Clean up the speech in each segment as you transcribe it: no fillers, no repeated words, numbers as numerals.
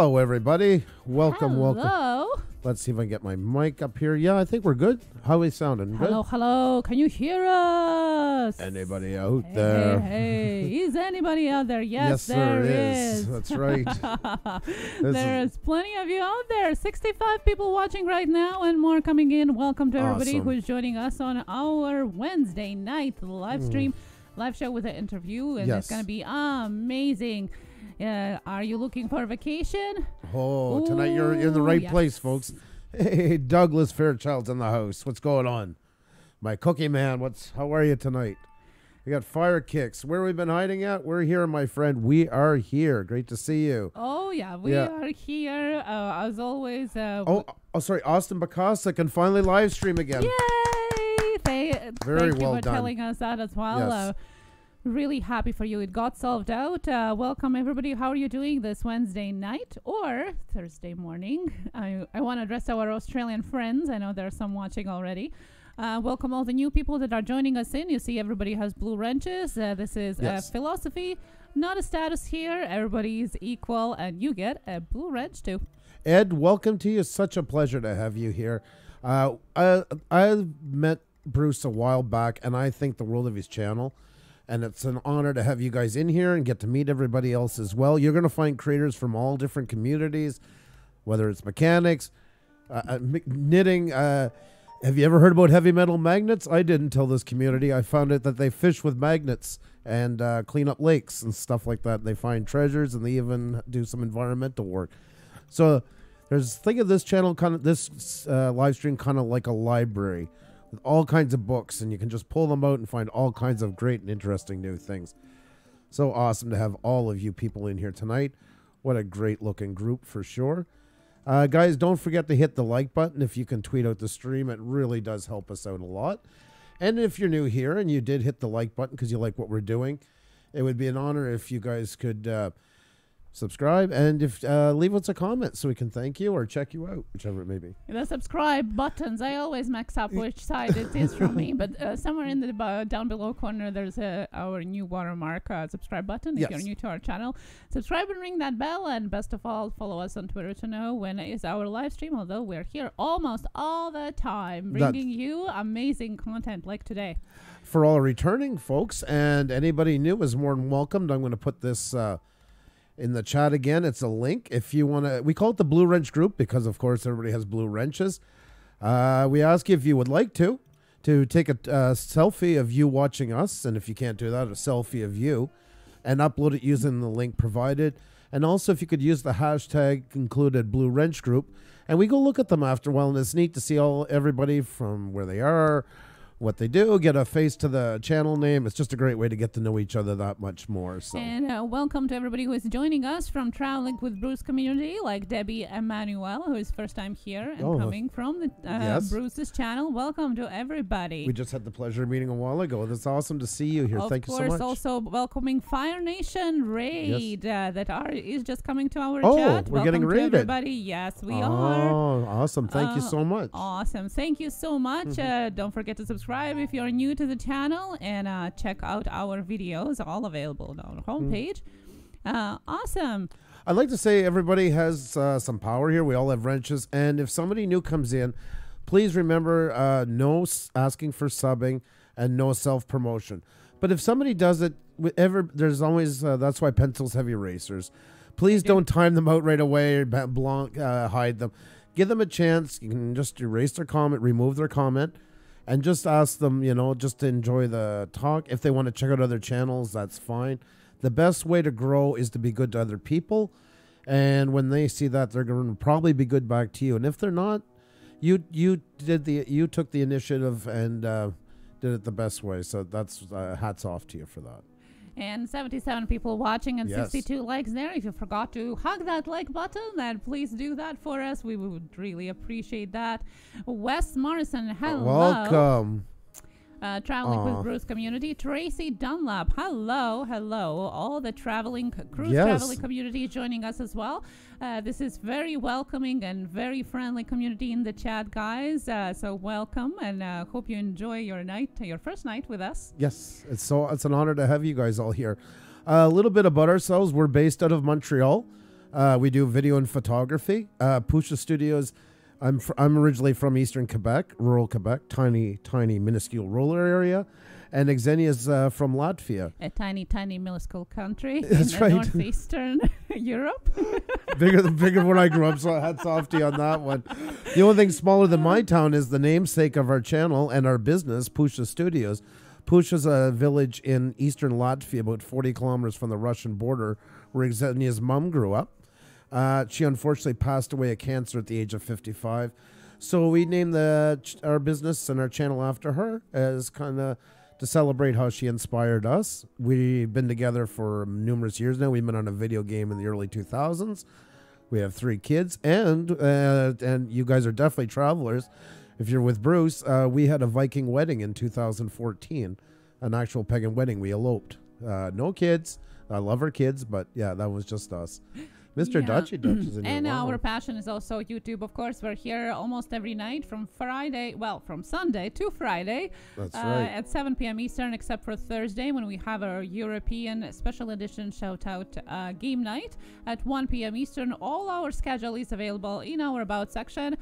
Hello, everybody. Welcome. Hello. Let's see if I can get my mic up here. Yeah, I think we're good. How are we sounding? Hello, hello. Can you hear us? Anybody out there? Hey. Is anybody out there? Yes, there is. That's right. There's plenty of you out there. 65 people watching right now and more coming in. Welcome to everybody who's joining us on our Wednesday night live stream, live show with an interview. And it's going to be amazing. Are you looking for a vacation? Oh, tonight you're in the right place, folks. Hey, Douglas Fairchild's in the house. What's going on? My cookie man, how are you tonight? We got fire kicks. Where we been hiding at? We're here, my friend. We are here. Great to see you. Oh, yeah. We are here, as always. Sorry. Austin Bacasa can finally live stream again. Yay! Thank Very you well for done. telling us that as well. Yes. Really happy for you. It got solved out. Welcome, everybody. How are you doing this Wednesday night or Thursday morning? I want to address our Australian friends. I know there are some watching already. Welcome all the new people that are joining us in. You see everybody has blue wrenches. This is philosophy, not a status here. Everybody is equal, and you get a blue wrench too. Ed, welcome to you. Such a pleasure to have you here. I met Bruce a while back, and I think the world of his channel. And it's an honor to have you guys in here and get to meet everybody else as well. You're going to find creators from all different communities, whether it's mechanics, knitting. Have you ever heard about heavy metal magnets? I didn't tell this community. I found out that they fish with magnets and clean up lakes and stuff like that. They find treasures and they even do some environmental work. So think of this channel, this live stream kind of like a library. All kinds of books, and you can just pull them out and find all kinds of great and interesting new things. So awesome to have all of you people in here tonight. What a great looking group for sure. Guys, don't forget to hit the like button if you can tweet out the stream. It really does help us out a lot. And if you're new here and you did hit the like button because you like what we're doing, it would be an honor if you guys could subscribe and if leave us a comment so we can thank you or check you out, whichever it may be. The subscribe buttons, I always mix up which side it is from me, but somewhere in the down below corner there's our new watermark subscribe button. If you're new to our channel, subscribe and ring that bell, and best of all, follow us on Twitter to know when is our live stream, although we're here almost all the time bringing you amazing content like today. For all returning folks and anybody new is more than welcomed. I'm going to put this in the chat again. It's a link if you want to. We call it the Blue Wrench Group because, of course, everybody has blue wrenches. We ask you if you would like to take a selfie of you watching us, and if you can't do that, a selfie of you, and upload it using the link provided. And also, if you could use the hashtag included Blue Wrench Group, and we go look at them after a while, and it's neat to see everybody from where they are, what they do, get a face to the channel name. It's just a great way to get to know each other that much more. So. And welcome to everybody who is joining us from Traveling with Bruce community, like Debbie Emmanuel, who is first time here and coming from the Bruce's channel. Welcome to everybody. We just had the pleasure of meeting a while ago. It's awesome to see you here. Thank you so much. Of course, also welcoming Fire Nation Raid is just coming to our chat. We're welcome getting raided. Everybody. Yes, we are. Oh, awesome. Thank you so much. Awesome. Thank you so much. Don't forget to subscribe if you're new to the channel, and check out our videos, all available on our homepage. Awesome. I'd like to say everybody has some power here. We all have wrenches, and if somebody new comes in, please remember no asking for subbing and no self-promotion. But if somebody does it, there's always that's why pencils have erasers. Please don't time them out right away or hide them. Give them a chance. You can just erase their comment, remove their comment, and just ask them, just to enjoy the talk. If they want to check out other channels, that's fine. The best way to grow is to be good to other people. And when they see that, they're going to probably be good back to you. And if they're not, you took the initiative and did it the best way. So that's hats off to you for that. And 77 people watching and 62 likes there. If you forgot to hug that like button, then please do that for us. We would really appreciate that. Wes Morrison, hello. Welcome. Traveling with Bruce community. Tracy Dunlap, hello. All the traveling traveling community joining us as well. This is very welcoming and very friendly community in the chat, guys. So welcome, and hope you enjoy your first night with us. Yes, it's an honor to have you guys all here. A little bit about ourselves. We're based out of Montreal. We do video and photography. Puša Studios. I'm originally from Eastern Quebec, rural Quebec, tiny, minuscule rural area. And Xenia's from Latvia. A tiny, minuscule country That's in right. northeastern Europe. bigger than when I grew up, so hats off to you on that one. The only thing smaller than my town is the namesake of our channel and our business, Puša Studios. Pusha's a village in eastern Latvia, about 40 kilometers from the Russian border, where Xenia's mom grew up. She unfortunately passed away of cancer at the age of 55. So we named our business and our channel after her as kind of to celebrate how she inspired us. We've been together for numerous years now. We've been on a video game in the early 2000s. We have 3 kids, and you guys are definitely travelers. If you're with Bruce, we had a Viking wedding in 2014, an actual pagan wedding. We eloped. No kids. I love our kids, but yeah, that was just us. Mr. Yeah. Dutchy Dutch is in And your our passion is also YouTube, of course. We're here almost every night from Sunday to Friday. That's right. At 7 p.m. Eastern, except for Thursday when we have our European special edition shout-out game night at 1 p.m. Eastern. All our schedule is available in our About section.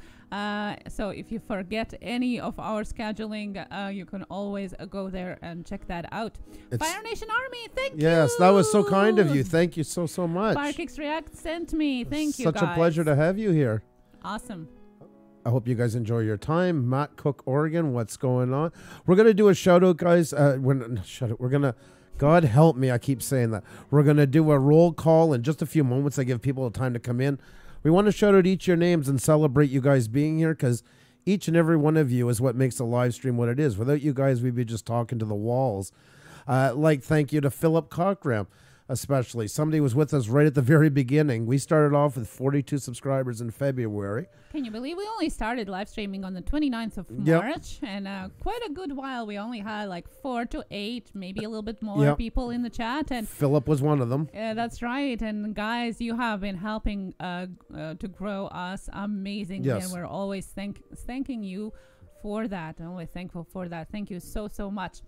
So if you forget any of our scheduling, you can always go there and check that out. Fire Nation Army, thank you. Yes, that was so kind of you. Thank you so much. Sparkix React sent me. Thank you, Such guys. a pleasure to have you here. Awesome. I hope you guys enjoy your time. Matt Cook, Oregon, what's going on? We're going to do a shout out, guys. We're going to, God help me, I keep saying that. We're going to do a roll call in just a few moments. I give people time to come in. We want to shout out each of your names and celebrate you guys being here, because each and every one of you is what makes a live stream what it is. Without you guys, we'd be just talking to the walls. Thank you to Philip Cockram, especially. Somebody was with us right at the very beginning. We started off with 42 subscribers in February. Can you believe we only started live streaming on the 29th of Yep. March? And quite a good while. We only had like 4 to 8, maybe a little bit more Yep. people in the chat. And Philip was one of them. that's right. And guys, you have been helping to grow us amazingly. Yes. And we're always thanking you for that. I'm always thankful for that. Thank you so much.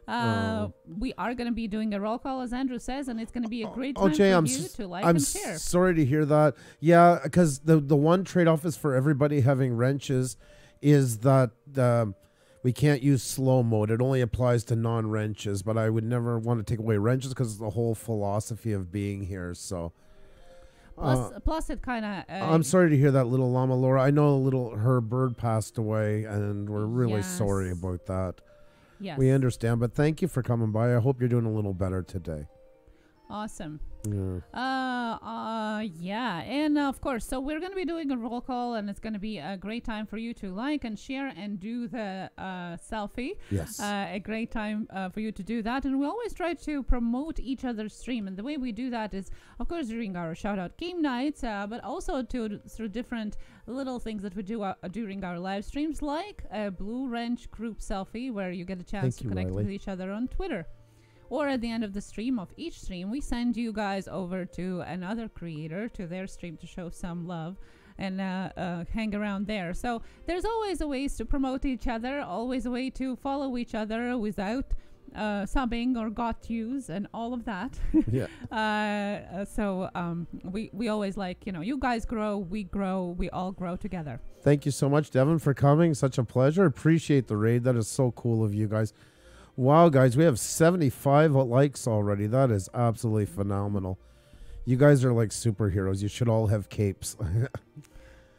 We are going to be doing a roll call, as Andrew says, and it's going to be a great time Jay, for I'm you to like I'm and share. sorry to hear that. Yeah, because the one trade-off is for everybody having wrenches is that we can't use slow mode. It only applies to non-wrenches, but I would never want to take away wrenches because it's the whole philosophy of being here. So, Plus it kind of... I'm sorry to hear that, little Llama Laura. I know her bird passed away, and we're really sorry Yes. about that. yes. We understand, but thank you for coming by. I hope you're doing a little better today. Awesome. Yeah. Yeah. And of course, so we're going to be doing a roll call, and it's going to be a great time for you to like and share and do the selfie. Yes. A great time for you to do that. And we always try to promote each other's stream. And the way we do that is, of course, during our shout out game nights, but also through different little things that we do during our live streams, like a Blue Wrench group selfie, where you get a chance Thank to you, connect Riley. with each other on Twitter. Or at the end of the stream of each stream, we send you guys over to another creator, to their stream, to show some love and hang around there. So there's always a ways to promote each other, always a way to follow each other without subbing or got use and all of that. Yeah. We always you guys grow, we all grow together. Thank you so much, Devin, for coming. Such a pleasure. Appreciate the raid. That is so cool of you guys. Wow, guys, we have 75 likes already. That is absolutely phenomenal. You guys are like superheroes. You should all have capes.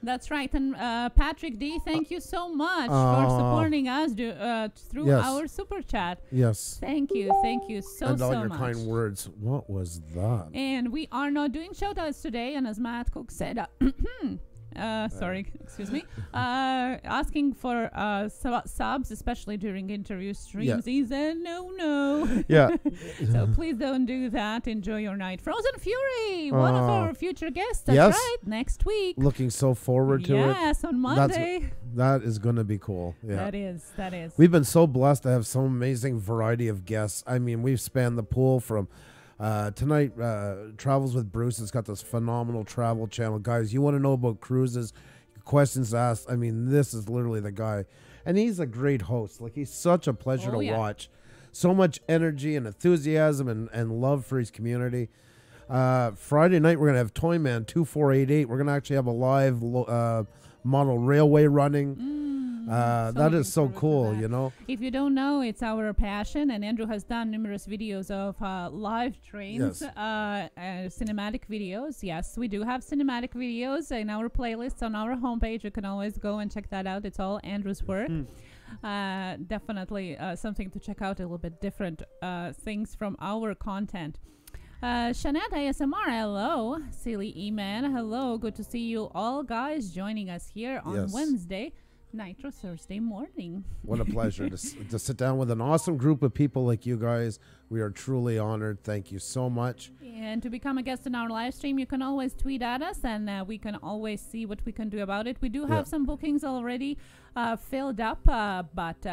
That's right. And Patrick D, thank you so much for supporting us through Yes. our super chat. Yes. Thank you so And all so your much. kind words. What was that? And we are not doing shoutouts today. And as Matt Cook said, excuse me, asking for subs, especially during interview streams. Yeah. He said no. Yeah. So please don't do that. Enjoy your night. Frozen Fury, one of our future guests. That's Yes. right. Next week. Looking so forward to it. Yes, on Monday. That is going to be cool. Yeah. That is. We've been so blessed to have some amazing variety of guests. I mean, we've spanned the pool from tonight, Travels with Bruce has got this phenomenal travel channel. Guys, you want to know about cruises, questions asked. I mean, this is literally the guy. And he's a great host. Like, he's such a pleasure to watch. So much energy and enthusiasm and love for his community. Friday night, we're going to have Toyman 2488. We're going to actually have a live model railway running. That is so cool, you know. If you don't know, it's our passion, and Andrew has done numerous videos of live trains, cinematic videos. Yes, we do have cinematic videos in our playlists on our homepage. You can always go and check that out. It's all Andrew's work. Definitely something to check out, a little bit different things from our content. Shanette ASMR, hello. Silly E-Man, hello. Good to see you all guys joining us here on Wednesday. Nitro Thursday morning. What a pleasure to sit down with an awesome group of people like you guys. We are truly honored. Thank you so much. And to become a guest in our live stream, you can always tweet at us, and we can always see what we can do about it. We do have some bookings already filled up, but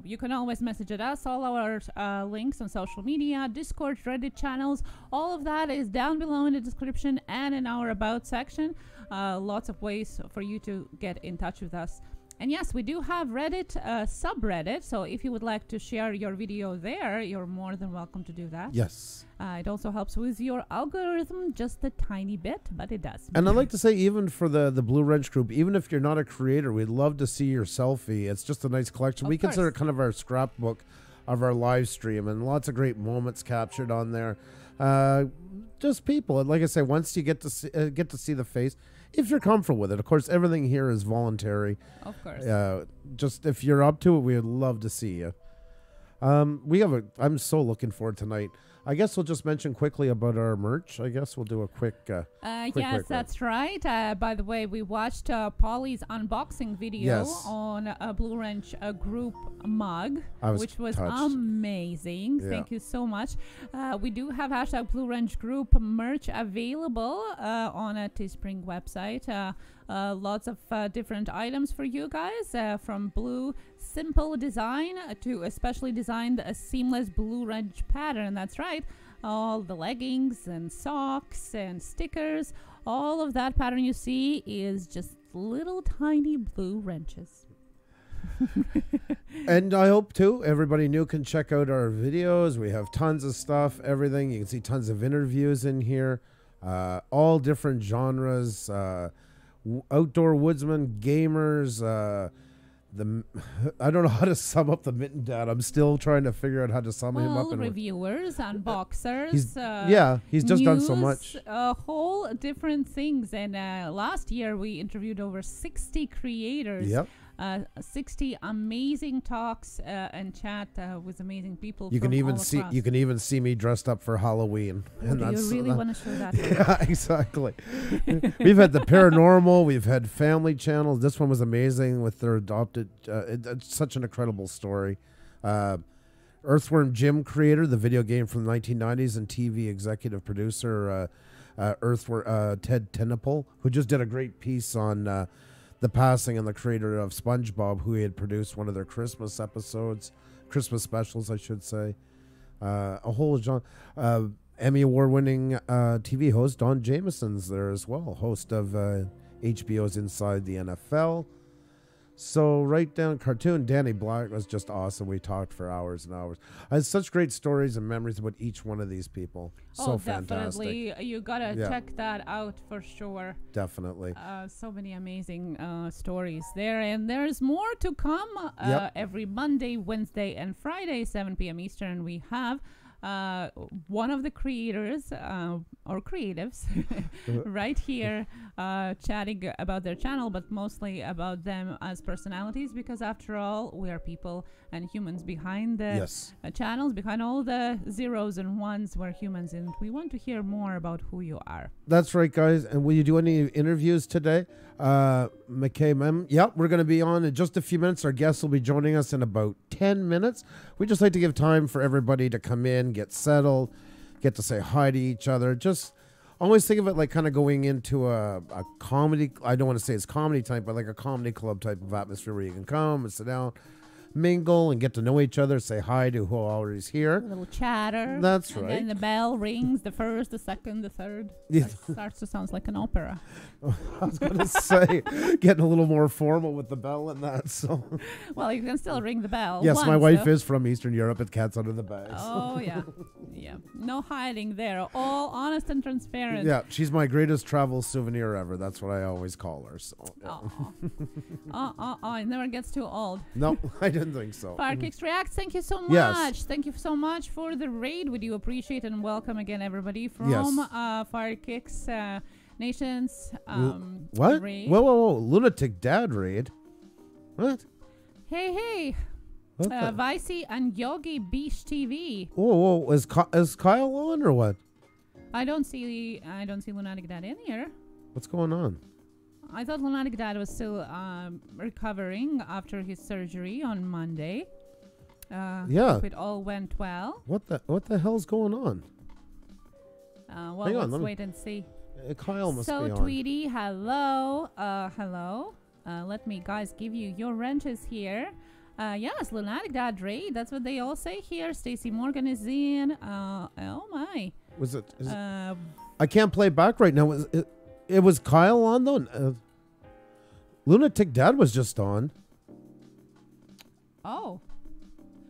you can always message at us. All our links on social media, Discord, Reddit channels, all of that is down below in the description and in our About section. Lots of ways for you to get in touch with us. And yes, we do have Reddit subreddit, so if you would like to share your video there, you're more than welcome to do that. Yes. It also helps with your algorithm just a tiny bit, but it does. And I'd like to say, even for the Blue Wrench group, even if you're not a creator, we'd love to see your selfie. It's just a nice collection. We consider it kind of our scrapbook of our live stream, and lots of great moments captured on there. Just people, and like I say, once you get to see the face, if you're comfortable with it. Of course, everything here is voluntary. Of course. Just if you're up to it, we would love to see you. I'm so looking forward tonight. I guess we'll just mention quickly about our merch. I guess we'll do a quick. Yes, that's right. By the way, we watched Polly's unboxing video on a Blue Wrench group mug, which was amazing. Yeah. Thank you so much. We do have hashtag Blue Wrench group merch available on a Teespring website. Lots of different items for you guys, from blue simple design to especially designed a seamless Blue Wrench pattern. That's right. All the leggings and socks and stickers, all of that pattern you see is just little tiny blue wrenches. And I hope too everybody new can check out our videos. We have tons of stuff, everything. You can see tons of interviews in here, all different genres, outdoor woodsmen, gamers, I don't know how to sum up the Mitten Dad. I'm still trying to figure out how to sum him up. Reviewers, unboxers. He's just done so much. Whole different things. And last year we interviewed over 60 creators. Yep. 60 amazing talks and chat with amazing people. You can even see me dressed up for Halloween. And do you really want to show that? Yeah, exactly. We've had the paranormal. We've had family channels. This one was amazing with their adopted. It's such an incredible story. Earthworm Jim creator, the video game from the 1990s, and TV executive producer Ted Tennepool, who just did a great piece on the passing and the creator of SpongeBob, who he had produced one of their Christmas specials, I should say. A whole genre. Emmy award-winning TV host Don Jameson's there as well, host of HBO's Inside the NFL. So right down cartoon, Danny Black was just awesome. We talked for hours and hours. I had such great stories and memories about each one of these people. So fantastic. Definitely. You gotta check that out for sure. Definitely. So many amazing stories there. And there's more to come every Monday, Wednesday, and Friday, 7 p.m. Eastern. We have one of the creators or creatives right here chatting about their channel, but mostly about them as personalities, because after all, we are people and humans behind the channels, behind all the zeros and ones. We're humans, and we want to hear more about who you are. That's right, guys. And will you do any interviews today? McKay, yep, we're going to be on in just a few minutes. Our guests will be joining us in about 10 minutes. We just like to give time for everybody to come in, get settled, get to say hi to each other. Just always think of it like kind of going into a comedy. I don't want to say it's comedy type, but like a comedy club type of atmosphere where you can come and sit down, mingle and get to know each other, say hi to who already is A here. little chatter. That's and right. then the bell rings, the first, the second, the third. Yeah. That starts to sound like an opera. I was going to say, getting a little more formal with the bell and that. So, Well, you can still ring the bell. yes, my once, wife though. is from Eastern Europe. It cats under the bag. Oh, yeah. Yeah. No hiding there. All honest and transparent. Yeah, she's my greatest travel souvenir ever. That's what I always call her. So, It never gets too old. no, I didn't think so. Firekicks Reacts, thank you so much. Yes. Thank you so much for the raid. We do appreciate and welcome again everybody from Yes. Firekicks Nations. What? Raid. Whoa. Lunatic Dad raid? What? Hey. What the? Vicey and Yogi Beach TV. Whoa. Is Kyle on or what? I don't see Lunatic Dad in here. What's going on? I thought Lunatic Dad was still recovering after his surgery on Monday. Yeah. Hope it all went well. What the hell's going on? Well, Hang on, let's wait and see. Kyle must So, be on. Tweety, hello. Hello. Let me, guys, give you your wrenches here. Yes, Lunatic Dad raid. That's what they all say here. Stacy Morgan is in. Oh, my. Is it? I can't play back right now. It was Kyle on though. Lunatic Dad was just on. Oh.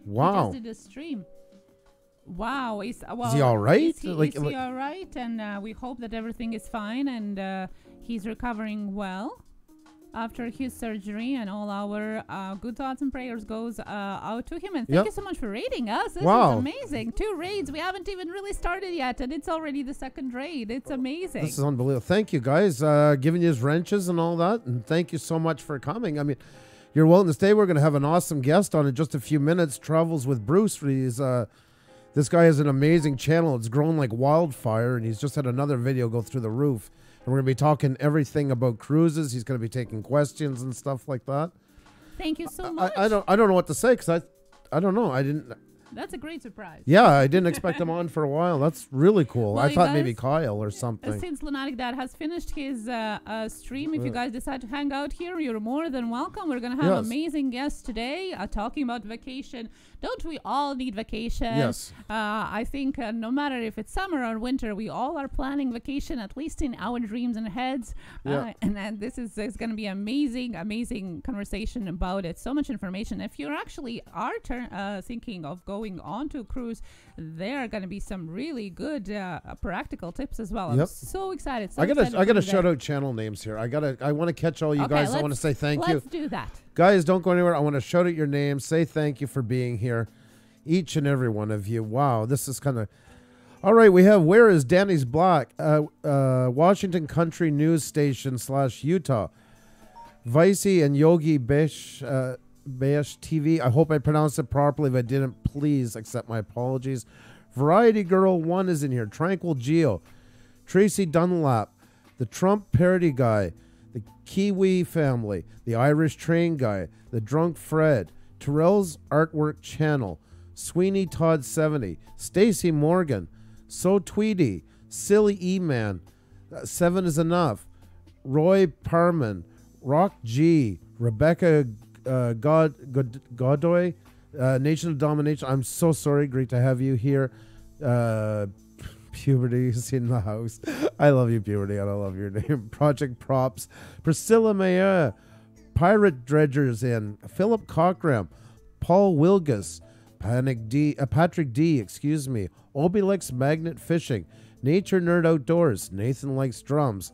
Wow. He just did a stream. Wow. Is he all right? Is he all right? And we hope that everything is fine and he's recovering well after his surgery, and all our good thoughts and prayers goes out to him. And thank you so much for raiding us. This is amazing. 2 raids. We haven't even really started yet, and it's already the 2nd raid. It's amazing. This is unbelievable. Thank you, guys. Giving you his wrenches and all that. And thank you so much for coming. I mean, you're welcome to stay. We're going to have an awesome guest on in just a few minutes. Travels with Bruce. This guy has an amazing channel. It's grown like wildfire, and he's just had another video go through the roof. And we're going to be talking everything about cruises. He's going to be taking questions and stuff like that. Thank you so much. I don't know what to say because I don't know. I didn't. That's a great surprise. Yeah, I didn't expect him on for a while. That's really cool. Well, I thought guys, maybe Kyle or something. Since Lunatic Dad has finished his stream, if you guys decide to hang out here, you're more than welcome. We're going to have amazing guests today talking about vacation. Don't we all need vacation? Yes. I think no matter if it's summer or winter, we all are planning vacation, at least in our dreams and heads. Yeah. And this is going to be amazing conversation about it. So much information. If you actually are thinking of going on to a cruise, there are going to be some really good practical tips as well. I'm so excited. I gotta shout out channel names here. I want to catch all you guys. I want to say thank you. Let's do that. Guys, don't go anywhere. I want to shout out your names. Say thank you for being here. Each and every one of you. Wow, this is kind of... All right, we have Where is Danny's Black? Washington Country News Station / Utah. Vicey and Yogi Besh TV. I hope I pronounced it properly. If I didn't, please accept my apologies. Variety Girl 1 is in here. Tranquil Geo. Tracy Dunlap. The Trump Parody Guy. The Kiwi Family. The Irish Train Guy. The Drunk Fred. Terrell's Artwork Channel. Sweeney Todd 70. Stacy Morgan. So Tweety. Silly E-Man. 7 is Enough. Roy Parman. Rock G. Rebecca Godoy. Nation of Domination. I'm so sorry. Great to have you here. Puberty is in the house. I love you, Puberty, and I love your name. Project Props. Priscilla Mayer. Pirate Dredgers in. Philip Cockram. Paul Wilgus. Patrick D. Excuse me. Obelix Magnet Fishing. Nature Nerd Outdoors. Nathan Likes Drums.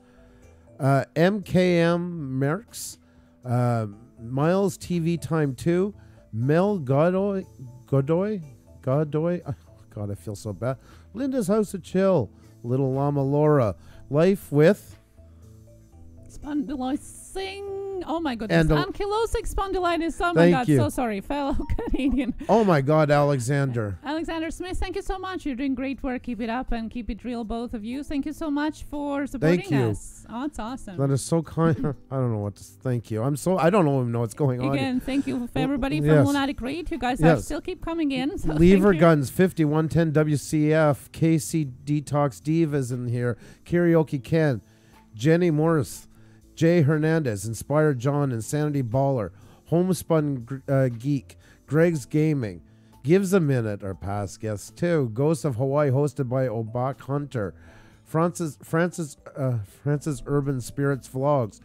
MKM Merckx. Miles TV Time 2. Mel Godoy. Oh, God, I feel so bad. Linda's House of Chill. Little Llama Laura. Life with Spondylosis. Oh my goodness. Ankylosing spondylitis. Oh my Thank God. you. So sorry, fellow Canadian. Oh my God, Alexander. Alexander Smith, thank you so much. You're doing great work. Keep it up and keep it real, both of you. Thank you so much for supporting us. Oh, it's awesome. That is so kind. I don't know what to thank you. I don't even know what's going on. Again, thank you for everybody from Lunatic Raid. You guys have still keep coming in. So Lever Guns 5110 WCF. KC Detox Divas in here. Karaoke Ken. Jenny Morris. Jay Hernandez, Inspired John, Insanity Baller, Homespun Geek, Greg's Gaming, Gives a Minute, our past guests too. Ghost of Hawaii, hosted by Obak Hunter. Francis Urban Spirits Vlogs.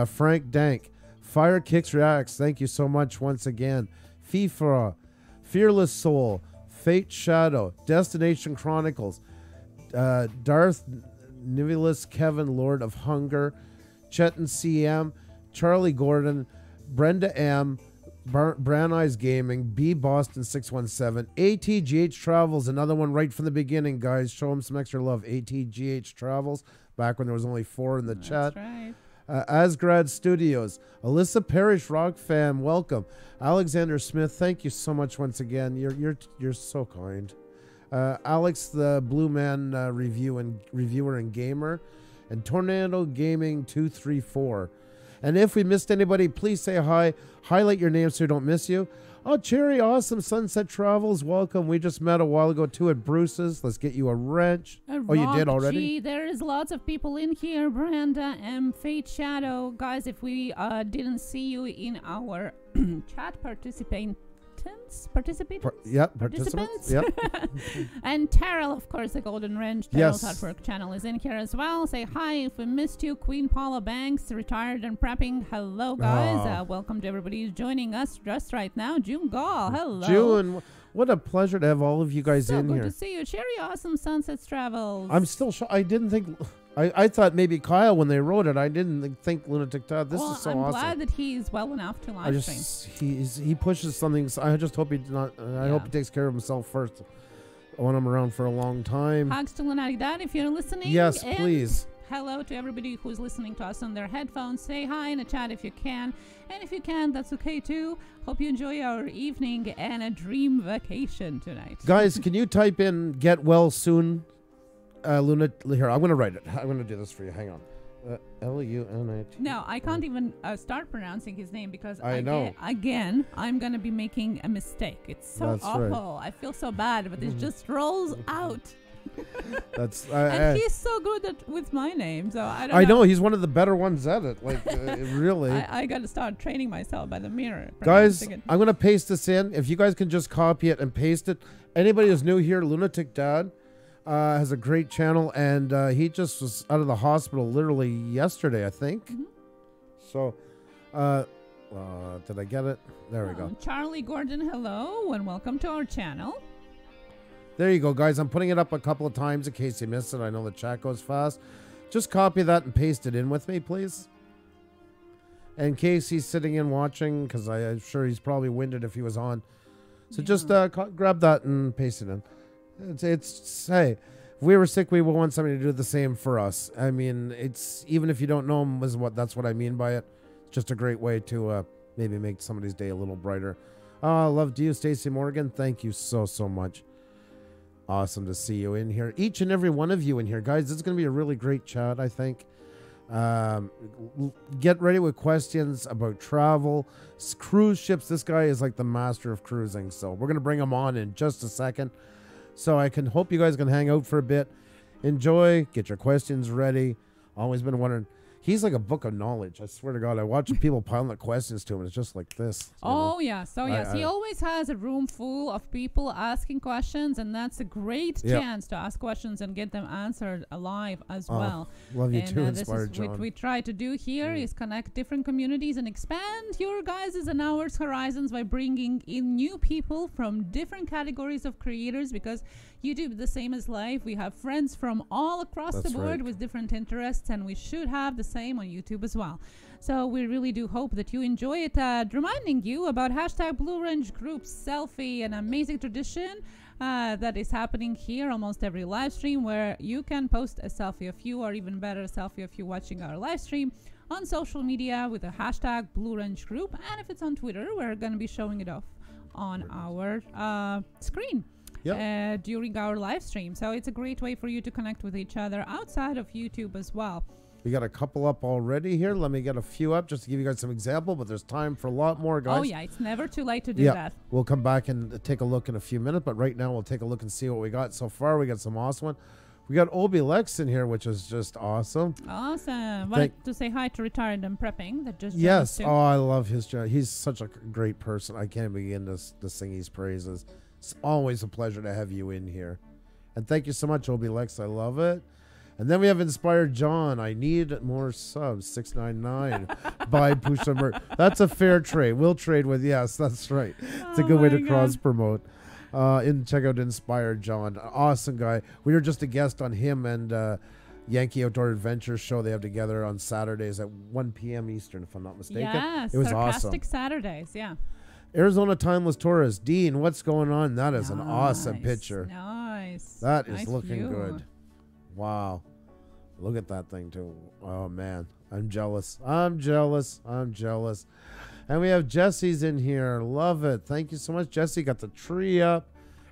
Frank Dank. Fire Kicks Reacts, thank you so much once again. FIFA, Fearless Soul, Fate Shadow, Destination Chronicles, Darth Nivulus, Kevin, Lord of Hunger, Chetan CM, Charlie Gordon, Brenda M, Brown Eyes Gaming, B Boston 617, ATGH Travels, another one right from the beginning, guys. Show them some extra love. ATGH Travels, back when there was only 4 in the chat. That's right. Asgrad Studios, Alyssa Parrish, Rock Fam, welcome. Alexander Smith, thank you so much once again. You're so kind. Alex the Blue Man reviewer and gamer, and Tornado Gaming 234. And if we missed anybody, please say hi. Highlight your name so we don't miss you. Oh, Cherry, awesome. Sunset Travels, welcome. We just met a while ago, too, at Bruce's. Let's get you a wrench. Oh, you did already? There is lots of people in here. Brenda and Fate Shadow. Guys, if we didn't see you in our chat, participants. Participants. Yep. And Terrell, of course, the Golden Wrench. Terrell's Artwork channel is in here as well. Say hi if we missed you. Queen Paula Banks, retired and prepping. Hello, guys. Welcome to everybody who's joining us just right now. June Gall, hello. June, what a pleasure to have all of you guys in here. Good to see you. Cherry Awesome Sunsets Travels. I'm still shocked. I didn't think... I thought maybe Kyle when they wrote it. I didn't think Lunatic Todd. This is so awesome. I'm glad that he's well enough to live stream. He pushes something. I just hope he not. I hope he takes care of himself first. I want him around for a long time. Hugs to Lunatic Dad if you're listening. Yes, please. Hello to everybody who's listening to us on their headphones. Say hi in the chat if you can. And if you can't, that's okay too. Hope you enjoy our evening and a dream vacation tonight. Guys, can you type in "get well soon"? Luna, here, I'm going to write it. I'm going to do this for you. Hang on. L-U-N-I-T. No, I can't even start pronouncing his name because I know. Again, I'm going to be making a mistake. It's so awful. Right. I feel so bad, but it just rolls out. That's and he's so good with my name, so I don't know. I know, he's one of the better ones at it. Like, really. I got to start training myself by the mirror. Guys, I'm going to paste this in. If you guys can just copy it and paste it. Anybody who's new here, Lunatic Dad has a great channel, and he just was out of the hospital literally yesterday, I think. So, did I get it? There we go. Charlie Gordon, hello, and welcome to our channel. There you go, guys. I'm putting it up a couple of times in case you missed it. I know the chat goes fast. Just copy that and paste it in with me, please. In case he's sitting in watching, because I'm sure he's probably winded if he was on. So just grab that and paste it in. It's hey, if we were sick, we would want somebody to do the same for us. I mean, it's even if you don't know him, that's what I mean by it. It's just a great way to maybe make somebody's day a little brighter. Love to you, Stacey Morgan. Thank you so much. Awesome to see you in here, each and every one of you in here, guys. This is going to be a really great chat, I think. Get ready with questions about travel, cruise ships. This guy is like the master of cruising, so we're going to bring him on in just a second. So I can hope you guys can hang out for a bit. Enjoy. Get your questions ready. Always been wondering. He's like a book of knowledge. I swear to God. I watch people piling the questions to him, and it's just like this. Yeah. So, yes, he always has a room full of people asking questions, and that's a great chance to ask questions and get them answered live as well. Love you too, this is what we try to do here is connect different communities and expand your guys' and ours horizons by bringing in new people from different categories of creators, because YouTube, the same as life, we have friends from all across the board with different interests, and we should have the same on YouTube as well. So we really do hope that you enjoy it. Reminding you about hashtag Blue Range Group Selfie, an amazing tradition that is happening here almost every live stream, where you can post a selfie of you, or even better, a selfie of you watching our live stream on social media with the hashtag Blue Range Group. And if it's on Twitter, we're going to be showing it off on our screen. During our live stream. So it's a great way for you to connect with each other outside of YouTube as well. We got a couple up already here. Let me get a few up just to give you guys some example, but there's time for a lot more, guys. Oh, yeah. It's never too late to do that. We'll come back and take a look in a few minutes, but right now we'll take a look and see what we got. So far, we got some awesome one. We got Obi Lex in here, which is just awesome. Awesome. Wanted to say hi to Retired and Prepping that just joined us too. Oh, I love his job. He's such a great person. I can't begin to sing his praises. It's always a pleasure to have you in here. And thank you so much, Obi Lex. I love it. And then we have Inspired John. I need more subs. 699 by Pusa. That's a fair trade. We'll trade with, yes, that's right. It's a good way to cross promote. Check out Inspired John. Awesome guy. We were just a guest on him and Yankee Outdoor Adventure show they have together on Saturdays at 1 p.m. Eastern, if I'm not mistaken. Yes, it was Sarcastic awesome. Saturdays, yeah. Arizona Timeless Tourist. Dean, what's going on? That is an awesome picture. Nice. That is looking good. Wow. Look at that thing, too. Oh, man. I'm jealous. I'm jealous. I'm jealous. And we have Jesse's in here. Love it. Thank you so much. Jesse got the tree up,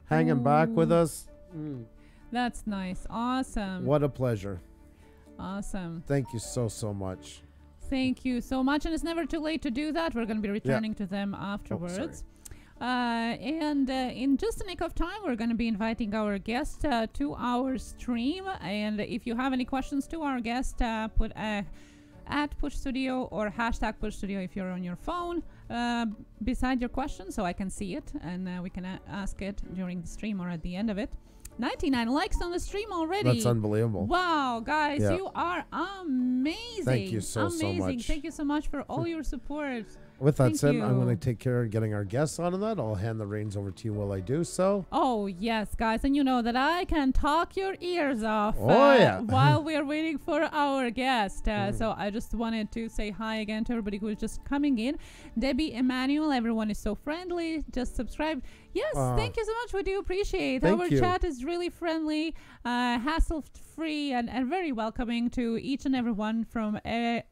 hanging back with us. That's nice. Awesome. What a pleasure. Awesome. Thank you so, so much. Thank you so much. And it's never too late to do that. We're going to be returning to them afterwards. And in just a nick of time, we're going to be inviting our guest to our stream. And if you have any questions to our guest, put at Push Studio or hashtag Push Studio if you're on your phone beside your question so I can see it and we can ask it during the stream or at the end of it. 99 likes on the stream already. That's unbelievable. Wow, guys, you are amazing. Thank you so much. Thank you so much for all your support. With that said, I'm going to take care of getting our guests on that. I'll hand the reins over to you while I do so. Oh, yes, guys. And you know that I can talk your ears off while we're waiting for our guest. So I just wanted to say hi again to everybody who is just coming in. Debbie, Emmanuel, everyone is so friendly. Just subscribe. Yes, thank you so much. We do appreciate it. Our chat is really friendly, hassle-free, and very welcoming to each and every one from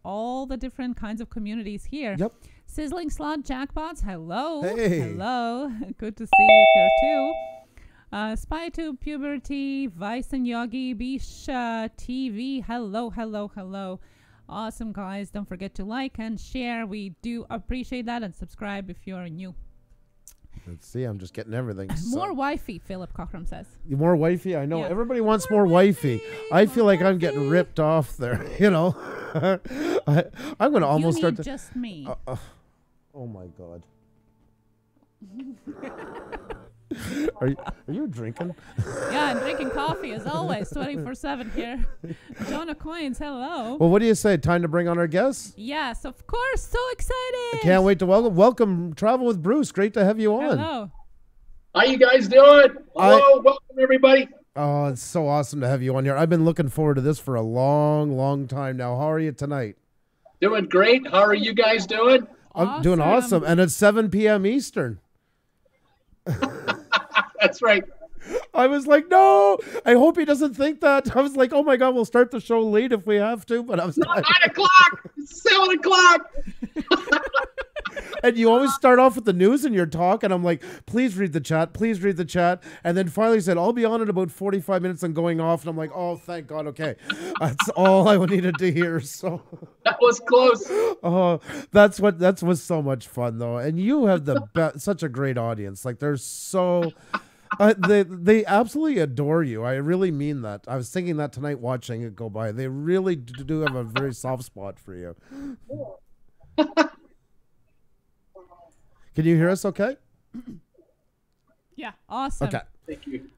all the different kinds of communities here. Yep. Sizzling Slot Jackpots, hello. Hey. Hello. Good to see you here too. SpyTube, Puberty, Vice and Yogi, Bisha TV, hello, hello, hello. Awesome, guys. Don't forget to like and share. We do appreciate that, and subscribe if you're new. Let's see, I'm just getting everything. More wifey, Philip Cochran says. More wifey? I know. Yeah. Everybody wants more wifey. I feel like I'm getting ripped off there, you know. I'm going to almost start to... just me. Oh, my God. Are you drinking? Yeah, I'm drinking coffee as always, 24/7 here. Jonah Coins, hello. Well, what do you say? Time to bring on our guests? Yes, of course. So excited. I can't wait to welcome Travel with Bruce. Great to have you on. Hello. How you guys doing? Hello, welcome everybody. Oh, it's so awesome to have you on here. I've been looking forward to this for a long, long time now. How are you tonight? Doing great. How are you guys doing? I'm doing awesome. And it's 7 p.m. Eastern. That's right. I was like, no, I hope he doesn't think that. I was like, oh my God, we'll start the show late if we have to. But I was not 9 o'clock. It's 7 o'clock. And you always start off with the news in your talk, and I'm like, please read the chat, please read the chat. And then finally said, I'll be on in about 45 minutes and going off. And I'm like, oh, thank God, okay. That's all I needed to hear. So that was close. Oh, that was so much fun, though. And you have such a great audience. Like, they're so... they absolutely adore you. I really mean that. I was thinking that tonight watching it go by. They really do have a very soft spot for you. Can you hear us okay? Yeah, awesome. Okay. Thank you.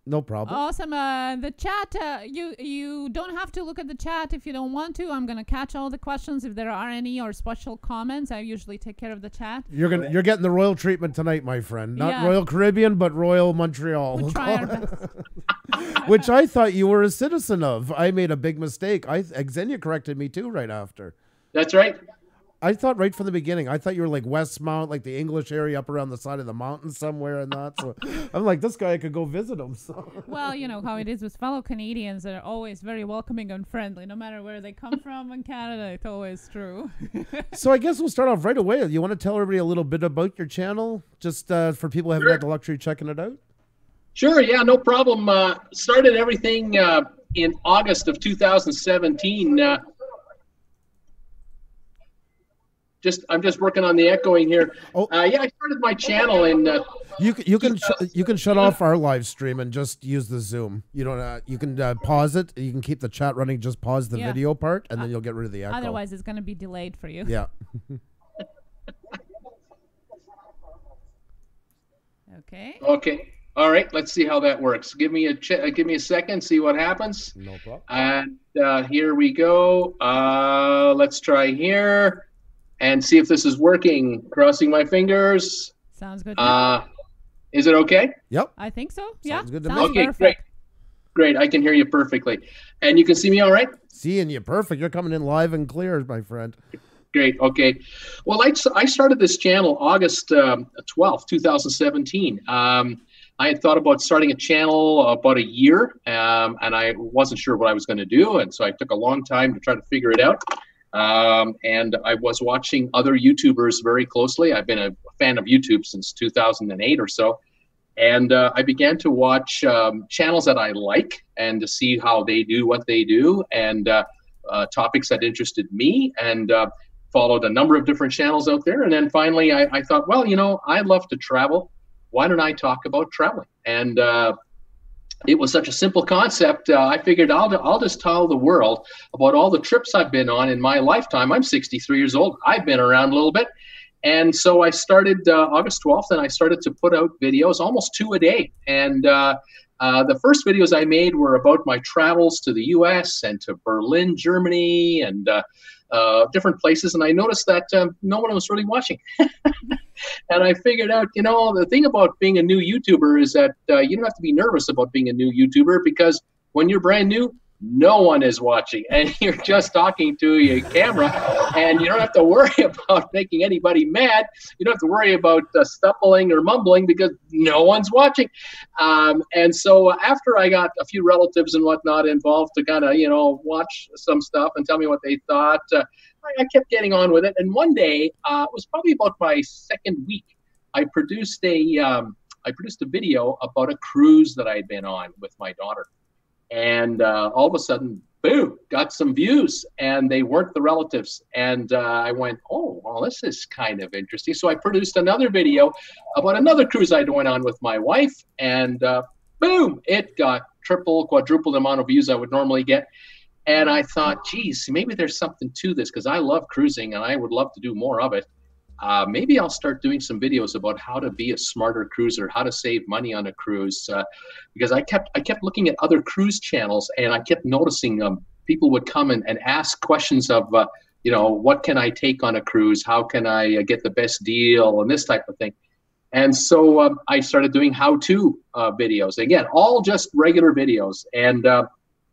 No problem. Awesome. The chat, you don't have to look at the chat if you don't want to. I'm going to catch all the questions if there are any or special comments. I usually take care of the chat. You're getting the royal treatment tonight, my friend. Not Royal Caribbean, but Royal Montreal. We'll try our best. Which I thought you were a citizen of. I made a big mistake. Xenia corrected me too right after. That's right. I thought right from the beginning, I thought you were like Westmount, like the English area up around the side of the mountain somewhere and that. So I'm like, this guy, I could go visit him. So. Well, you know how it is with fellow Canadians. They're always very welcoming and friendly, no matter where they come from in Canada. It's always true. So I guess we'll start off right away. You want to tell everybody a little bit about your channel, just for people who haven't had the luxury of checking it out? Sure, yeah, no problem. Started everything in August of 2017. I'm just working on the echoing here. Oh. Yeah, I started my channel in. You can shut off our live stream and just use the Zoom. You don't. You can pause it. You can keep the chat running. Just pause the video part, and then you'll get rid of the echo. Otherwise, it's going to be delayed for you. Yeah. Okay. Okay. All right. Let's see how that works. Give me a second. See what happens. No problem. And here we go. Let's try here and see if this is working. Crossing my fingers. Sounds good. Is it okay? Yep. I think so. Sounds good to Sounds me. Okay, perfect. Great. I can hear you perfectly. And you can see me all right? Seeing you perfect. You're coming in live and clear, my friend. Great. Okay. Well, I started this channel August 12th, 2017. I had thought about starting a channel about a year, and I wasn't sure what I was going to do. And so I took a long time to try to figure it out. And I was watching other YouTubers very closely. I've been a fan of YouTube since 2008 or so. And I began to watch channels that I like and to see how they do what they do, and topics that interested me, and followed a number of different channels out there. And then finally I thought, well, you know, I love to travel. Why don't I talk about traveling? And it was such a simple concept. I figured I'll just tell the world about all the trips I've been on in my lifetime. I'm 63 years old. I've been around a little bit. And so I started August 12th, and I started to put out videos, almost 2 a day. And the first videos I made were about my travels to the U.S. and to Berlin, Germany, and different places. And I noticed that no one was really watching. And I figured out, you know, the thing about being a new YouTuber is that you don't have to be nervous about being a new YouTuber, because when you're brand new, no one is watching, and you're just talking to your camera, and you don't have to worry about making anybody mad. You don't have to worry about stumbling or mumbling, because no one's watching. And so after I got a few relatives and whatnot involved to kind of, you know, watch some stuff and tell me what they thought, I kept getting on with it. And one day, it was probably about my second week, I produced a video about a cruise that I had been on with my daughter. And all of a sudden, boom, got some views, and they weren't the relatives. And I went, oh, well, this is kind of interesting. So I produced another video about another cruise I'd went on with my wife, and boom, it got triple, quadruple the amount of views I would normally get. And I thought, geez, maybe there's something to this, because I love cruising and I would love to do more of it. Maybe I'll start doing some videos about how to be a smarter cruiser, how to save money on a cruise, because I kept looking at other cruise channels, and I kept noticing people would come and ask questions of, you know, what can I take on a cruise? How can I get the best deal, and this type of thing. And so I started doing how-to videos. Again, all just regular videos. And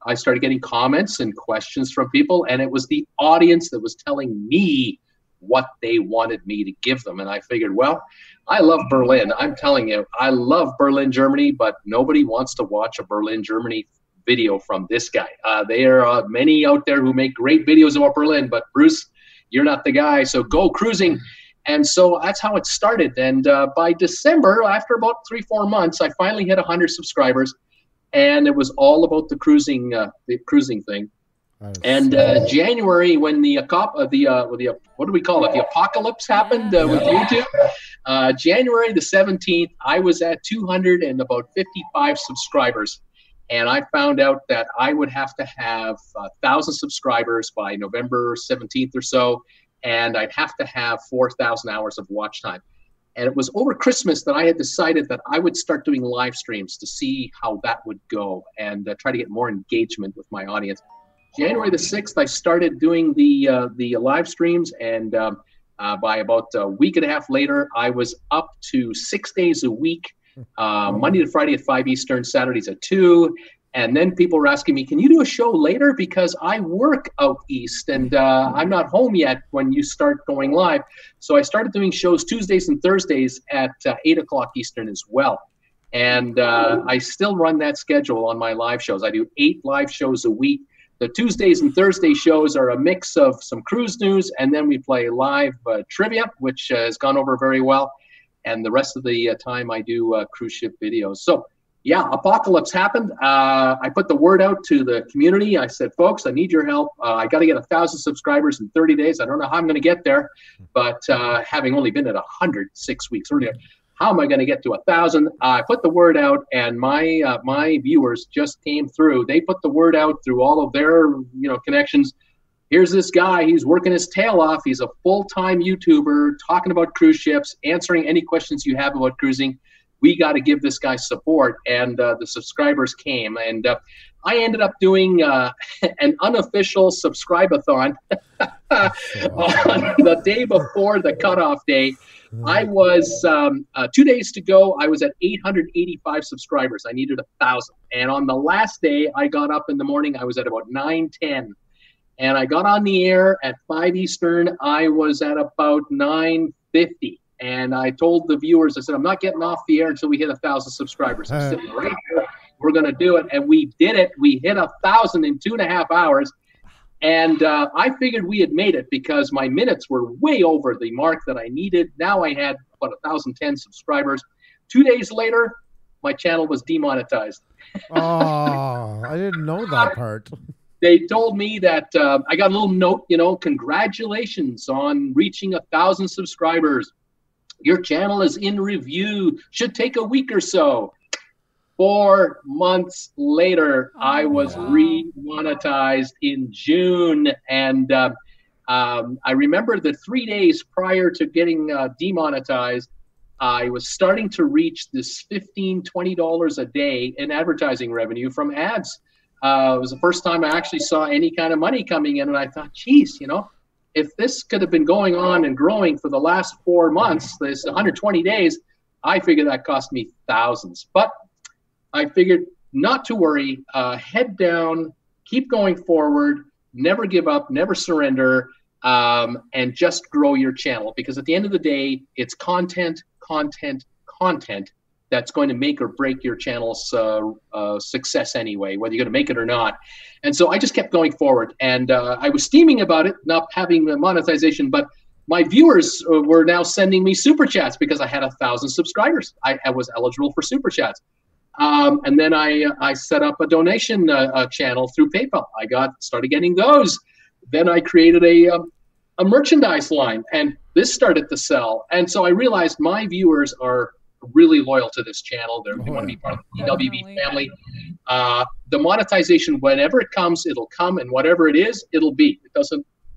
I started getting comments and questions from people, and it was the audience that was telling me what they wanted me to give them. And I figured, well, I love Berlin. I'm telling you, I love Berlin, Germany, but nobody wants to watch a Berlin, Germany video from this guy. There are many out there who make great videos about Berlin, but Bruce, you're not the guy, so go cruising. And so that's how it started. And by December, after about 3-4 months, I finally hit 100 subscribers, and it was all about the cruising thing. And January, when the what do we call it? The apocalypse happened with YouTube. January the 17th, I was at 255 subscribers, and I found out that I would have to have 1,000 subscribers by November 17th or so, and I'd have to have 4,000 hours of watch time. And it was over Christmas that I had decided that I would start doing live streams to see how that would go, and try to get more engagement with my audience. January the 6th, I started doing the live streams, and by about a week and a half later, I was up to 6 days a week, Monday to Friday at 5 Eastern, Saturdays at 2. And then people were asking me, can you do a show later? Because I work out east, and I'm not home yet when you start going live. So I started doing shows Tuesdays and Thursdays at 8 o'clock Eastern as well. And I still run that schedule on my live shows. I do 8 live shows a week. The Tuesdays and Thursday shows are a mix of some cruise news, and then we play live trivia, which has gone over very well. And the rest of the time I do cruise ship videos. So yeah, apocalypse happened. I put the word out to the community. I said, folks, I need your help. I got to get 1,000 subscribers in 30 days. I don't know how I'm going to get there, but having only been at 100 6 weeks earlier, how am I going to get to 1,000? I put the word out, and my viewers just came through. They put the word out through all of their connections. Here's this guy. He's working his tail off. He's a full-time YouTuber talking about cruise ships, answering any questions you have about cruising. We got to give this guy support, and the subscribers came, and I ended up doing an unofficial subscribe-a-thon on the day before the cutoff day. I was 2 days to go. I was at 885 subscribers. I needed 1,000, and on the last day, I got up in the morning. I was at about 9:10, and I got on the air at 5 Eastern. I was at about 9:50. And I told the viewers, I said, I'm not getting off the air until we hit 1,000 subscribers. I'm sitting right here. We're going to do it. And we did it. We hit 1,000 in 2.5 hours. And I figured we had made it because my minutes were way over the mark that I needed. Now I had about 1,010 subscribers. 2 days later, my channel was demonetized. Oh, I didn't know that part. They told me that I got a little note, congratulations on reaching 1,000 subscribers. Your channel is in review. Should take a week or so. 4 months later, I was re-monetized in June. And I remember the 3 days prior to getting demonetized, I was starting to reach this $15, $20 a day in advertising revenue from ads. It was the first time I actually saw any kind of money coming in. And I thought, geez, if this could have been going on and growing for the last 4 months, this 120 days, I figured that cost me thousands. But I figured not to worry, head down, keep going forward, never give up, never surrender, and just grow your channel. Because at the end of the day, it's content, content, content that's going to make or break your channel's success anyway, whether you're going to make it or not. And so I just kept going forward. And I was steaming about it, not having the monetization, but my viewers were now sending me super chats because I had 1,000 subscribers. I was eligible for super chats. And then I set up a donation channel through PayPal. I started getting those. Then I created a merchandise line, and this started to sell. And so I realized my viewers are really loyal to this channel. They want to be part of the PWB family. The monetization, whenever it comes, it'll come, and whatever it is, it'll be.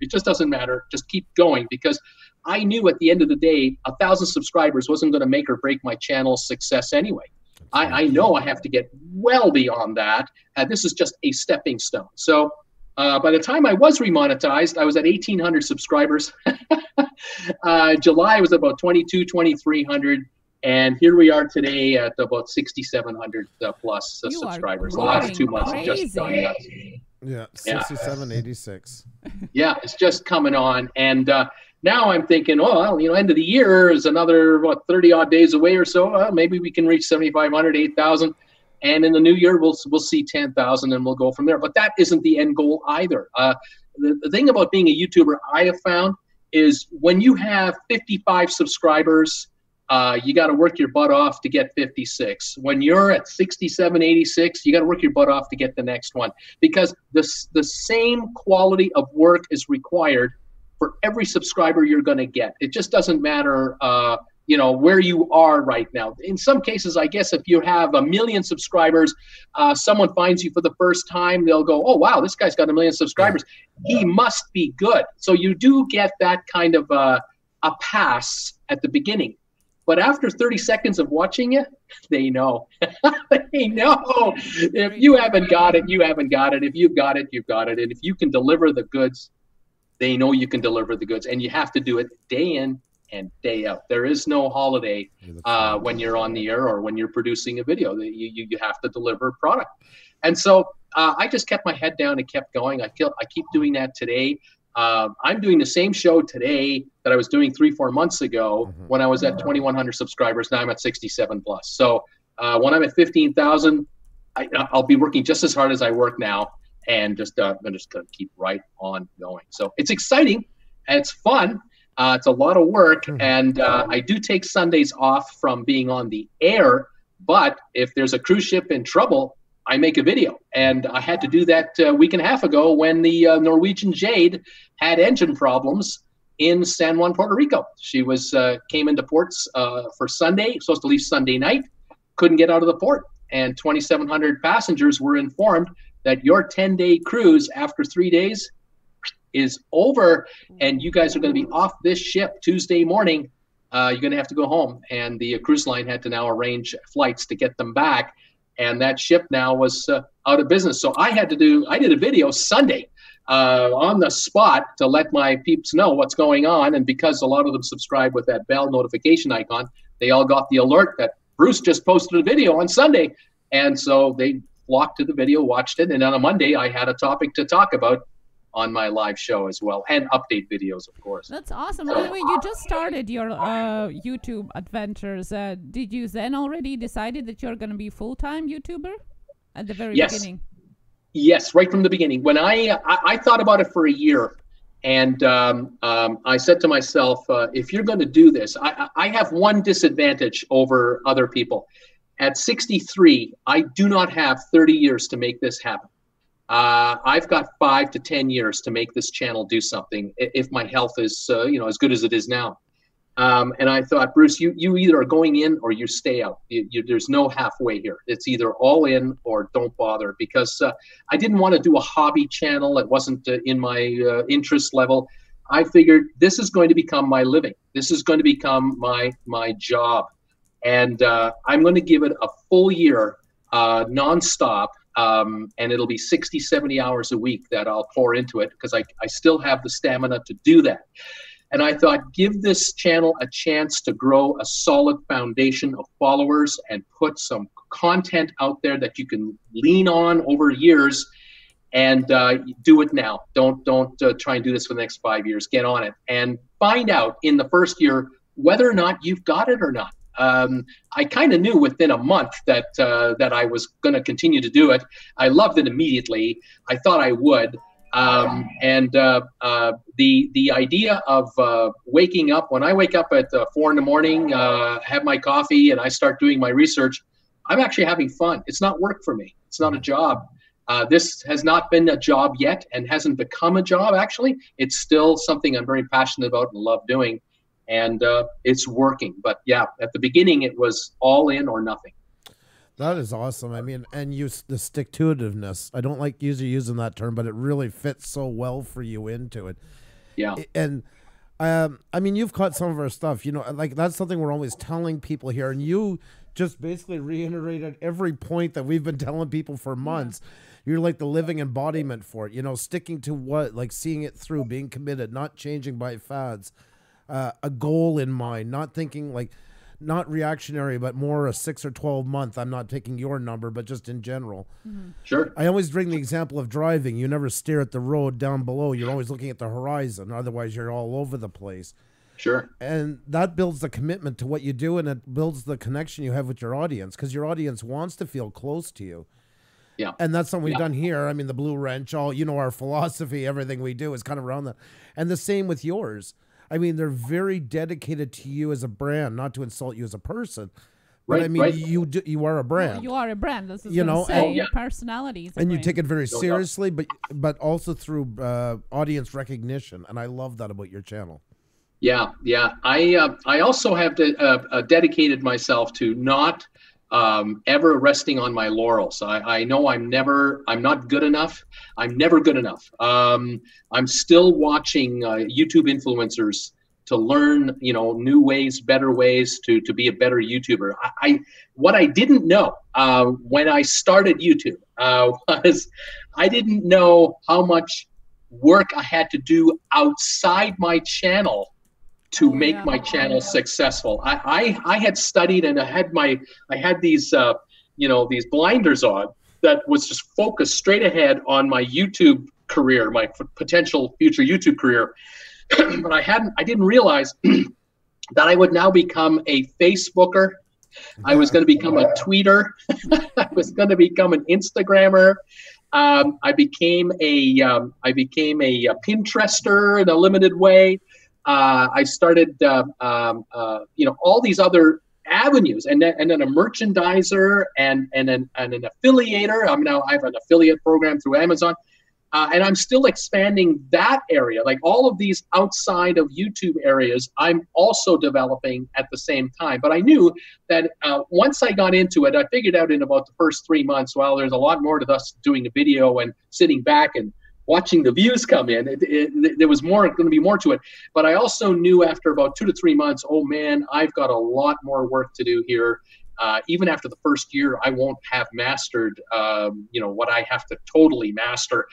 It just doesn't matter. Just keep going, because I knew at the end of the day, 1,000 subscribers wasn't going to make or break my channel's success anyway. I know I have to get well beyond that, and this is just a stepping stone. So by the time I was remonetized, I was at 1,800 subscribers. July was about 2,300. And here we are today at about 6,700 plus subscribers. The last 2 months have just done that. Yeah, 6786. Yeah, it's just coming on. And now I'm thinking, well, end of the year is another, 30-odd days away or so. Maybe we can reach 7,500, 8,000. And in the new year, we'll see 10,000, and we'll go from there. But that isn't the end goal either. The thing about being a YouTuber I have found is when you have 55 subscribers, you got to work your butt off to get 56. When you're at 67, 86, you got to work your butt off to get the next one, because the same quality of work is required for every subscriber you're going to get. It just doesn't matter, where you are right now. In some cases, I guess if you have 1 million subscribers, someone finds you for the first time, they'll go, oh, wow, this guy's got 1 million subscribers. He must be good. So you do get that kind of a pass at the beginning. But after 30 seconds of watching it, they know. They know. If you haven't got it, you haven't got it. If you've got it, you've got it. And if you can deliver the goods, they know you can deliver the goods. And you have to do it day in and day out. There is no holiday when you're on the air or when you're producing a video. You have to deliver a product. And so I just kept my head down and kept going. I keep doing that today. I'm doing the same show today that I was doing 3-4 months ago when I was at 2,100 subscribers. Now I'm at 67 plus. So when I'm at 15,000, I'll be working just as hard as I work now, and I'm just going to keep right on going. So it's exciting. It's fun. It's a lot of work, and I do take Sundays off from being on the air But if there's a cruise ship in trouble, I make a video. And I had to do that a week and a half ago when the Norwegian Jade had engine problems in San Juan, Puerto Rico. She was came into ports for Sunday, supposed to leave Sunday night, couldn't get out of the port. And 2,700 passengers were informed that your 10-day cruise after 3 days is over, and you guys are going to be off this ship Tuesday morning. You're going to have to go home. And the cruise line had to now arrange flights to get them back. And that ship now was out of business. So I did a video Sunday on the spot to let my peeps know what's going on. And because a lot of them subscribe with that bell notification icon, they all got the alert that Bruce just posted a video on Sunday. And so they flocked to the video, watched it. And on a Monday, I had a topic to talk about on my live show as well, and update videos, of course. That's awesome. By the way, you just started your YouTube adventures. Did you then already decided that you're going to be full-time YouTuber at the very beginning? Yes, right from the beginning. When I thought about it for a year, and I said to myself, if you're going to do this, I have one disadvantage over other people. At 63, I do not have 30 years to make this happen. I've got 5 to 10 years to make this channel do something if my health is as good as it is now. And I thought, Bruce, you either are going in or you stay out. There's no halfway here. It's either all in or don't bother, because I didn't want to do a hobby channel. It wasn't in my interest level. I figured this is going to become my living. This is going to become my job. And I'm going to give it a full year nonstop. And it'll be 60, 70 hours a week that I'll pour into it, because I still have the stamina to do that. And I thought, give this channel a chance to grow a solid foundation of followers and put some content out there that you can lean on over years, and do it now. Don't try and do this for the next 5 years. Get on it and find out in the first year whether or not you've got it or not. I kind of knew within a month that I was going to continue to do it. I loved it immediately. I thought I would. And the idea of waking up, when I wake up at 4 in the morning, have my coffee, and I start doing my research, I'm actually having fun. It's not work for me. It's not a job. This has not been a job yet, and hasn't become a job, actually. It's still something I'm very passionate about and love doing. And it's working. But yeah, at the beginning, it was all in or nothing. That is awesome. I mean, and the stick-to-itiveness. I don't like usually using that term, but it really fits so well for you into it. Yeah. And I mean, you've caught some of our stuff. Like that's something we're always telling people here, and you just basically reiterated every point that we've been telling people for months. You're like the living embodiment for it. Sticking to what, like seeing it through, being committed, not changing by fads. A goal in mind, not thinking like, not reactionary, but more a 6 or 12 month. I'm not taking your number, but just in general. Mm-hmm. Sure. I always bring the example of driving. You never stare at the road down below. You're always looking at the horizon. Otherwise, you're all over the place. Sure. And that builds the commitment to what you do, and it builds the connection you have with your audience, because your audience wants to feel close to you. Yeah. And that's something we've done here. I mean, the Blue Wrench, our philosophy, everything we do is kind of around that. And the same with yours. I mean, they're very dedicated to you as a brand, not to insult you as a person. But I mean, you are a brand. You are a brand. This is your personality. And you take it very seriously, but also through audience recognition. And I love that about your channel. Yeah. I also have dedicated myself to not ever resting on my laurels. I know I'm not good enough. I'm never good enough. I'm still watching YouTube influencers to learn, new ways, better ways to be a better YouTuber. What I didn't know when I started YouTube was I didn't know how much work I had to do outside my channel to make my channel successful. I had studied, and I had these these blinders on that was just focused straight ahead on my YouTube career, my potential future YouTube career. But I didn't realize that I would now become a Facebooker. I was going to become a tweeter. I was going to become an Instagrammer. I became a Pinterester in a limited way. I started, all these other avenues, and then a merchandiser and an affiliator. I have an affiliate program through Amazon. And I'm still expanding that area. Like all of these outside of YouTube areas, I'm also developing at the same time. But I knew that once I got into it, I figured out in about the first 3 months, well, there's a lot more to us doing a video and sitting back and watching the views come in. There was going to be more to it. But I also knew after about 2 to 3 months, oh man, I've got a lot more work to do here. Even after the first year, I won't have mastered, what I have to totally master.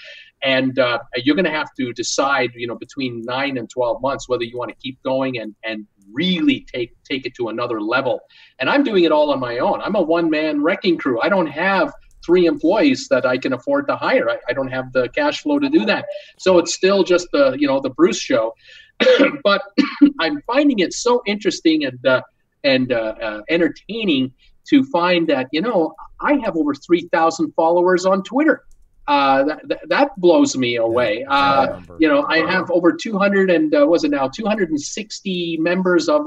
And you're going to have to decide, between 9 and 12 months, whether you want to keep going and really take it to another level. And I'm doing it all on my own. I'm a one-man wrecking crew. I don't have 3 employees that I can afford to hire. I don't have the cash flow to do that. So it's still just the Bruce show. But I'm finding it so interesting and entertaining to find that, I have over 3,000 followers on Twitter. That blows me away. I have over 260 members of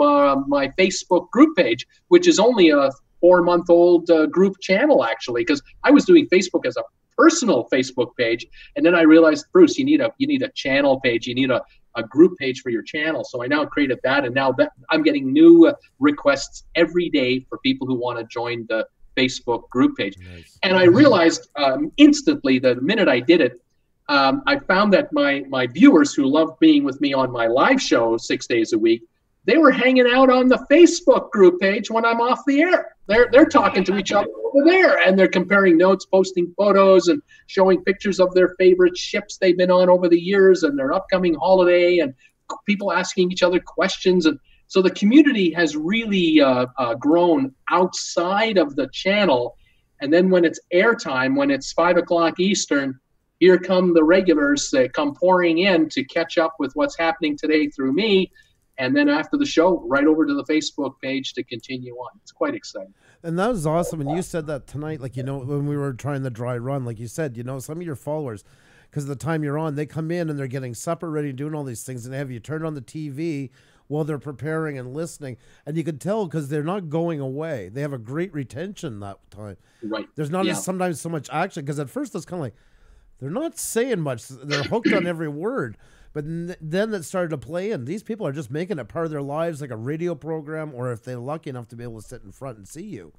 my Facebook group page, which is only a 4-month-old group channel, actually, because I was doing Facebook as a personal Facebook page, and then I realized, Bruce, you need a channel page. You need a group page for your channel. So I now created that, and now that I'm getting new requests every day for people who want to join the Facebook group page. Nice. And I realized instantly the minute I did it, I found that my viewers who love being with me on my live show 6 days a week, they were hanging out on the Facebook group page when I'm off the air. They're talking to each other over there, and they're comparing notes, posting photos, and showing pictures of their favorite ships they've been on over the years and their upcoming holiday, and people asking each other questions. And so the community has really grown outside of the channel. And then when it's airtime, when it's 5 o'clock Eastern, here come the regulars that come pouring in to catch up with what's happening today through me. And then after the show, right over to the Facebook page to continue on. It's quite exciting. And that was awesome. And you said that tonight, when we were trying the dry run, like you said, some of your followers, because the time you're on, they come in and they're getting supper ready, doing all these things, and they have you turn on the TV while they're preparing and listening. And you could tell because they're not going away. They have a great retention that time. Right. There's not sometimes so much action, because at first it's kind of like, they're not saying much. They're hooked on every word. But then it started to play in. These people are just making it part of their lives, like a radio program, or if they're lucky enough to be able to sit in front and see you.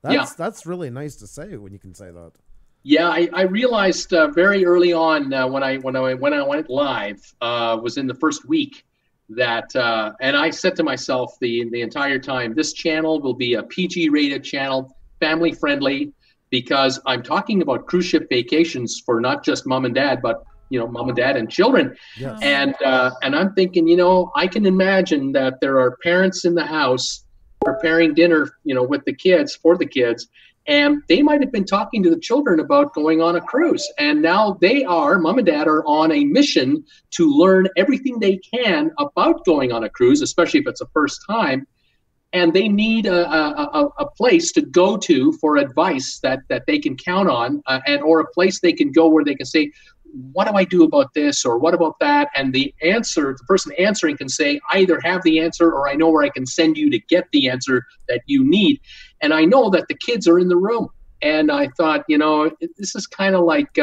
That's really nice to say when you can say that. Yeah, I realized very early on when I went live was in the first week that, and I said to myself the entire time, this channel will be a PG rated channel, family friendly, because I'm talking about cruise ship vacations for not just mom and dad, but mom and dad and children. Yes. And I'm thinking, I can imagine that there are parents in the house preparing dinner, with the kids, for the kids, and they might have been talking to the children about going on a cruise. And now mom and dad are on a mission to learn everything they can about going on a cruise, especially if it's a first time. And they need a place to go to for advice that they can count on, or a place they can go where they can say, what do I do about this, or what about that? And the person answering can say, I either have the answer or I know where I can send you to get the answer that you need. And I know that the kids are in the room. And I thought, this is kind of like,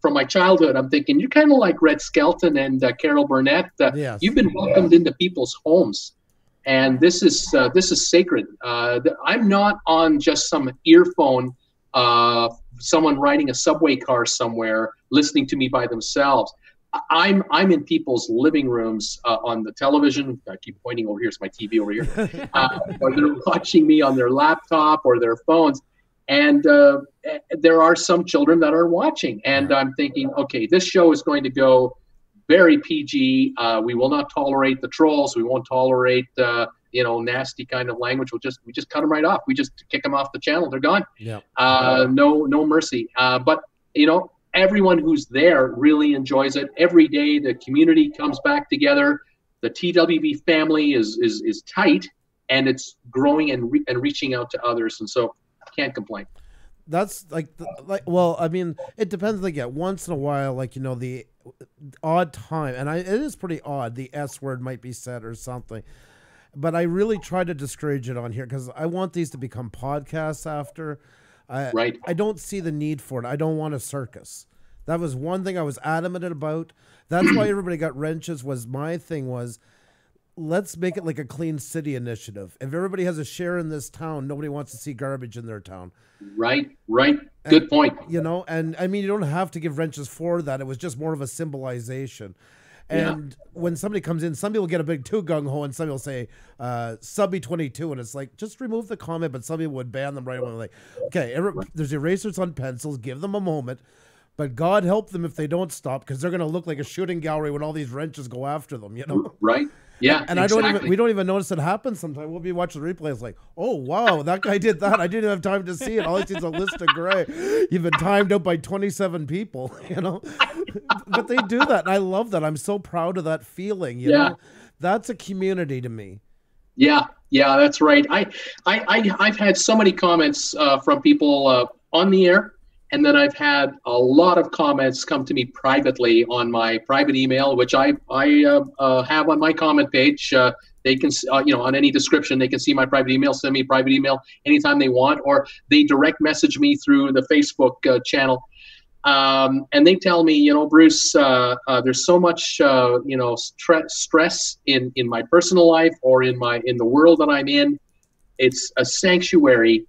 from my childhood, I'm thinking, you're kind of like Red Skelton and Carol Burnett. Yes. You've been welcomed into people's homes. And this is sacred. I'm not on just some earphone, someone riding a subway car somewhere, listening to me by themselves. I'm in people's living rooms on the television. I keep pointing over here. It's my TV over here. Or they're watching me on their laptop or their phones. And there are some children that are watching. And I'm thinking, okay, this show is going to go very PG. We will not tolerate the trolls. We won't tolerate nasty kind of language. We just cut them right off. We just kick them off the channel. They're gone. Yeah. No mercy. But everyone who's there really enjoys it. Every day the community comes back together. The TWB family is tight, and it's growing and reaching out to others. And so I can't complain. That's well, I mean, it depends. Once in a while, the odd time, and it is pretty odd. The S word might be said or something, but I really try to discourage it on here because I want these to become podcasts after. Right. I don't see the need for it. I don't want a circus. That was one thing I was adamant about. That's why everybody got wrenches. Was my thing was, let's make it like a clean city initiative. If everybody has a share in this town, nobody wants to see garbage in their town. Right. Good point. You know, and I mean, you don't have to give wrenches for that. It was just more of a symbolization. And when somebody comes in, some people get a big too gung-ho and some people say subby 22, and it's like, just remove the comment, but some people would ban them right away. Like, okay, there's erasers on pencils, give them a moment, but God help them if they don't stop, because they're going to look like a shooting gallery when all these wrenches go after them, you know? Right. Yeah, and exactly. we don't even notice it happen sometimes. We'll be watching the replay. It's like, oh, wow, that guy did that. I didn't have time to see it. All I see is a list of gray. You've been timed out by 27 people, you know? But they do that, and I love that. I'm so proud of that feeling, you know? That's a community to me. Yeah, that's right. I've had so many comments from people on the air, and then I've had a lot of comments come to me privately on my private email, which I have on my comment page. They can, on any description, they can see my private email, send me a private email anytime they want, or they direct message me through the Facebook channel. And they tell me, Bruce, there's so much, stress in my personal life or in the world that I'm in. It's a sanctuary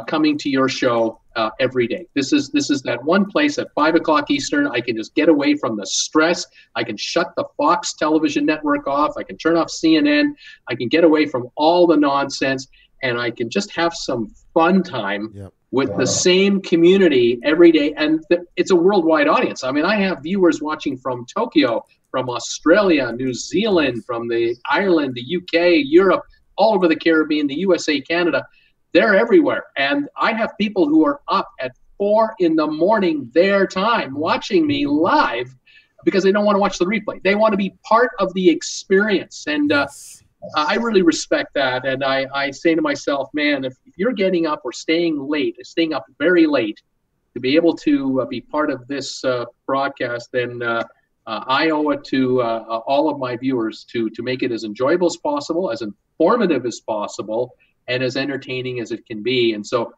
coming to your show every day. This is that one place at 5 o'clock Eastern. I can just get away from the stress. I can shut the Fox television network off. I can turn off CNN. I can get away from all the nonsense, and I can just have some fun time with the same community every day. And it's a worldwide audience. I mean, I have viewers watching from Tokyo, from Australia, New Zealand, from Ireland, the UK, Europe, all over the Caribbean, the USA, Canada. They're everywhere. And I have people who are up at 4 a.m. their time watching me live because they don't want to watch the replay. They want to be part of the experience. And I really respect that. And I say to myself, man, if you're getting up or staying up very late to be able to be part of this broadcast, then I owe it to all of my viewers to make it as enjoyable as possible, as informative as possible, and as entertaining as it can be. And so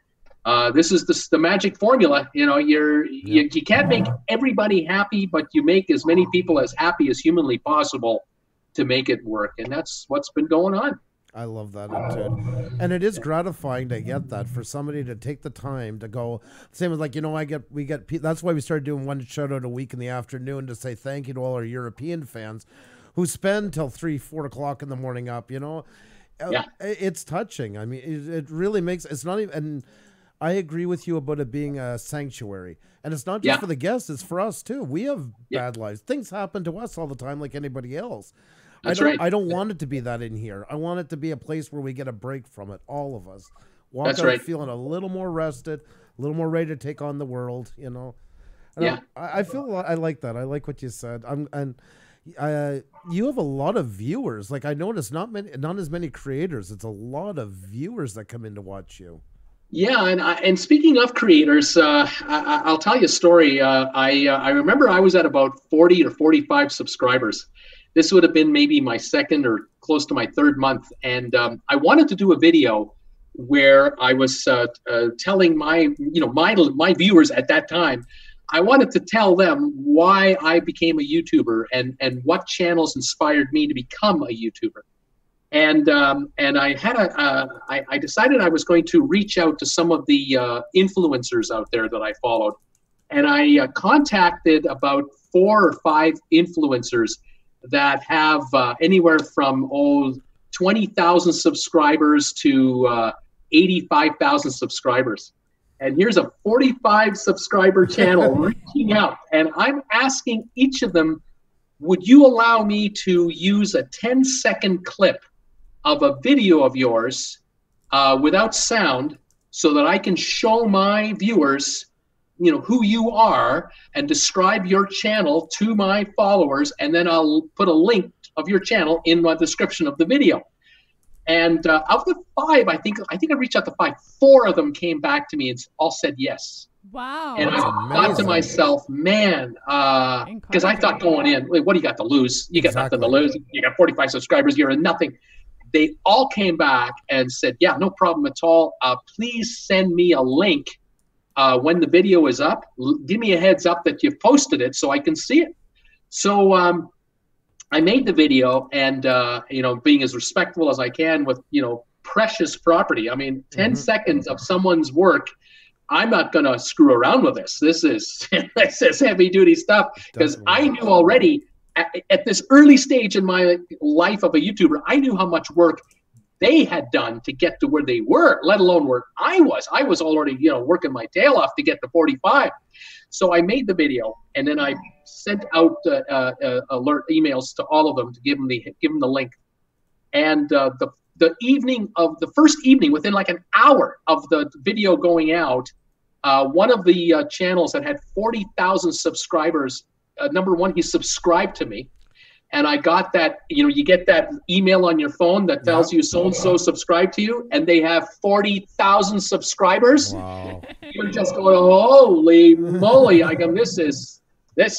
this is the magic formula. You can't make everybody happy, but you make as many people as happy as humanly possible to make it work. And that's what's been going on. I love that attitude. And it is gratifying to get that, for somebody to take the time to go. Same as we get that's why we started doing one shout out a week in the afternoon to say thank you to all our European fans who spend till 3-4 o'clock in the morning up, It's touching. I mean, it really makes, it's not even, and I agree with you about it being a sanctuary. And it's not just for the guests, it's for us too. We have bad lives. Things happen to us all the time like anybody else. I don't want it to be that in here. I want it to be a place where we get a break from it, all of us. Walk out feeling a little more rested, a little more ready to take on the world, And I feel I like that. I like what you said. You have a lot of viewers. Like, I noticed not as many creators. It's a lot of viewers that come in to watch you. Yeah, and speaking of creators, I'll tell you a story. I remember I was at about 40 or 45 subscribers. This would have been maybe my second or close to my third month, and I wanted to do a video where I was telling my viewers at that time. I wanted to tell them why I became a YouTuber and what channels inspired me to become a YouTuber. And I had I decided I was going to reach out to some of the influencers out there that I followed. And I contacted about 4 or 5 influencers that have anywhere from 20,000 subscribers to 85,000 subscribers. And here's a 45 subscriber channel reaching out. And I'm asking each of them, would you allow me to use a 10-second clip of a video of yours without sound so that I can show my viewers, who you are and describe your channel to my followers, and then I'll put a link of your channel in my description of the video. And of the 5, I think I reached out to 5. 4 of them came back to me and all said yes. Wow. And I thought to myself, man, because I thought going in, what do you got to lose? You got nothing to lose. You got 45 subscribers. You're in nothing. they all came back and said, yeah, no problem at all. Please send me a link when the video is up. Give me a heads up that you've posted it so I can see it. So I made the video, and you know, being as respectful as I can with, you know, precious property. I mean, 10 seconds of someone's work. I'm not going to screw around with this. This is this is heavy duty stuff, because I knew already at this early stage in my life of a YouTuber, I knew how much work they had done to get to where they were, let alone where I was. I was already, you know, working my tail off to get to 45. So I made the video, and then I sent out alert emails to all of them to give them the link. And the evening of the first evening, within like an hour of the video going out, one of the channels that had 40,000 subscribers, number one, he subscribed to me. And I got that, you know, you get that email on your phone that tells you so-and-so subscribed to you, and they have 40,000 subscribers. Wow. You're just going, holy moly. I go, this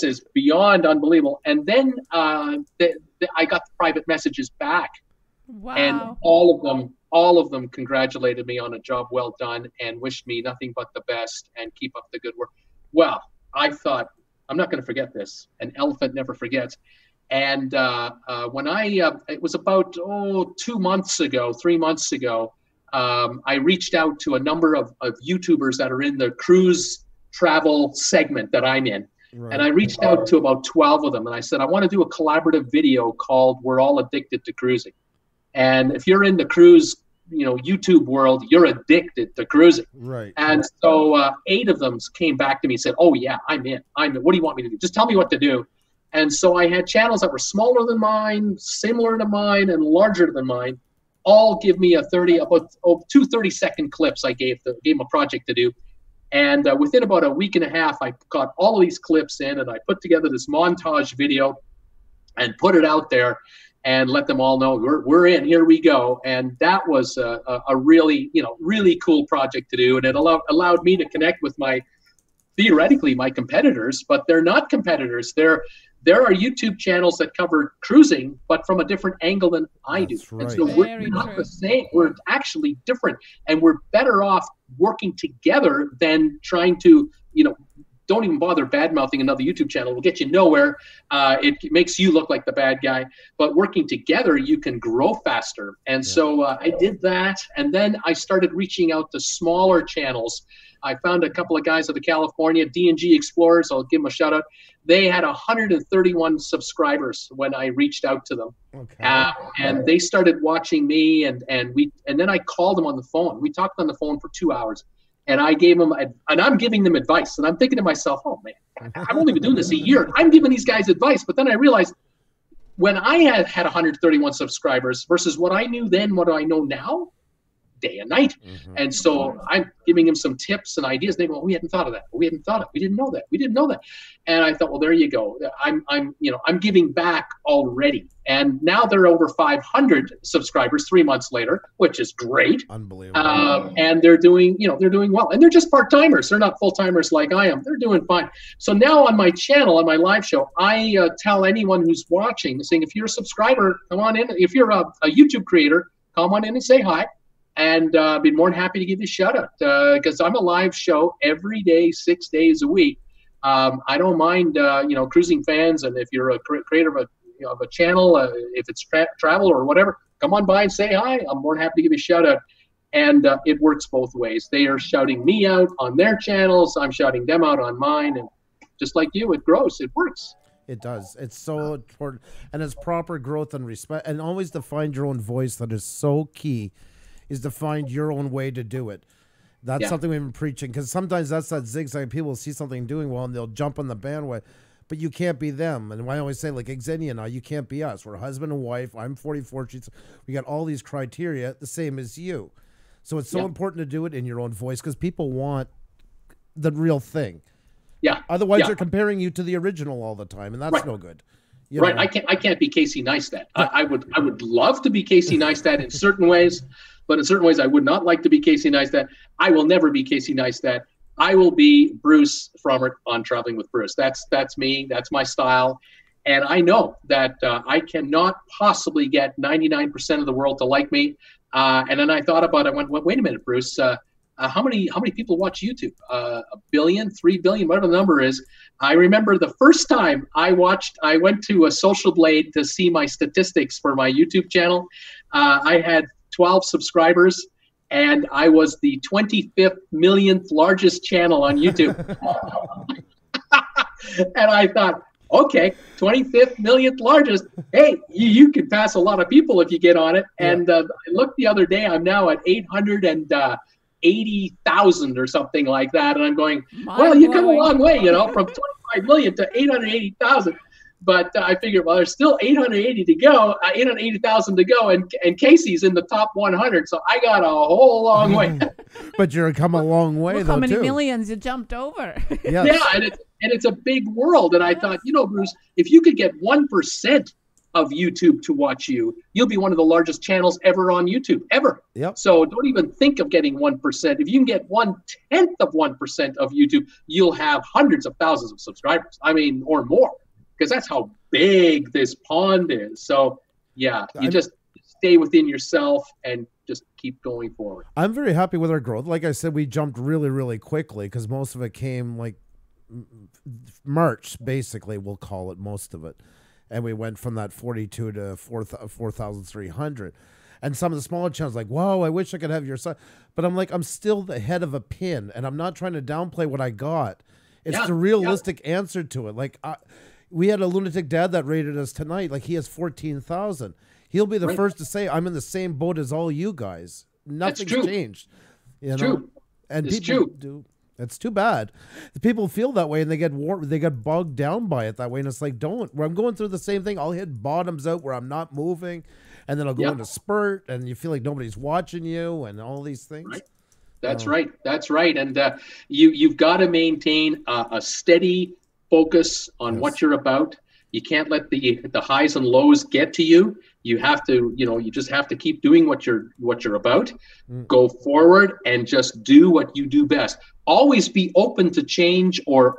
is beyond unbelievable. And then I got the private messages back. Wow. And all of them congratulated me on a job well done and wished me nothing but the best and keep up the good work. Well, I thought, I'm not going to forget this. An elephant never forgets. And when it was about 3 months ago, I reached out to a number of YouTubers that are in the cruise travel segment that I'm in. Right. And I reached out to about 12 of them, and I said, I want to do a collaborative video called We're All Addicted to Cruising. And if you're in the cruise, you know, YouTube world, you're addicted to cruising. Right. And so 8 of them came back to me and said, oh yeah, I'm in. What do you want me to do? Just tell me what to do. And so I had channels that were smaller than mine, similar to mine, and larger than mine, all give me about 2 30-second clips. I gave them a project to do. And within about a week and a half, I got all of these clips in, and I put together this montage video and put it out there and let them all know we're in, here we go. And that was a really, you know, really cool project to do. And it allowed me to connect with theoretically my competitors, but they're not competitors. There are YouTube channels that cover cruising, but from a different angle than I do. That's right. And so we're not the same. We're actually different, and we're better off working together than trying to, you know, don't even bother bad-mouthing another YouTube channel. It will get you nowhere. It makes you look like the bad guy. But working together, you can grow faster. And so I did that, and then I started reaching out to smaller channels. I found a couple of guys out of California, D&G Explorers. I'll give them a shout out. They had 131 subscribers when I reached out to them. Okay. And they started watching me, and then I called them on the phone. We talked on the phone for 2 hours, and I gave them, and I'm giving them advice. And I'm thinking to myself, oh man, I've only been doing this a year. I'm giving these guys advice. But then I realized when I had 131 subscribers versus what I knew then, what do I know now? Day and night. And so I'm giving him some tips and ideas. They go, we hadn't thought of that. We hadn't thought of it. We didn't know that. We didn't know that. And I thought, well, there you go. I'm giving back already. And now they're over 500 subscribers 3 months later, which is great. Unbelievable. And they're doing well. And they're just part-timers. They're not full-timers like I am. They're doing fine. So now on my channel, on my live show, I tell anyone who's watching, saying, if you're a subscriber, come on in. If you're a YouTube creator, come on in and say hi. And I'd be more than happy to give you a shout out, because I'm a live show every day, 6 days a week. I don't mind, cruising fans. And if you're a creator of a channel, if it's travel or whatever, come on by and say hi. I'm more than happy to give you a shout out. And it works both ways. They are shouting me out on their channels. I'm shouting them out on mine. And just like you, it grows. It works. It does. It's so important. And it's proper growth and respect. And always to find your own voice, that is so key, is to find your own way to do it. That's something we've been preaching, because sometimes that's that zigzag. People see something doing well and they'll jump on the bandwagon, but you can't be them. And I always say, like Xenia and I, you can't be us. We're husband and wife. I'm 44. We got all these criteria, the same as you. So it's so important to do it in your own voice, because people want the real thing. Yeah. Otherwise, they're comparing you to the original all the time, and that's no good. You know? I can't be Casey Neistat. I would love to be Casey Neistat in certain ways. But in certain ways, I would not like to be Casey Neistat. I will never be Casey Neistat. I will be Bruce Fromert on Traveling with Bruce. That's me. That's my style. And I know that I cannot possibly get 99% of the world to like me. And then I thought about it. I went, wait a minute, Bruce. How many people watch YouTube? 1 billion, 3 billion, whatever the number is. I remember the first time I went to a Social Blade to see my statistics for my YouTube channel. I had 12 subscribers, and I was the 25th millionth largest channel on YouTube. And I thought, okay, 25th millionth largest. Hey, you could pass a lot of people if you get on it. Yeah. And I looked the other day, I'm now at 880,000 or something like that. And I'm going, well, you come a long way, from 25 million to 880,000. But I figured, well, there's still 880 to go, 880,000 to go, and Casey's in the top 100. So I got a whole long way. But you're come a long way, look though, how many too. millions you jumped over. Yes. Yeah, and it's a big world. And I thought, Bruce, if you could get 1% of YouTube to watch you, you'll be one of the largest channels ever on YouTube, ever. Yep. So don't even think of getting 1%. If you can get 1/10 of 1% of YouTube, you'll have hundreds of thousands of subscribers. I mean, or more. Because that's how big this pond is. So, yeah, you just stay within yourself and just keep going forward. I'm very happy with our growth. Like I said, we jumped really, really quickly because most of it came like March, basically, we'll call it most of it. And we went from that 42 to 4,300. And some of the smaller channels like, wow, I wish I could have your son. But I'm like, I'm still the head of a pin, and I'm not trying to downplay what I got. It's the realistic answer to it. Like, we had a lunatic dad that rated us tonight. Like, he has 14,000. He'll be the first to say, I'm in the same boat as all you guys. Nothing's changed. It's true. And people do. It's too bad. The people feel that way, and they get bogged down by it that way. And it's like, I'm going through the same thing. I'll hit bottoms out where I'm not moving, and then I'll go into spurt, and you feel like nobody's watching you, and all these things. Right. That's right. That's right. And you've got to maintain a steady focus on what you're about. You can't let the highs and lows get to you. You have to, you just have to keep doing what you're about. Go forward and just do what you do best. Always be open to change or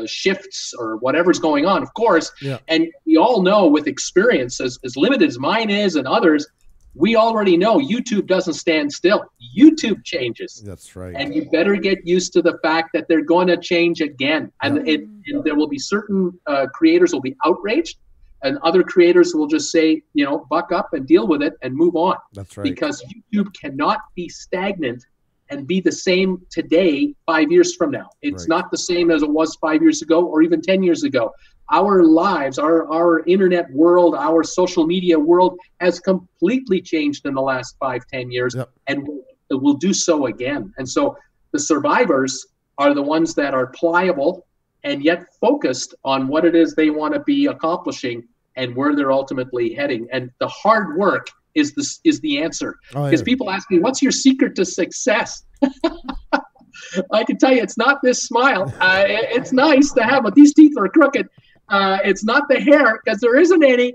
shifts or whatever's going on, of course. Yeah. And we all know with experience, as limited as mine is and others, we already know YouTube doesn't stand still. YouTube changes. That's right. And you better get used to the fact that they're going to change again. And, and there will be certain creators will be outraged, and other creators will just say, buck up and deal with it and move on. That's right. Because YouTube cannot be stagnant and be the same today 5 years from now. It's not the same as it was 5 years ago or even 10 years ago. Our lives, our internet world, our social media world has completely changed in the last 5-10 years, and it will do so again. And so the survivors are the ones that are pliable and yet focused on what it is they want to be accomplishing and where they're ultimately heading. And the hard work is the answer. Because people ask me, what's your secret to success? I can tell you, it's not this smile. It's nice to have, but these teeth are crooked. It's not the hair, because there isn't any.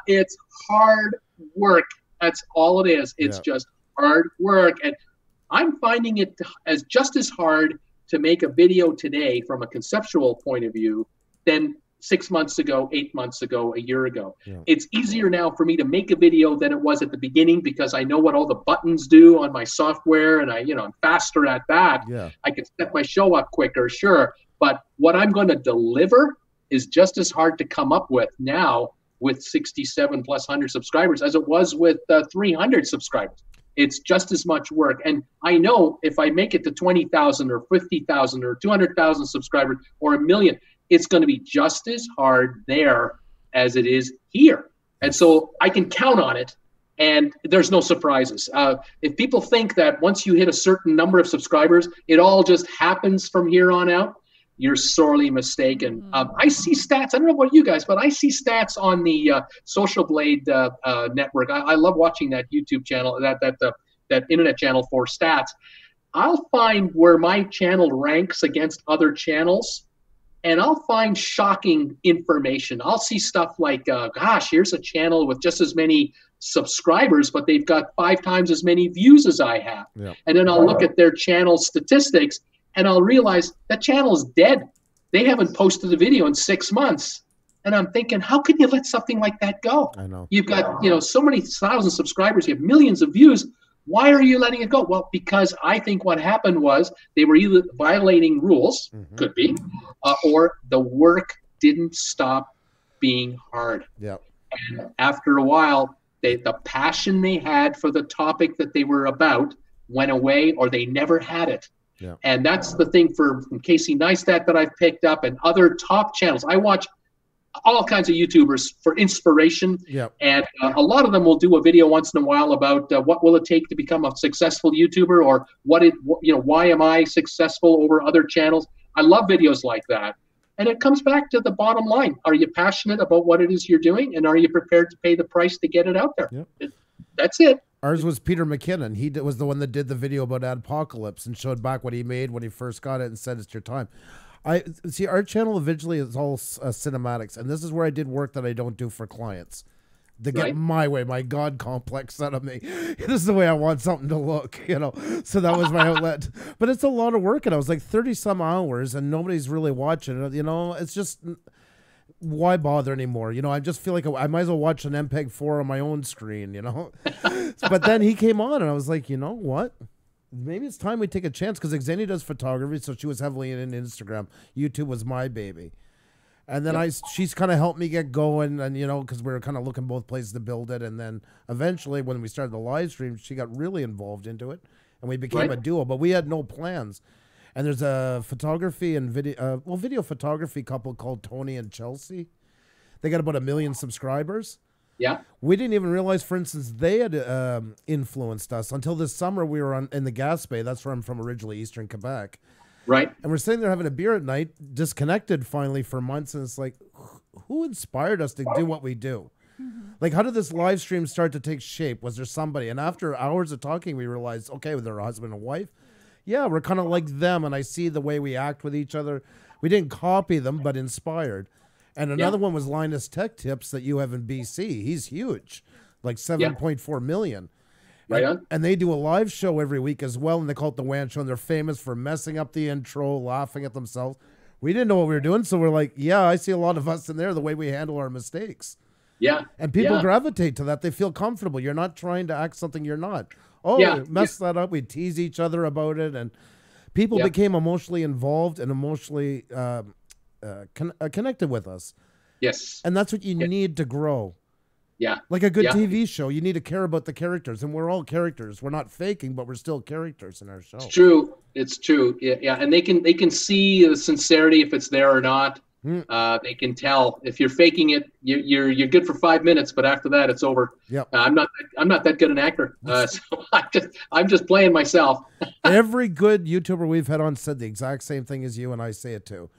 It's hard work. That's all it is. It's just hard work. And I'm finding it as just as hard to make a video today from a conceptual point of view than 6 months ago, 8 months ago, a year ago. Yeah. It's easier now for me to make a video than it was at the beginning, because I know what all the buttons do on my software, and I'm faster at that. Yeah. I can set my show up quicker, sure. But what I'm going to deliver is just as hard to come up with now with 67 plus 100 subscribers as it was with 300 subscribers. It's just as much work. And I know if I make it to 20,000 or 50,000 or 200,000 subscribers or 1 million, it's going to be just as hard there as it is here. And so I can count on it, and there's no surprises. If people think that once you hit a certain number of subscribers, it all just happens from here on out, you're sorely mistaken. I see stats. I don't know about you guys, but I see stats on the Social Blade network. I love watching that YouTube channel, that internet channel for stats. I'll find where my channel ranks against other channels, and I'll find shocking information. I'll see stuff like, gosh, here's a channel with just as many subscribers, but they've got 5 times as many views as I have. Yeah. And then I'll look at their channel statistics, and I'll realize that channel is dead. they haven't posted a video in 6 months. And I'm thinking, how can you let something like that go? I know. You've got, so many thousand subscribers, you have millions of views. Why are you letting it go? Well, because I think what happened was they were either violating rules, could be, or the work didn't stop being hard. Yeah. And after a while, the passion they had for the topic that they were about went away, or they never had it. Yeah. And that's the thing from Casey Neistat that I've picked up, and other top channels. I watch all kinds of YouTubers for inspiration. Yeah. And a lot of them will do a video once in a while about what will it take to become a successful YouTuber, or why am I successful over other channels? I love videos like that. And it comes back to the bottom line. Are you passionate about what it is you're doing? And are you prepared to pay the price to get it out there? Yep. That's it. Ours was Peter McKinnon. He was the one that did the video about Adpocalypse and showed back what he made when he first got it and said it's your time. I see our channel eventually is all cinematics, and this is where I did work that I don't do for clients. To get my way, my God complex out of me. This is the way I want something to look, So that was my outlet. But it's a lot of work, and I was like 30 some hours, and nobody's really watching it. It's just, why bother anymore? I just feel like I might as well watch an MPEG-4 on my own screen, But then he came on, and I was like, you know what? Maybe it's time we take a chance, because Xenia does photography, so she was heavily in Instagram. YouTube was my baby. And then she's kind of helped me get going, and because we were kind of looking both places to build it. And then eventually, when we started the live stream, she got really involved into it, and we became a duo. But we had no plans. And there's a photography and video photography couple called Tony and Chelsea. They got about 1 million subscribers. Yeah. We didn't even realize, for instance, they had influenced us until this summer. We were in the Gaspé. That's where I'm from originally, Eastern Quebec. Right. And we're sitting there having a beer at night, disconnected finally for months. And it's like, who inspired us to do what we do? Like, how did this live stream start to take shape? Was there somebody? And after hours of talking, we realized, okay, they're a husband and wife. Yeah, we're kind of like them. And I see the way we act with each other. We didn't copy them, but inspired. And another one was Linus Tech Tips that you have in BC. He's huge, like 7.4 million. Right on. And they do a live show every week as well, and they call it the WAN Show, and they're famous for messing up the intro, laughing at themselves. We didn't know what we were doing, so we're like, yeah, I see a lot of us in there, the way we handle our mistakes. Yeah. And people gravitate to that. They feel comfortable. You're not trying to act something you're not. Oh, mess that up. We tease each other about it, and people became emotionally involved and emotionally connected with us. Yes. And that's what you need to grow. Yeah. Like a good TV show, you need to care about the characters, and we're all characters. We're not faking, but we're still characters in our show. It's true. It's true. Yeah. And they can see the sincerity if it's there or not. They can tell if you're faking it. You're good for 5 minutes, but after that, it's over. Yeah. I'm not that good an actor, so I'm just playing myself. Every good YouTuber we've had on said the exact same thing as you, and I say it too.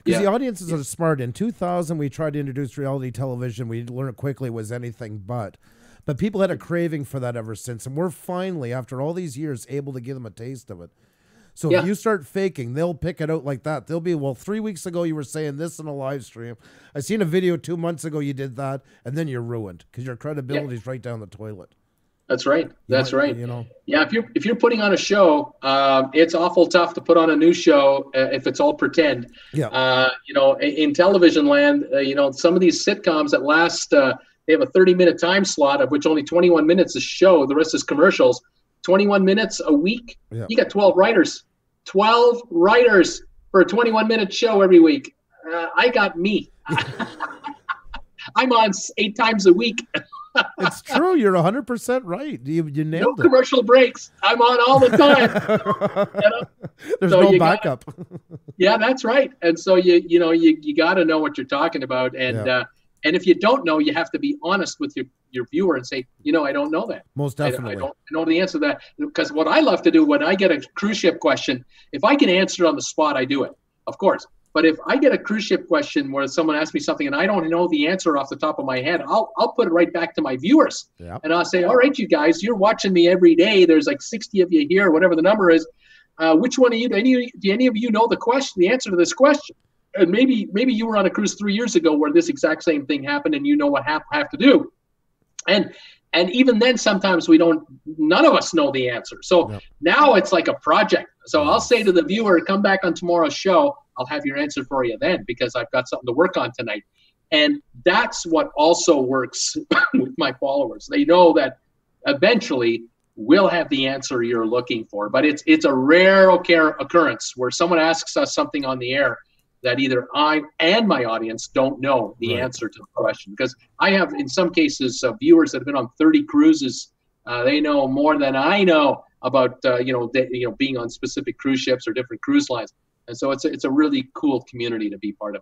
Because the audiences are smart. In 2000, we tried to introduce reality television. We learned quickly it was anything but. But people had a craving for that ever since. And we're finally, after all these years, able to give them a taste of it. So if you start faking, they'll pick it out like that. They'll be, well, 3 weeks ago you were saying this in a live stream. I seen a video 2 months ago you did that, and then you're ruined because your credibility is right down the toilet. That's right. That's right. Yeah, if you're putting on a show, it's awful tough to put on a new show if it's all pretend. Yeah. In television land, some of these sitcoms that last, they have a 30-minute time slot of which only 21 minutes is show. The rest is commercials. 21 minutes a week. Yeah. You got 12 writers. 12 writers for a 21-minute show every week. I got me. I'm on 8 times a week. It's true. You're 100% right. You nailed it. No commercial breaks. I'm on all the time. There's no backup. That's right. And so you got to know what you're talking about. And if you don't know, you have to be honest with your viewer and say, I don't know that. Most definitely. I don't know the answer to that. Because what I love to do when I get a cruise ship question, if I can answer it on the spot, I do it, of course. But if I get a cruise ship question where someone asks me something and I don't know the answer off the top of my head, I'll put it right back to my viewers. Yep. And I'll say, all right, you guys, you're watching me every day. There's like 60 of you here, whatever the number is. Which one of you, do any of you know the answer to this question? And maybe you were on a cruise 3 years ago where this exact same thing happened and you know what have to do. And even then, sometimes none of us know the answer. So now it's like a project. So I'll say to the viewer, come back on tomorrow's show. I'll have your answer for you then, because I've got something to work on tonight. And that's what also works with my followers. They know that eventually we'll have the answer you're looking for. But it's a rare occurrence where someone asks us something on the air that either I and my audience don't know the answer to the question. Because I have, in some cases, viewers that have been on 30 cruises. They know more than I know about being on specific cruise ships or different cruise lines. And so it's a really cool community to be part of.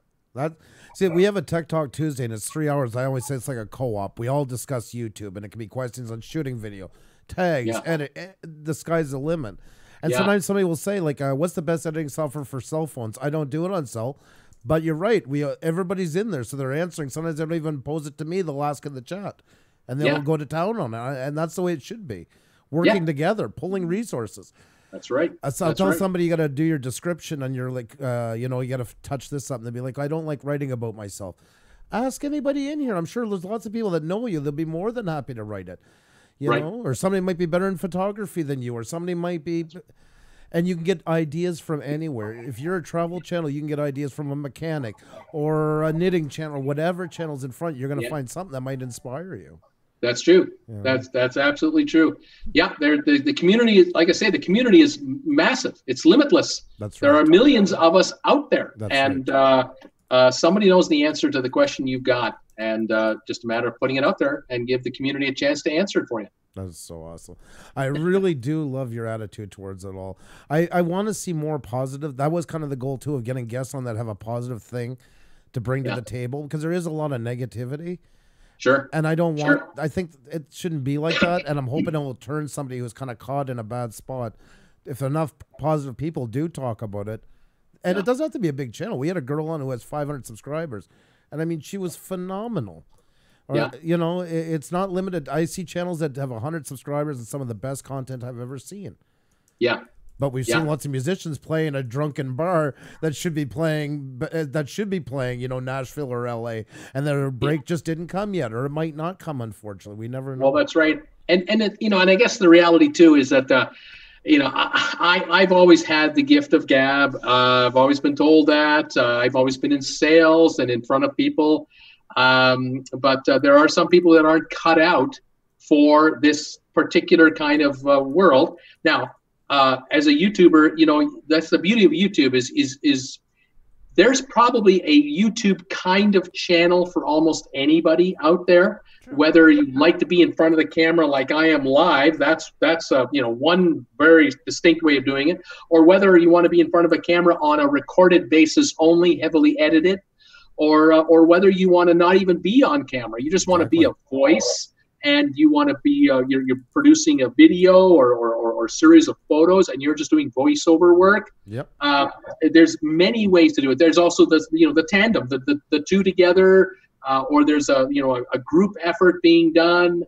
See, we have a Tech Talk Tuesday, and it's 3 hours. I always say it's like a co-op. We all discuss YouTube, and it can be questions on shooting video, tags, edit. The sky's the limit. And sometimes somebody will say, like, what's the best editing software for cell phones? I don't do it on cell. But you're right. Everybody's in there, so they're answering. Sometimes they don't even pose it to me. They'll ask in the chat, and they'll go to town on it. And that's the way it should be. Working together, pulling resources. That's right. So I'll tell somebody you got to do your description, and you're like, you got to touch this up. And they'll be like, I don't like writing about myself. Ask anybody in here. I'm sure there's lots of people that know you. They'll be more than happy to write it. You know, or somebody might be better in photography than you, or somebody might be, and you can get ideas from anywhere. If you're a travel channel, you can get ideas from a mechanic or a knitting channel, or whatever channel's in front. You're going to find something that might inspire you. That's true. Yeah. That's absolutely true. Yeah, the community is, like I say, the community is massive. It's limitless. That's right. There are millions of us out there, That's and somebody knows the answer to the question you've got, and just a matter of putting it out there and give the community a chance to answer it for you. That's so awesome. I really do love your attitude towards it all. I want to see more positive. That was kind of the goal, too, of getting guests on that have a positive thing to bring to the table, because there is a lot of negativity. Sure. And I don't want, I think it shouldn't be like that. And I'm hoping it will turn somebody who's kind of caught in a bad spot. If enough positive people do talk about it, and it doesn't have to be a big channel. We had a girl on who has 500 subscribers. And I mean, she was phenomenal. Or, you know, it's not limited. I see channels that have 100 subscribers and some of the best content I've ever seen. Yeah. But we've seen lots of musicians play in a drunken bar that should be playing, you know, Nashville or LA, and their break just didn't come yet, or it might not come. Unfortunately, we never know. Well, that's right, and it, you know, and I guess the reality too is that you know, I've always had the gift of gab. I've always been told that. I've always been in sales and in front of people, but there are some people that aren't cut out for this particular kind of world. Now, as a YouTuber, you know, that's the beauty of YouTube is there's probably a YouTube kind of channel for almost anybody out there. Sure. Whether you like to be in front of the camera like I am live, that's you know, one very distinct way of doing it, or whether you want to be in front of a camera on a recorded basis only, heavily edited, or whether you want to not even be on camera. You just want to be a voice. And you want to be, you're producing a video or series of photos, and you're just doing voiceover work. Yep. There's many ways to do it. There's also the tandem, the two together, or there's a group effort being done.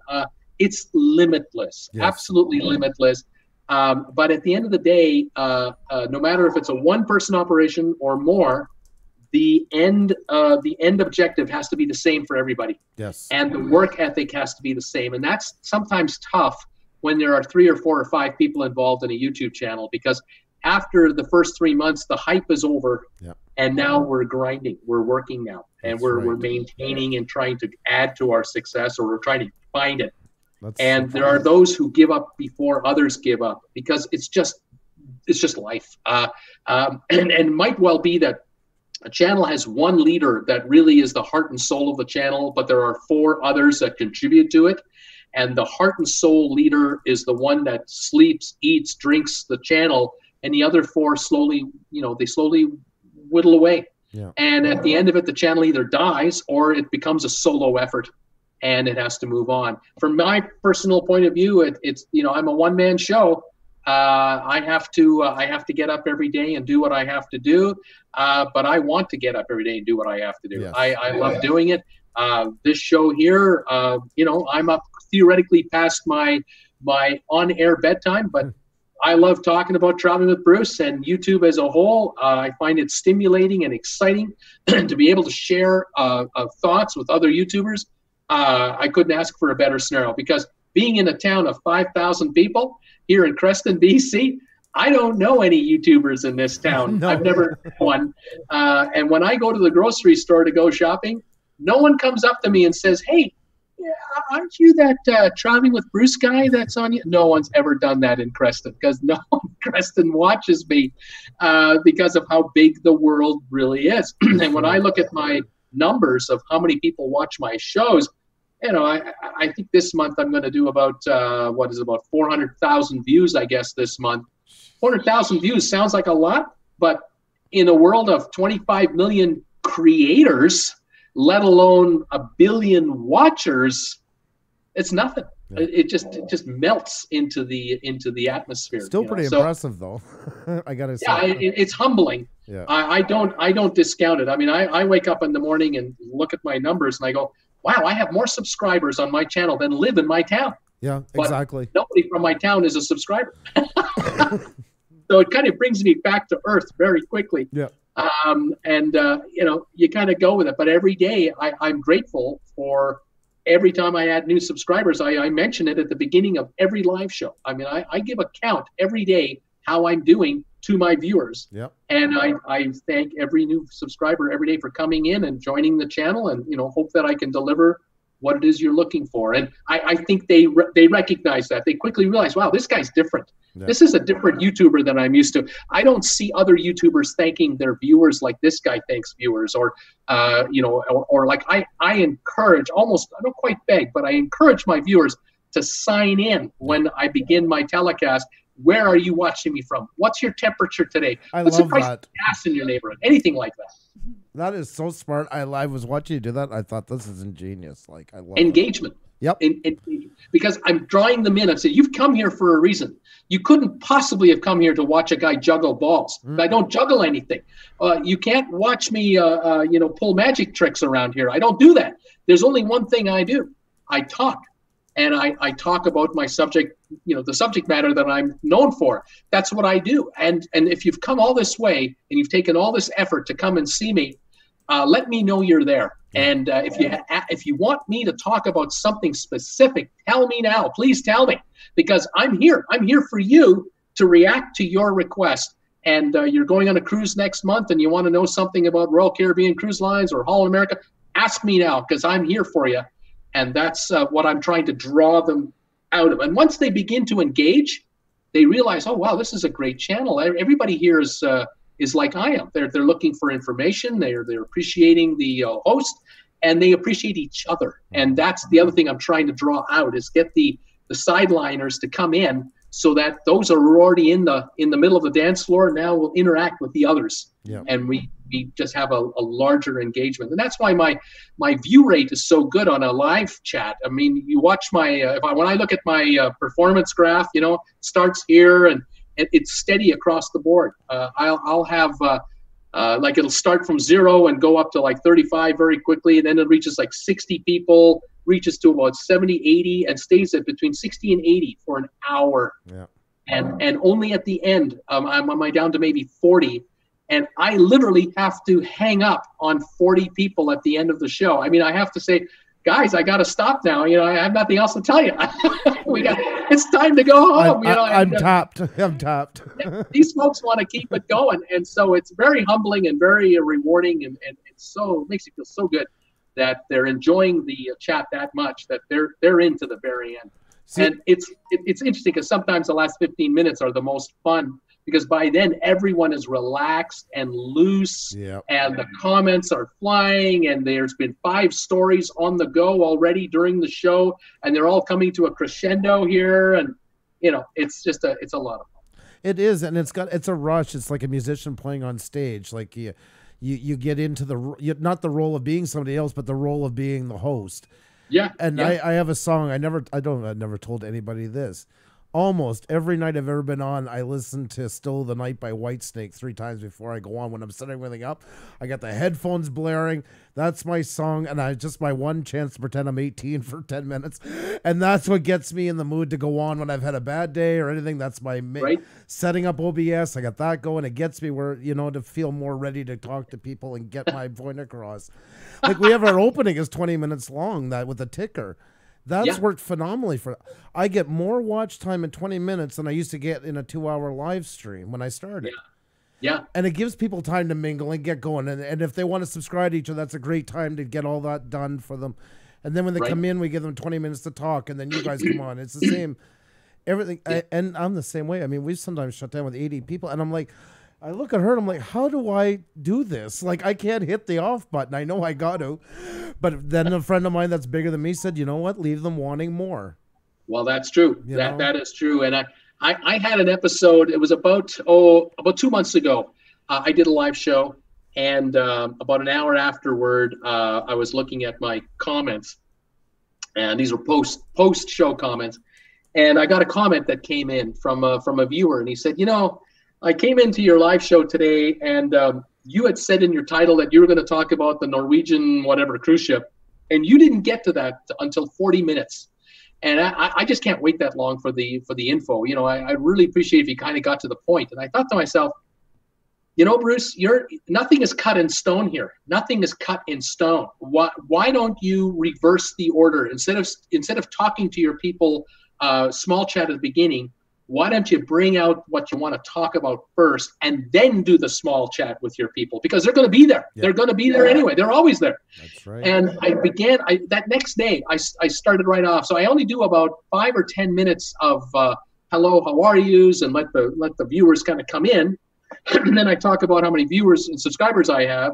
It's limitless, absolutely limitless. But at the end of the day, no matter if it's a one-person operation or more, the end objective has to be the same for everybody. Yes. And the work ethic has to be the same. And that's sometimes tough when there are 3 or 4 or 5 people involved in a YouTube channel, because after the first 3 months, the hype is over. Yep. And now we're grinding. We're working now. And we're maintaining and trying to add to our success, or we're trying to find it. And there are those who give up before others give up, because it's just life. And it might well be that a channel has one leader that really is the heart and soul of the channel, but there are 4 others that contribute to it. And the heart and soul leader is the one that sleeps, eats, drinks the channel, and the other 4 slowly whittle away. Yeah. And at the end of it, the channel either dies or it becomes a solo effort, and it has to move on. From my personal point of view, it's you know, I'm a one-man show. I have to get up every day and do what I have to do, but I want to get up every day and do what I have to do. Yes. I love doing it. This show here, you know, I'm up theoretically past my on-air bedtime, but I love talking about traveling with Bruce and YouTube as a whole. I find it stimulating and exciting to be able to share thoughts with other YouTubers. I couldn't ask for a better scenario, because being in a town of 5,000 people here in Creston, BC, I don't know any YouTubers in this town. No. I've never met one. And when I go to the grocery store to go shopping, no one comes up to me and says, hey, yeah, aren't you that Traveling with Bruce guy that's on you? No one's ever done that in Creston because no one in Creston watches me because of how big the world really is. And when I look at my numbers of how many people watch my shows, you know, I think this month I'm going to do about, about 400,000 views, I guess, this month. 400,000 views sounds like a lot, but in a world of 25 million creators, let alone a billion watchers, it's nothing. Yeah. It just melts into the atmosphere. Still pretty impressive, though. I gotta say. Yeah, it's humbling. Yeah. I don't discount it. I mean, I wake up in the morning and look at my numbers and I go, wow, I have more subscribers on my channel than live in my town. Yeah, exactly. But nobody from my town is a subscriber. So it kind of brings me back to earth very quickly. Yeah. You kind of go with it. But every day I'm grateful for every time I add new subscribers. I mention it at the beginning of every live show. I mean, I give a count every day how I'm doing to my viewers. Yep. And I thank every new subscriber every day for coming in and joining the channel and, hope that I can deliver what it is you're looking for. And I think they recognize that. They quickly realize, wow, this guy's different. Yeah. This is a different YouTuber than I'm used to. I don't see other YouTubers thanking their viewers like this guy thanks viewers, or like I encourage, almost, I don't quite beg, but I encourage my viewers to sign in when I begin my telecast. Where are you watching me from? What's your temperature today? What's the price of gas in your neighborhood? Anything like that. That is so smart. I was watching you do that. I thought this is ingenious. Like, I love engagement. Yep. Because I'm drawing them in. I'm saying, you've come here for a reason. You couldn't possibly have come here to watch a guy juggle balls. I don't juggle anything. You can't watch me, pull magic tricks around here. I don't do that. There's only one thing I do. I talk. And I talk about my subject, the subject matter that I'm known for. That's what I do. And if you've come all this way and you've taken all this effort to come and see me, let me know you're there. And if you want me to talk about something specific, tell me now. Please tell me, because I'm here. I'm here for you to react to your request. And you're going on a cruise next month and you want to know something about Royal Caribbean Cruise Lines or Holland America, ask me now, because I'm here for you. And that's what I'm trying to draw them out of. And once they begin to engage, they realize, oh, wow, this is a great channel. Everybody here is like I am. They're looking for information. They're appreciating the host, and they appreciate each other. And that's the other thing I'm trying to draw out, is get the sideliners to come in so that those are already in the middle of the dance floor now will interact with the others. Yeah. And we just have a larger engagement. And that's why my view rate is so good on a live chat. I mean, you watch when I look at my performance graph, starts here and it's steady across the board. I'll have it'll start from 0 and go up to like 35 very quickly, and then it reaches like 60 people, reaches to about 70, 80, and stays at between 60 and 80 for an hour. Yeah. And only at the end, I'm down to maybe 40. And I literally have to hang up on 40 people at the end of the show. I mean, I have to say, guys, I got to stop now. I have nothing else to tell you. It's time to go home. I'm tapped. I'm tapped. These folks want to keep it going. And so it's very humbling and very rewarding. And it's it makes you feel so good that they're enjoying the chat that much, that they're into the very end. See, and it's interesting because sometimes the last 15 minutes are the most fun, because by then everyone is relaxed and loose. Yep. And the comments are flying, and there's been 5 stories on the go already during the show, and they're all coming to a crescendo here. And, it's just it's a lot of fun. It is. And it's a rush. It's like a musician playing on stage. Like you get into not the role of being somebody else, but the role of being the host. Yeah. And yeah. I have a song. I've never told anybody this. Almost every night I've ever been on, I listen to Still the Night by Whitesnake 3 times before I go on. When I'm setting everything up, I got the headphones blaring. That's my song, and just my one chance to pretend I'm 18 for 10 minutes. And that's what gets me in the mood to go on when I've had a bad day or anything. That's my setting up OBS. I got that going. It gets me where, to feel more ready to talk to people and get my point across. Like we have our opening is 20 minutes long, that with a ticker. That's worked phenomenally for. I get more watch time in 20 minutes than I used to get in a 2-hour live stream when I started. Yeah. And it gives people time to mingle and get going. And if they want to subscribe to each other, that's a great time to get all that done for them. And then when they come in, we give them 20 minutes to talk, and then you guys come on. It's the same. Everything. And I'm the same way. I mean, we've sometimes shut down with 80 people, and I'm like, I look at her and I'm like, how do I do this? Like, I can't hit the off button. I know I got to. But then a friend of mine that's bigger than me said, you know what? Leave them wanting more. Well, that's true. That is true. And I had an episode. It was about 2 months ago. I did a live show. And about an hour afterward, I was looking at my comments. And these were post-show comments. And I got a comment that came in from a viewer. And he said, I came into your live show today, and you had said in your title that you were going to talk about the Norwegian whatever cruise ship, and you didn't get to that until 40 minutes. And I just can't wait that long for the info. I really appreciate if you kind of got to the point. And I thought to myself, Bruce, nothing is cut in stone here. Nothing is cut in stone. Why don't you reverse the order instead of talking to your people small chat at the beginning? Why don't you bring out what you want to talk about first and then do the small chat with your people? Because they're going to be there. Yeah. They're going to be there anyway. They're always there. That's right. And that next day, I started right off. So I only do about 5 or 10 minutes of hello, how are yous, and let the viewers kind of come in. And then I talk about how many viewers and subscribers I have.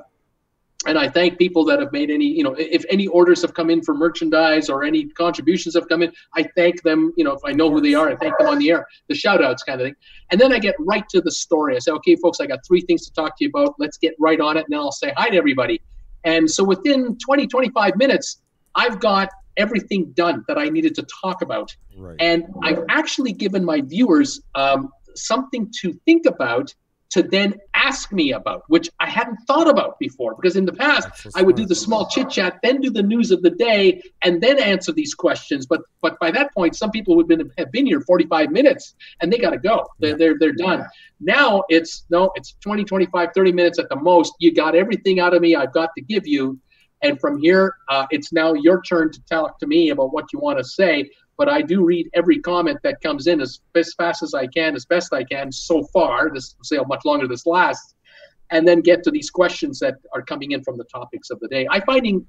And I thank people that have made any, if any orders have come in for merchandise or any contributions have come in, I thank them. If I know who they are, I thank them on the air, the shout outs kind of thing. And then I get right to the story. I say, okay, folks, I got 3 things to talk to you about. Let's get right on it. And then I'll say hi to everybody. And so within 20, 25 minutes, I've got everything done that I needed to talk about. Right. And I've actually given my viewers something to think about, to then ask me about, which I hadn't thought about before. Because in the past, I would do the small chit chat, then do the news of the day, and then answer these questions. But by that point, some people have been here 45 minutes, and they got to go. They're done. Now it's 20, 25, 30 minutes at the most. You got everything out of me I've got to give you. And from here, it's now your turn to talk to me about what you want to say. But I do read every comment that comes in as fast as I can, as best I can so far. This will say how much longer this lasts, and then get to these questions that are coming in from the topics of the day. I'm finding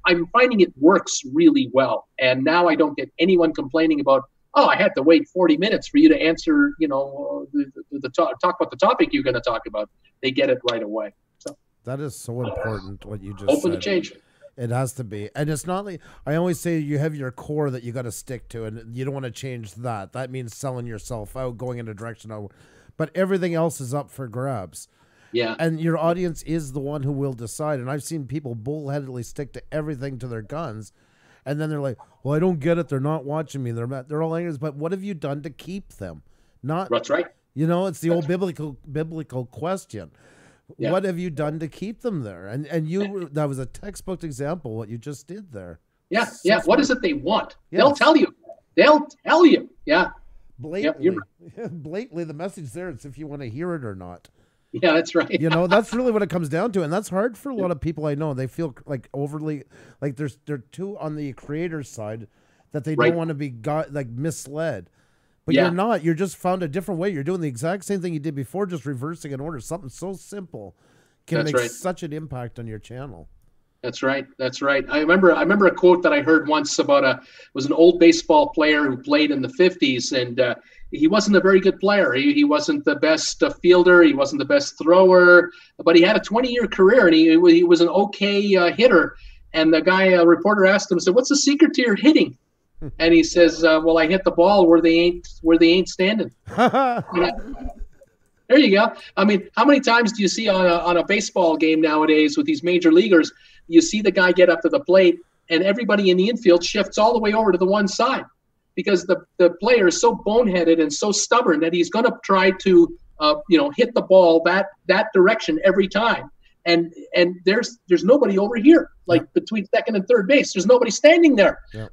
it works really well, and now I don't get anyone complaining about, I had to wait 40 minutes for you to answer, the talk about the topic you're going to talk about. They get it right away. So that is so important. What you just open said. to change. It has to be. And it's not like, I always say you have your core that you got to stick to, and you don't want to change that. That means selling yourself out, going in a direction out. But everything else is up for grabs. Yeah. And your audience is the one who will decide. And I've seen people bullheadedly stick to everything to their guns. And then they're like, well, I don't get it. They're not watching me. They're all angry. But what have you done to keep them? That's right. It's the old biblical question. Yeah. What have you done to keep them there? And that was a textbook example, what you just did there. Yeah, yeah. What is it they want? Yes. They'll tell you. Yeah. Blatantly. Blatantly, the message there is if you want to hear it or not. Yeah, that's right. That's really what it comes down to. And that's hard for a lot of people I know. They feel like overly, like they're too on the creator's side that they don't want to be misled. But you're not. You're just found a different way. You're doing the exact same thing you did before, just reversing an order. Something so simple can make such an impact on your channel. That's right. That's right. I remember a quote that I heard once about it was an old baseball player who played in the 50s, and he wasn't a very good player. He wasn't the best fielder. He wasn't the best thrower, but he had a 20-year career, and he was an okay hitter. And the reporter asked him, "What's the secret to your hitting?" And he says, well, I hit the ball where they ain't standing. There you go. I mean, how many times do you see on a baseball game nowadays with these major leaguers, you see the guy get up to the plate and everybody in the infield shifts all the way over to the one side because the player is so boneheaded and so stubborn that he's going to try to, hit the ball that direction every time. And there's nobody over here, between second and third base. There's nobody standing there. Yeah.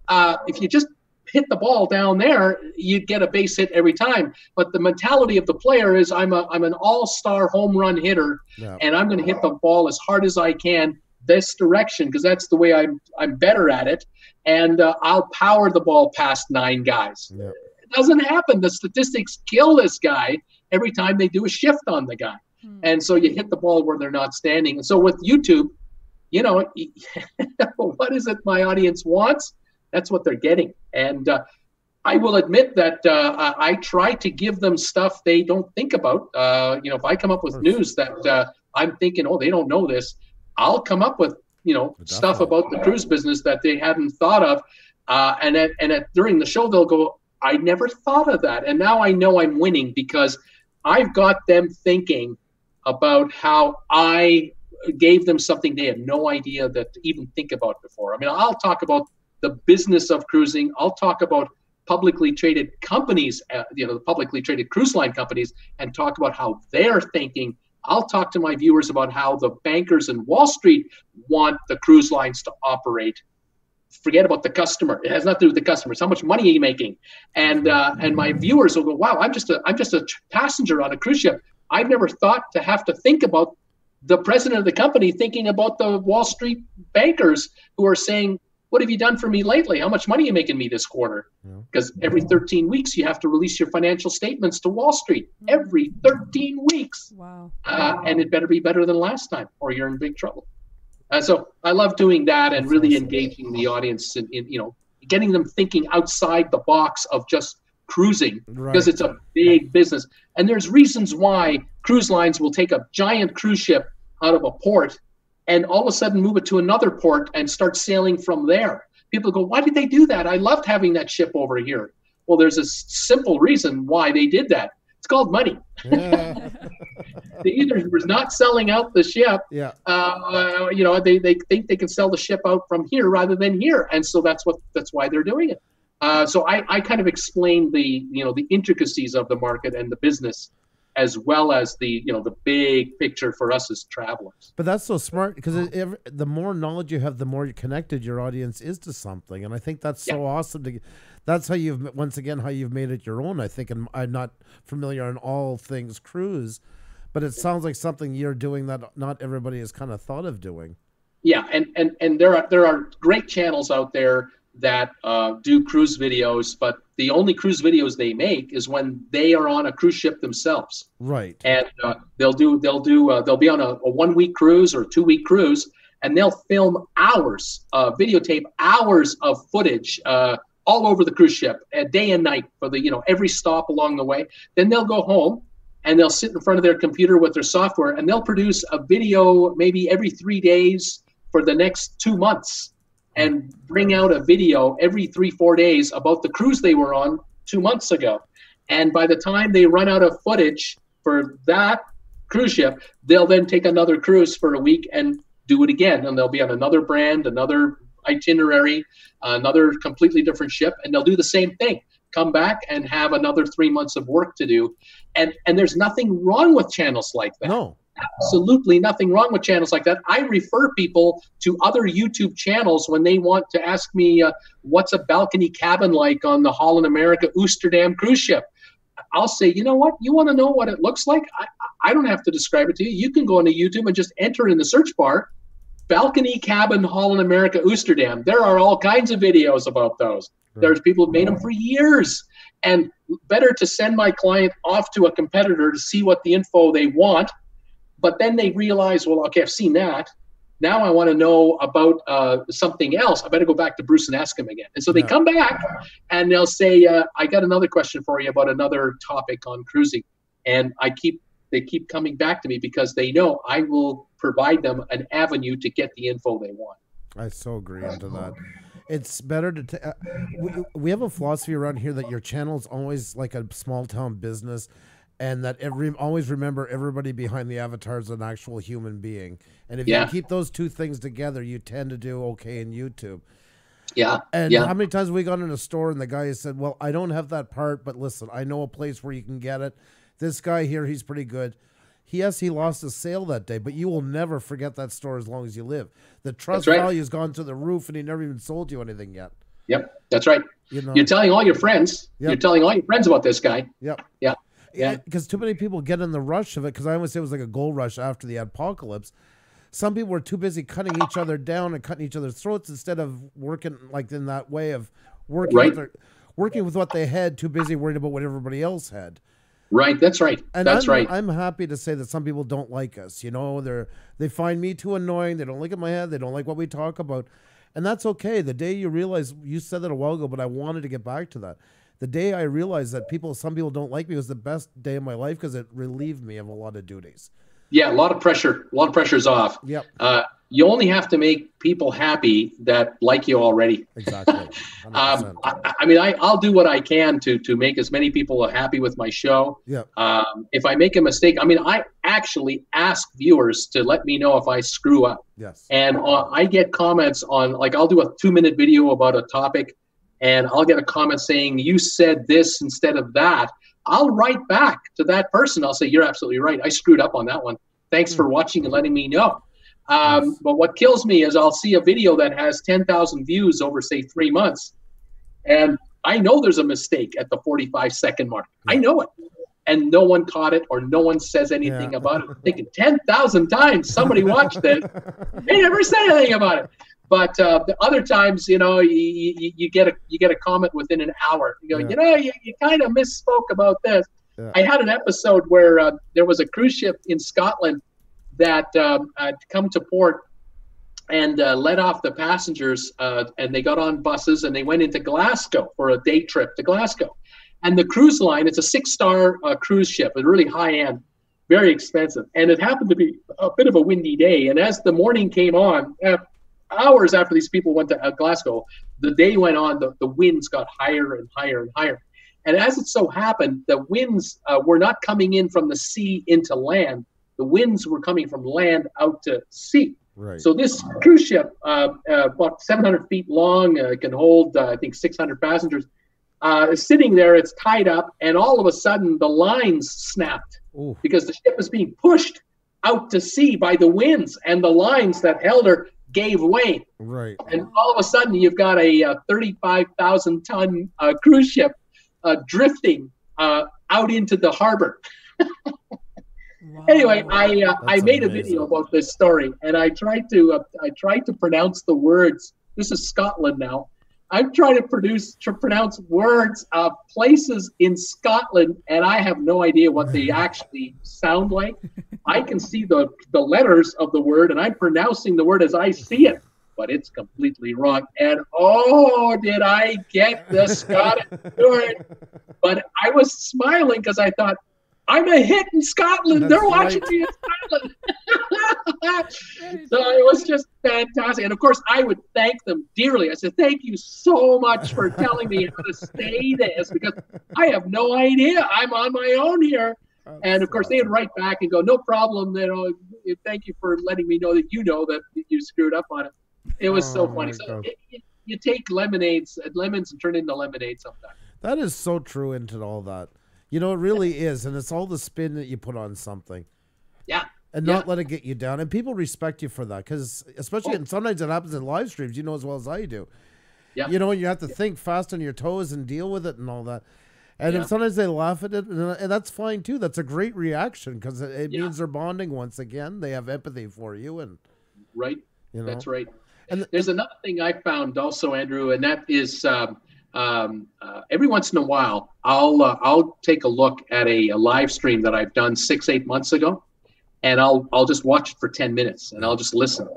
If you just hit the ball down there, you'd get a base hit every time. But the mentality of the player is I'm an all-star home run hitter, and I'm going to hit the ball as hard as I can this direction because that's the way I'm better at it, and I'll power the ball past 9 guys. Yeah. It doesn't happen. The statistics kill this guy every time they do a shift on the guy. And so you hit the ball where they're not standing. And so with YouTube, you know, what is it my audience wants? That's what they're getting. And I will admit that I try to give them stuff they don't think about. You know, if I come up with news that I'm thinking, oh, they don't know this, I'll come up with, you know, stuff about the cruise business that they hadn't thought of. During the show, they'll go, I never thought of that. And now I know I'm winning because I've got them thinking about how I gave them something they had no idea that to even think about before. I mean, I'll talk about the business of cruising. I'll talk about publicly traded companies, you know, the publicly traded cruise line companies, and talk about how they're thinking. I'll talk to my viewers about how the bankers in Wall Street want the cruise lines to operate. Forget about the customer. It has nothing to do with the customer. It's how much money are you making? And my viewers will go, wow, I'm just a passenger on a cruise ship. I've never thought to have to think about the president of the company thinking about the Wall Street bankers who are saying, what have you done for me lately? How much money are you making me this quarter? Because every 13 weeks you have to release your financial statements to Wall Street. Every 13 weeks. Wow. And it better be better than last time or you're in big trouble. So I love doing that and really engaging the audience in, you know, getting them thinking outside the box of just cruising, because it's a big business. And there's reasons why cruise lines will take a giant cruise ship out of a port and all of a sudden move it to another port and start sailing from there. People go, why did they do that? I loved having that ship over here. Well, there's a simple reason why they did that. It's called money. Yeah. They either was not selling out the ship, you know, they think they can sell the ship out from here rather than here. And so that's why they're doing it. So I kind of explained the intricacies of the market and the business, as well as the big picture for us as travelers. But that's so smart, because the more knowledge you have, the more connected your audience is to something, and I think that's so awesome. That's how you've made it your own. I think, and I'm not familiar on all things cruise, but it sounds like something you're doing that not everybody has kind of thought of doing. Yeah, and there are great channels out there that do cruise videos, but the only cruise videos they make is when they are on a cruise ship themselves. Right. And they'll be on a 1 week cruise or a 2 week cruise, and they'll film hours, videotape hours of footage all over the cruise ship, day and night, for every stop along the way. Then they'll go home and they'll sit in front of their computer with their software, and they'll produce a video maybe every 3 days for the next 2 months, and bring out a video every 3-4 days about the cruise they were on 2 months ago. And by the time they run out of footage for that cruise ship, they'll then take another cruise for a week and do it again. And they'll be on another brand, another itinerary, another completely different ship, and they'll do the same thing. Come back and have another 3 months of work to do. And there's nothing wrong with channels like that. No. Absolutely nothing wrong with channels like that. I refer people to other YouTube channels when they want to ask me, what's a balcony cabin like on the Holland America Oosterdam cruise ship? I'll say, you know what? You want to know what it looks like? I don't have to describe it to you. You can go into YouTube and just enter in the search bar, balcony cabin Holland America Oosterdam. There are all kinds of videos about those. There's people who've made them for years. And better to send my client off to a competitor to see what the info they want. But then they realize, well, okay, I've seen that. Now I want to know about something else. I better go back to Bruce and ask him again. And so they come back and they'll say, I got another question for you about another topic on cruising. And they keep coming back to me because they know I will provide them an avenue to get the info they want. I so agree into that. It's better to we have a philosophy around here that your channel is always like a small town business, and that always remember everybody behind the avatar is an actual human being. And if you keep those two things together, you tend to do okay in YouTube. Yeah. And how many times have we gone in a store and the guy said, well, I don't have that part, but listen, I know a place where you can get it. This guy here, he's pretty good. Yes, he lost his sale that day, but you will never forget that store as long as you live. The trust value has gone to the roof, and he never even sold you anything yet. Yep, that's right. You're telling all your friends. Yep. You're telling all your friends about this guy. Yep. Yeah. Yeah, because too many people get in the rush of it, because I always say it was like a gold rush after the apocalypse. some people were too busy cutting each other down and cutting each other's throats instead of working like in that way of working working with what they had, too busy worried about what everybody else had. Right, that's right. And I'm happy to say that some people don't like us. You know, they find me too annoying. They don't look at my head. They don't like what we talk about. And that's okay. The day you realize, you said that a while ago, but I wanted to get back to that. The day I realized that some people don't like me was the best day of my life because it relieved me of a lot of duties. Yeah, a lot of pressure. A lot of pressure's off. Yep. You only have to make people happy that like you already. Exactly. I mean, I'll do what I can to make as many people happy with my show. Yeah. If I make a mistake, I mean, I actually ask viewers to let me know if I screw up. Yes. And I get comments on, like, I'll do a 2-minute video about a topic, and I'll get a comment saying, you said this instead of that. I'll write back to that person. I'll say, you're absolutely right. I screwed up on that one. Thanks for watching and letting me know. But what kills me is I'll see a video that has 10,000 views over, say, 3 months. And I know there's a mistake at the 45-second mark. I know it. And no one caught it, or no one says anything about it. I'm thinking 10,000 times somebody watched it. They never said anything about it. But the other times, you know, you get a comment within an hour. You go, you know, you kind of misspoke about this. Yeah. I had an episode where there was a cruise ship in Scotland that had come to port and let off the passengers, and they got on buses and they went into Glasgow for a day trip to Glasgow. And the cruise line, it's a 6-star cruise ship, a really high-end, very expensive. And it happened to be a bit of a windy day. And as the morning came on, hours after these people went to Glasgow, the day went on, the winds got higher and higher and higher. And as it so happened, the winds were not coming in from the sea into land. The winds were coming from land out to sea. Right. So this cruise ship, about 700 feet long, can hold, I think, 600 passengers, is sitting there. It's tied up, and all of a sudden the lines snapped. Ooh. Because the ship is being pushed out to sea by the winds, and the lines that held her gave way. Right. And all of a sudden you've got a 35,000-ton cruise ship drifting out into the harbor. Wow. Anyway, I made a video about this story, and I tried to pronounce the words. This is Scotland now. I'm trying to pronounce words of places in Scotland, and I have no idea what they actually sound like. I can see the letters of the word, and I'm pronouncing the word as I see it, but it's completely wrong. And oh, did I get the Scottish word? But I was smiling because I thought, I'm a hit in Scotland. They're watching me in Scotland. So it was just fantastic. And of course, I would thank them dearly. I said, thank you so much for telling me how to say this, because I have no idea. I'm on my own here. And of course, they would write back and go, no problem. You know, thank you for letting me know that you screwed up on it. It was so funny. So you take lemons and turn into lemonade sometimes. That is so true into all that. You know, it really is. And it's all the spin that you put on something. Yeah. And not let it get you down. And people respect you for that. Because especially, and sometimes it happens in live streams, you know as well as I do. Yeah. You know, you have to think fast on your toes and deal with it and all that. And then sometimes they laugh at it. And that's fine, too. That's a great reaction because it means they're bonding once again. They have empathy for you. And right. You know? That's right. And there's another thing I found also, Andrew, and that is every once in a while, I'll take a look at a live stream that I've done 6-8 months ago, and I'll just watch it for 10 minutes, and I'll just listen.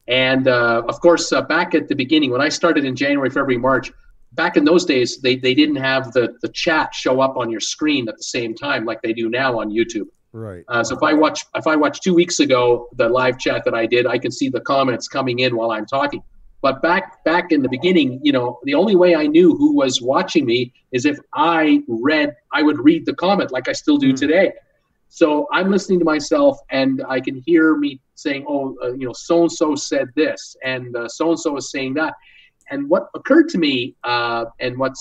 And of course, back at the beginning, when I started in January, February, March, back in those days, they didn't have the chat show up on your screen at the same time like they do now on YouTube. Right. So if I watch 2 weeks ago the live chat that I did, I can see the comments coming in while I'm talking. But back in the beginning, you know, the only way I knew who was watching me is if I would read the comment like I still do today. So I'm listening to myself, and I can hear me saying, you know, so-and-so said this, and so-and-so is saying that. And what occurred to me, and what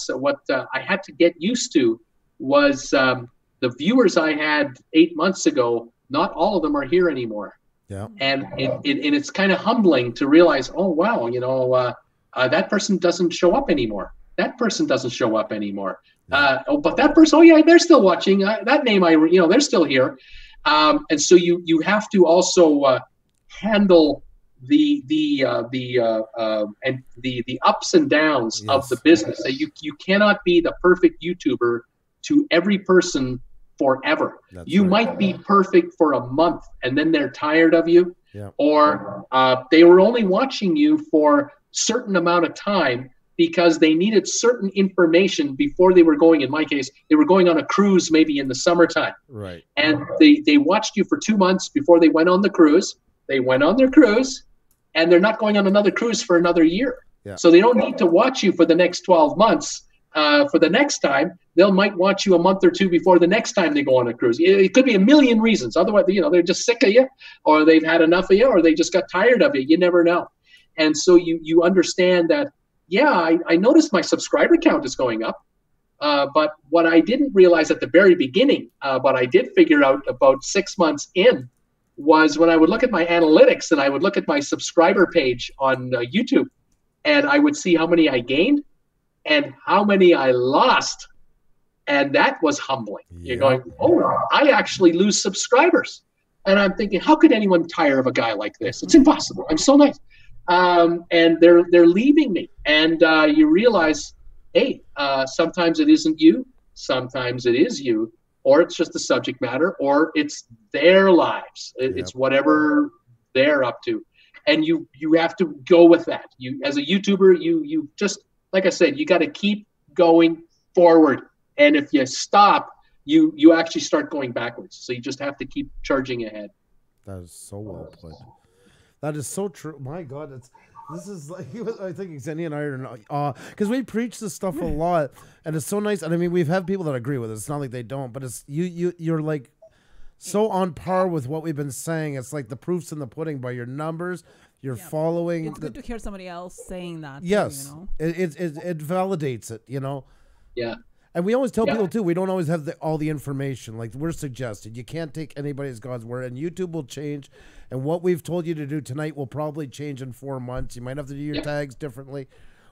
I had to get used to was the viewers I had 8 months ago, not all of them are here anymore. Yeah. And it's kind of humbling to realize, oh, wow, you know, that person doesn't show up anymore. That person doesn't show up anymore. Yeah. But that person, oh, yeah, they're still watching. That name, they're still here. And so you have to also handle the ups and downs of the business. That you cannot be the perfect YouTuber to every person forever. You might be perfect for a month and then they're tired of you, or they were only watching you for certain amount of time because they needed certain information before they were going. In my case, they were going on a cruise maybe in the summertime. Right. And they watched you for 2 months before they went on the cruise. They went on their cruise, and they're not going on another cruise for another year. Yeah. So they don't need to watch you for the next 12 months. For the next time, they might watch you a month or two before the next time they go on a cruise. It could be a million reasons. Otherwise, they're just sick of you, or they've had enough of you, or they just got tired of you. You never know. And so you understand that, I noticed my subscriber count is going up. But what I didn't realize at the very beginning, but I did figure out about 6 months in, was when I would look at my analytics and I would look at my subscriber page on YouTube, and I would see how many I gained and how many I lost. And that was humbling. You're going, I actually lose subscribers. And I'm thinking, how could anyone tire of a guy like this? It's impossible. I'm so nice. And they're leaving me. And you realize, hey, sometimes it isn't you. Sometimes it is you. Or it's just the subject matter. Or it's their lives. It's whatever they're up to. And you have to go with that. You, as a YouTuber, you just, like I said, you got to keep going forward. And if you stop, you actually start going backwards. So you just have to keep charging ahead. That is so well put. That is so true. My God, this is like, I think Xenia and I are because we preach this stuff a lot, and it's so nice. And I mean, we've had people that agree with it. It's not like they don't, but it's you're like so on par with what we've been saying. It's like the proof's in the pudding by your numbers. You're following. It's good to hear somebody else saying that. Yes, too, it validates it. Yeah. And we always tell people too, we don't always have all the information. Like we're suggested, you can't take anybody's God's word, and YouTube will change. And what we've told you to do tonight will probably change in 4 months. You might have to do your tags differently.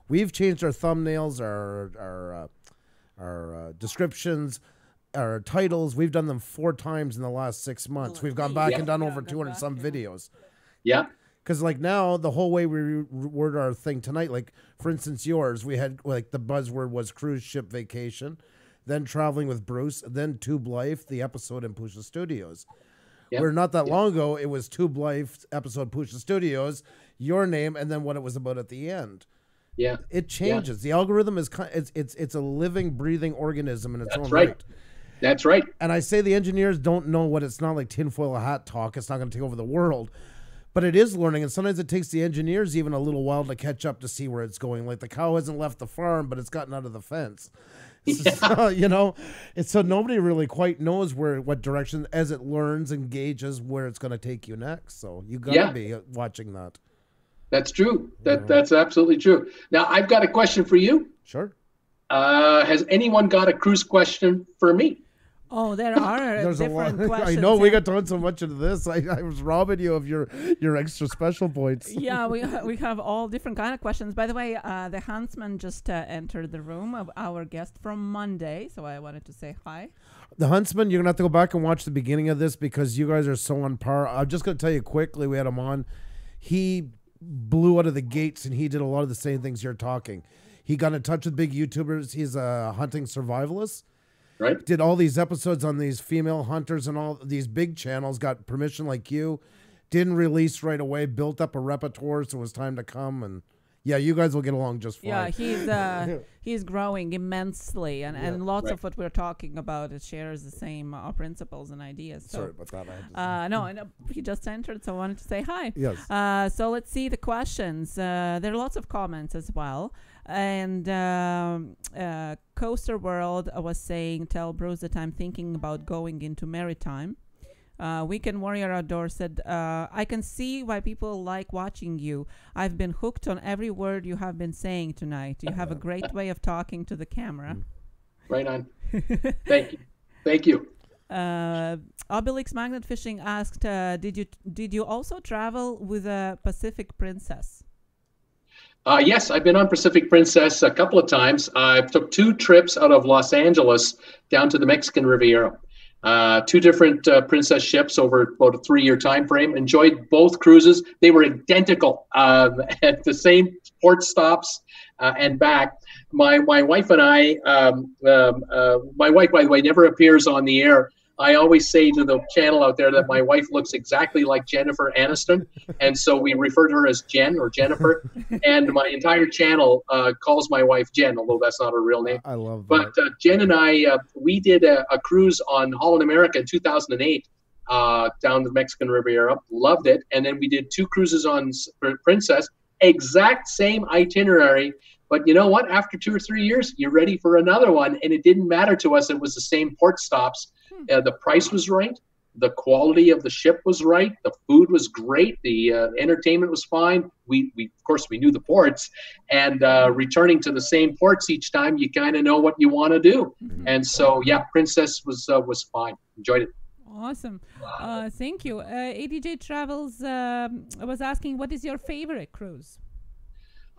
We've changed our thumbnails, our descriptions, our titles. We've done them 4 times in the last 6 months. We've gone back and done over 200 some videos. Yeah. Because like now, the whole way we word our thing tonight, like for instance, yours, we had like the buzzword was cruise ship vacation, then traveling with Bruce, then Tube Life, the episode in Puša Studios. Yep. Where not that long ago, it was Tube Life episode Puša Studios, your name, and then what it was about at the end. Yeah, it changes. The algorithm is it's a living, breathing organism in its own right. That's right. And I say the engineers don't know what it's not like tinfoil hat talk. It's not going to take over the world. But it is learning, and sometimes it takes the engineers even a little while to catch up to see where it's going. Like the cow hasn't left the farm, but it's gotten out of the fence. So, it's so nobody really quite knows what direction as it learns and gauges where it's going to take you next. So you got to be watching that. That's true. That's absolutely true. Now I've got a question for you. Sure. Has anyone got a cruise question for me? Oh, there are different questions. I know we got thrown so much into this. I was robbing you of your extra special points. Yeah, we have all different kind of questions. By the way, the Huntsman just entered the room of our guest from Monday, so I wanted to say hi. The Huntsman, you're gonna have to go back and watch the beginning of this because you guys are so on par. I'm just gonna tell you quickly. We had him on. He blew out of the gates, and he did a lot of the same things you're talking. He got in touch with big YouTubers. He's a hunting survivalist. Right. Did all these episodes on these female hunters and all these big channels, got permission like you, didn't release right away, built up a repertoire, so it was time to come. And yeah, you guys will get along just fine. Yeah, he's growing immensely, and lots of what we're talking about, it shares the same principles and ideas. So, sorry about that. No, he just entered, so I wanted to say hi. Yes. So let's see the questions. There are lots of comments as well. And Coaster World was saying, tell Bruce that I'm thinking about going into maritime. Weekend Warrior Outdoor said, I can see why people like watching you. I've been hooked on every word you have been saying tonight. You have a great way of talking to the camera. Right on. Thank you. Thank you. Obelix Magnet Fishing asked, did you also travel with a Pacific Princess? Yes, I've been on Pacific Princess a couple of times. I took 2 trips out of Los Angeles down to the Mexican Riviera. Two different Princess ships over about a 3-year time frame. Enjoyed both cruises. They were identical at the same port stops and back. My wife and I, my wife, by the way, never appears on the air. I always say to the channel out there that my wife looks exactly like Jennifer Aniston, and so we refer to her as Jen or Jennifer. And my entire channel calls my wife Jen, although that's not her real name. I love that. But Jen and I, we did a cruise on Holland America in 2008 down the Mexican Riviera. Loved it. And then we did 2 cruises on Princess, exact same itinerary. But you know what? After 2 or 3 years, you're ready for another one. And it didn't matter to us. It was the same port stops. The price was right. The quality of the ship was right. The food was great. The entertainment was fine. We of course, we knew the ports. And returning to the same ports each time, you kind of know what you want to do. And so, yeah, Princess was fine. Enjoyed it. Awesome. Thank you. ADJ Travels was asking, what is your favorite cruise?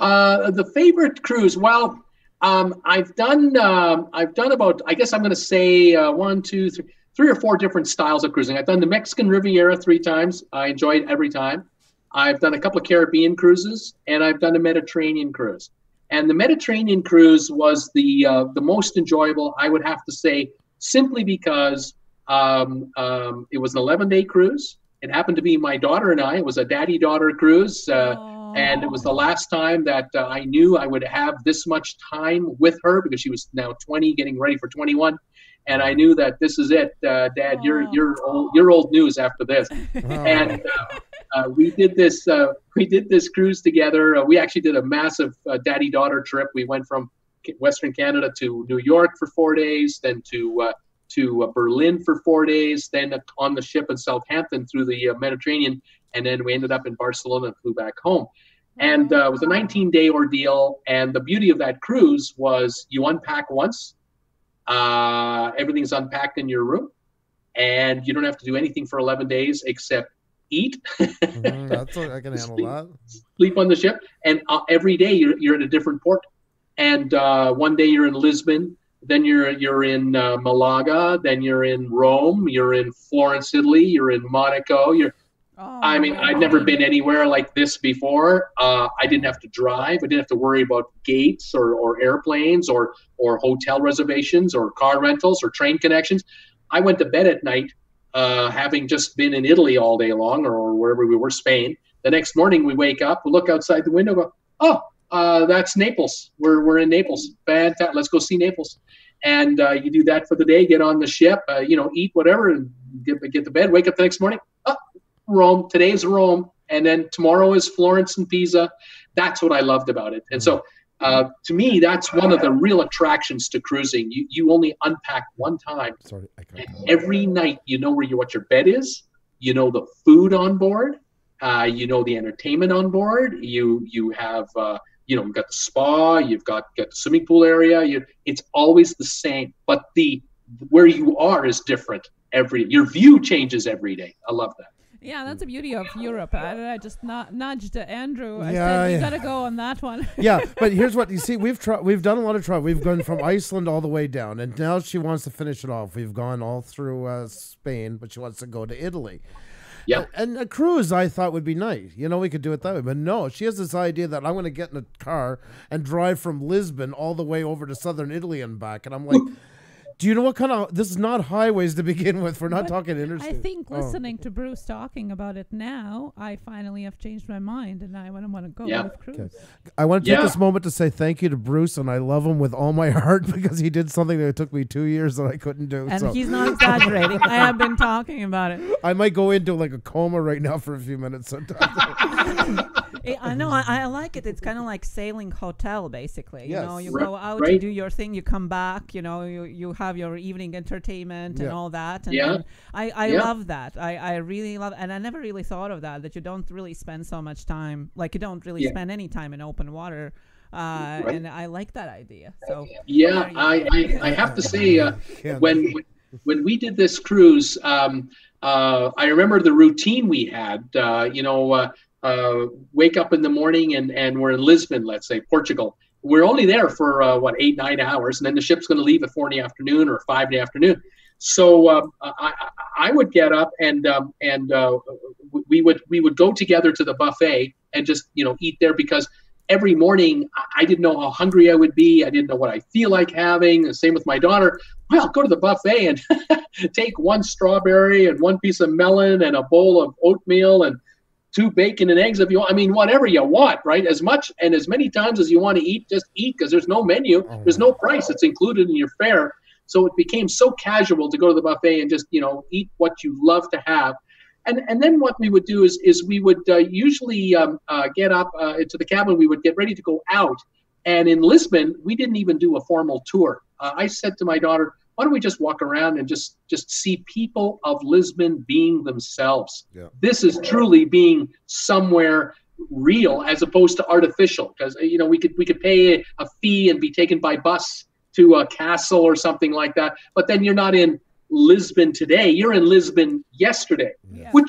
The favorite cruise, well, I've done about, I guess I'm going to say 3 or 4 different styles of cruising. I've done the Mexican Riviera 3 times. I enjoyed every time. I've done a couple of Caribbean cruises, and I've done a Mediterranean cruise. And the Mediterranean cruise was the most enjoyable, I would have to say, simply because it was an 11-day cruise. It happened to be my daughter and I. It was a daddy-daughter cruise. And it was the last time that I knew I would have this much time with her, because she was now 20, getting ready for 21. And I knew that this is it, Dad. You're old news after this. And we did this cruise together. We actually did a massive daddy-daughter trip. We went from Western Canada to New York for 4 days, then to Berlin for 4 days, then on the ship in Southampton through the Mediterranean, and then we ended up in Barcelona and flew back home. And it was a 19-day ordeal, and the beauty of that cruise was you unpack once, everything's unpacked in your room, and you don't have to do anything for 11 days except eat. That's I can handle that. Sleep on the ship, and every day you're at a different port. And one day you're in Lisbon, then you're in Malaga, then you're in Rome, you're in Florence, Italy, you're in Monaco. I mean, I'd never been anywhere like this before. I didn't have to drive. I didn't have to worry about gates or airplanes or hotel reservations or car rentals or train connections. I went to bed at night, having just been in Italy all day long, or wherever we were, Spain. The next morning we wake up, we look outside the window, go, oh, that's Naples. We're in Naples. Fantastic. Let's go see Naples. And you do that for the day, get on the ship, eat whatever, and get to bed, wake up the next morning. Rome. Today's Rome. And then tomorrow is Florence and Pisa. That's what I loved about it. And so to me, that's one of the real attractions to cruising. You only unpack one time. Sorry, and every night you know what your bed is. You know the food on board. You know the entertainment on board. You have you've got the spa. You've got the swimming pool area. It's always the same, but where you are is different your view changes every day. I love that. Yeah, that's the beauty of Europe. I just nudged Andrew. I said, you got to go on that one. Yeah, but here's what you see. We've done a lot of travel. We've gone from Iceland all the way down, and now she wants to finish it off. We've gone all through Spain, but she wants to go to Italy. Yeah. And a cruise I thought would be nice. We could do it that way. But no, she has this idea that I'm going to get in a car and drive from Lisbon all the way over to southern Italy and back. And I'm like, do you know what kind of... This is not highways to begin with. We're not talking interstate. I think listening to Bruce talking about it now, I finally have changed my mind, and I want to go with cruise. Okay. I want to take this moment to say thank you to Bruce, and I love him with all my heart because he did something that took me 2 years that I couldn't do. And he's not exaggerating. I have been talking about it. I might go into like a coma right now for a few minutes sometimes. I know. I like it. It's kind of like sailing hotel, basically. Yes. You go out, you do your thing, you come back, you have your evening entertainment and all that. And I love that. I really love, and I never really thought of that you don't really spend so much time, like you don't really spend any time in open water. And I like that idea. So I have to say, when we did this cruise, I remember the routine we had, wake up in the morning and we're in Lisbon, let's say, Portugal. We're only there for 8-9 hours, and then the ship's going to leave at 4 in the afternoon or 5 in the afternoon. So I would get up and we would go together to the buffet and just eat there, because every morning I didn't know how hungry I would be. I didn't know what I feel like having. The same with my daughter. Well, go to the buffet and take one strawberry and one piece of melon and a bowl of oatmeal and 2 bacon and eggs if you want. I mean, whatever you want, right? As much and as many times as you want to eat, just eat, because there's no menu, there's no price. It's included in your fare. So it became so casual to go to the buffet and just, eat what you love to have. And then what we would do is we would usually get up to the cabin. We would get ready to go out. And in Lisbon, we didn't even do a formal tour. I said to my daughter, why don't we just walk around and just see people of Lisbon being themselves? Yeah. This is truly being somewhere real as opposed to artificial, because we could pay a fee and be taken by bus to a castle or something like that, but then you're not in Lisbon today, you're in Lisbon yesterday. Yeah. Which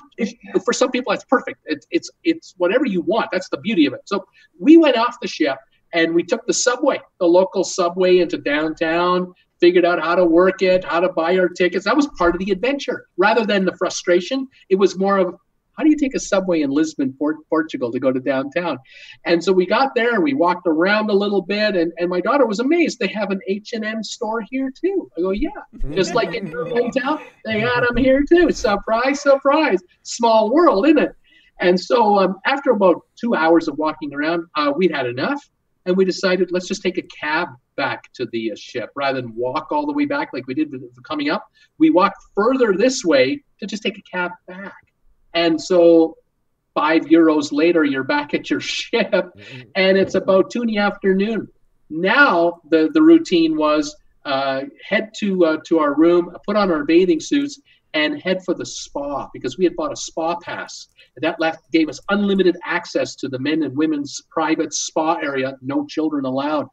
for some people that's perfect. It's whatever you want. That's the beauty of it. So we went off the ship and we took the local subway into downtown, figured out how to work it, how to buy our tickets. That was part of the adventure. Rather than the frustration, it was more of, how do you take a subway in Lisbon, Portugal, to go to downtown? And so we got there and we walked around a little bit, and my daughter was amazed. They have an H&M store here too. I go, yeah, just like in your hometown, they had them here too. Surprise, surprise. Small world, isn't it? And so after about 2 hours of walking around, we'd had enough, and we decided, let's just take a cab back to the ship rather than walk all the way back like we did coming up. We walked further this way to just take a cab back. And so €5 later, you're back at your ship, and it's about 2 p.m. Now the routine was head to our room, put on our bathing suits, and head for the spa, because we had bought a spa pass. That gave us unlimited access to the men and women's private spa area, no children allowed.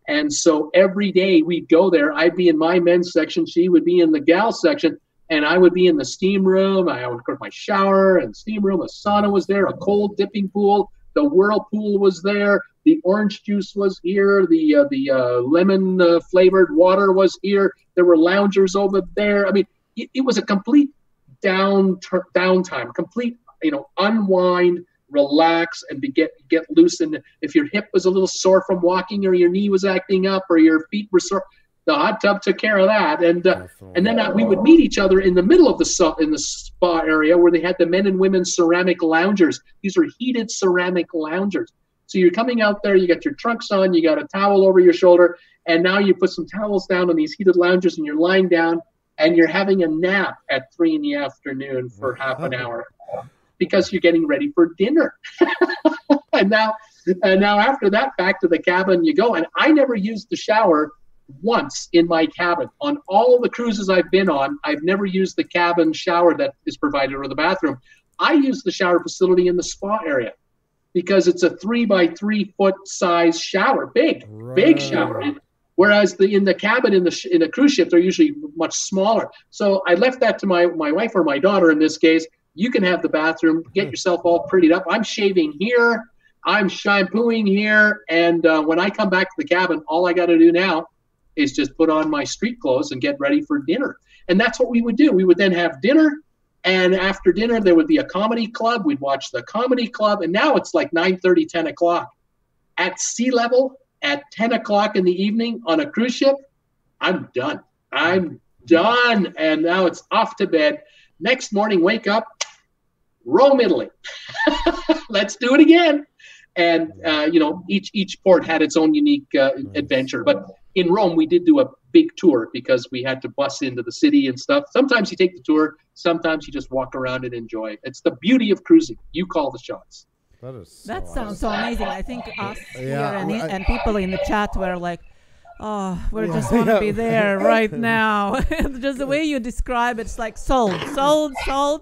And so every day we'd go there. I'd be in my men's section, she would be in the gal section. And I would be in the steam room. I would go to my shower and steam room. A sauna was there, a cold dipping pool. The whirlpool was there. The orange juice was here. The lemon flavored water was here. There were loungers over there. I mean, it was a complete downtime, complete, unwind, relax, and get loose. And if your hip was a little sore from walking, or your knee was acting up, or your feet were sore, the hot tub took care of that. And then we would meet each other in the middle of the spa area, where they had the men and women ceramic loungers. These are heated ceramic loungers. So you're coming out there, you got your trunks on, you got a towel over your shoulder, and now you put some towels down on these heated loungers, and you're lying down, and you're having a nap at 3 p.m. for half an hour, because you're getting ready for dinner. And now after that, back to the cabin you go. And I never used the shower once in my cabin. On all the cruises I've been on, I've never used the cabin shower that is provided, or the bathroom. I use the shower facility in the spa area, because it's a 3-by-3 foot size shower, big shower. Whereas in the cabin in a cruise ship, they're usually much smaller. So I left that to my wife, or my daughter in this case. You can have the bathroom, get yourself all prettied up. I'm shaving here, I'm shampooing here, and when I come back to the cabin, all I got to do now is just put on my street clothes and get ready for dinner. And that's what we would do. We would then have dinner, and after dinner, there would be a comedy club. We'd watch the comedy club, and now it's like 9:30, 10 o'clock. At sea level, at 10 o'clock in the evening on a cruise ship, I'm done. And now it's off to bed. Next morning, wake up, Rome, Italy. Let's do it again. And, each port had its own unique adventure. But in Rome, we did do a big tour, because we had to bus into the city and stuff. Sometimes you take the tour. Sometimes you just walk around and enjoy. It's the beauty of cruising. You call the shots. That sounds so amazing. I think us here and people in the chat were like, oh, we just want to be there right now. Just the way you describe it's like sold.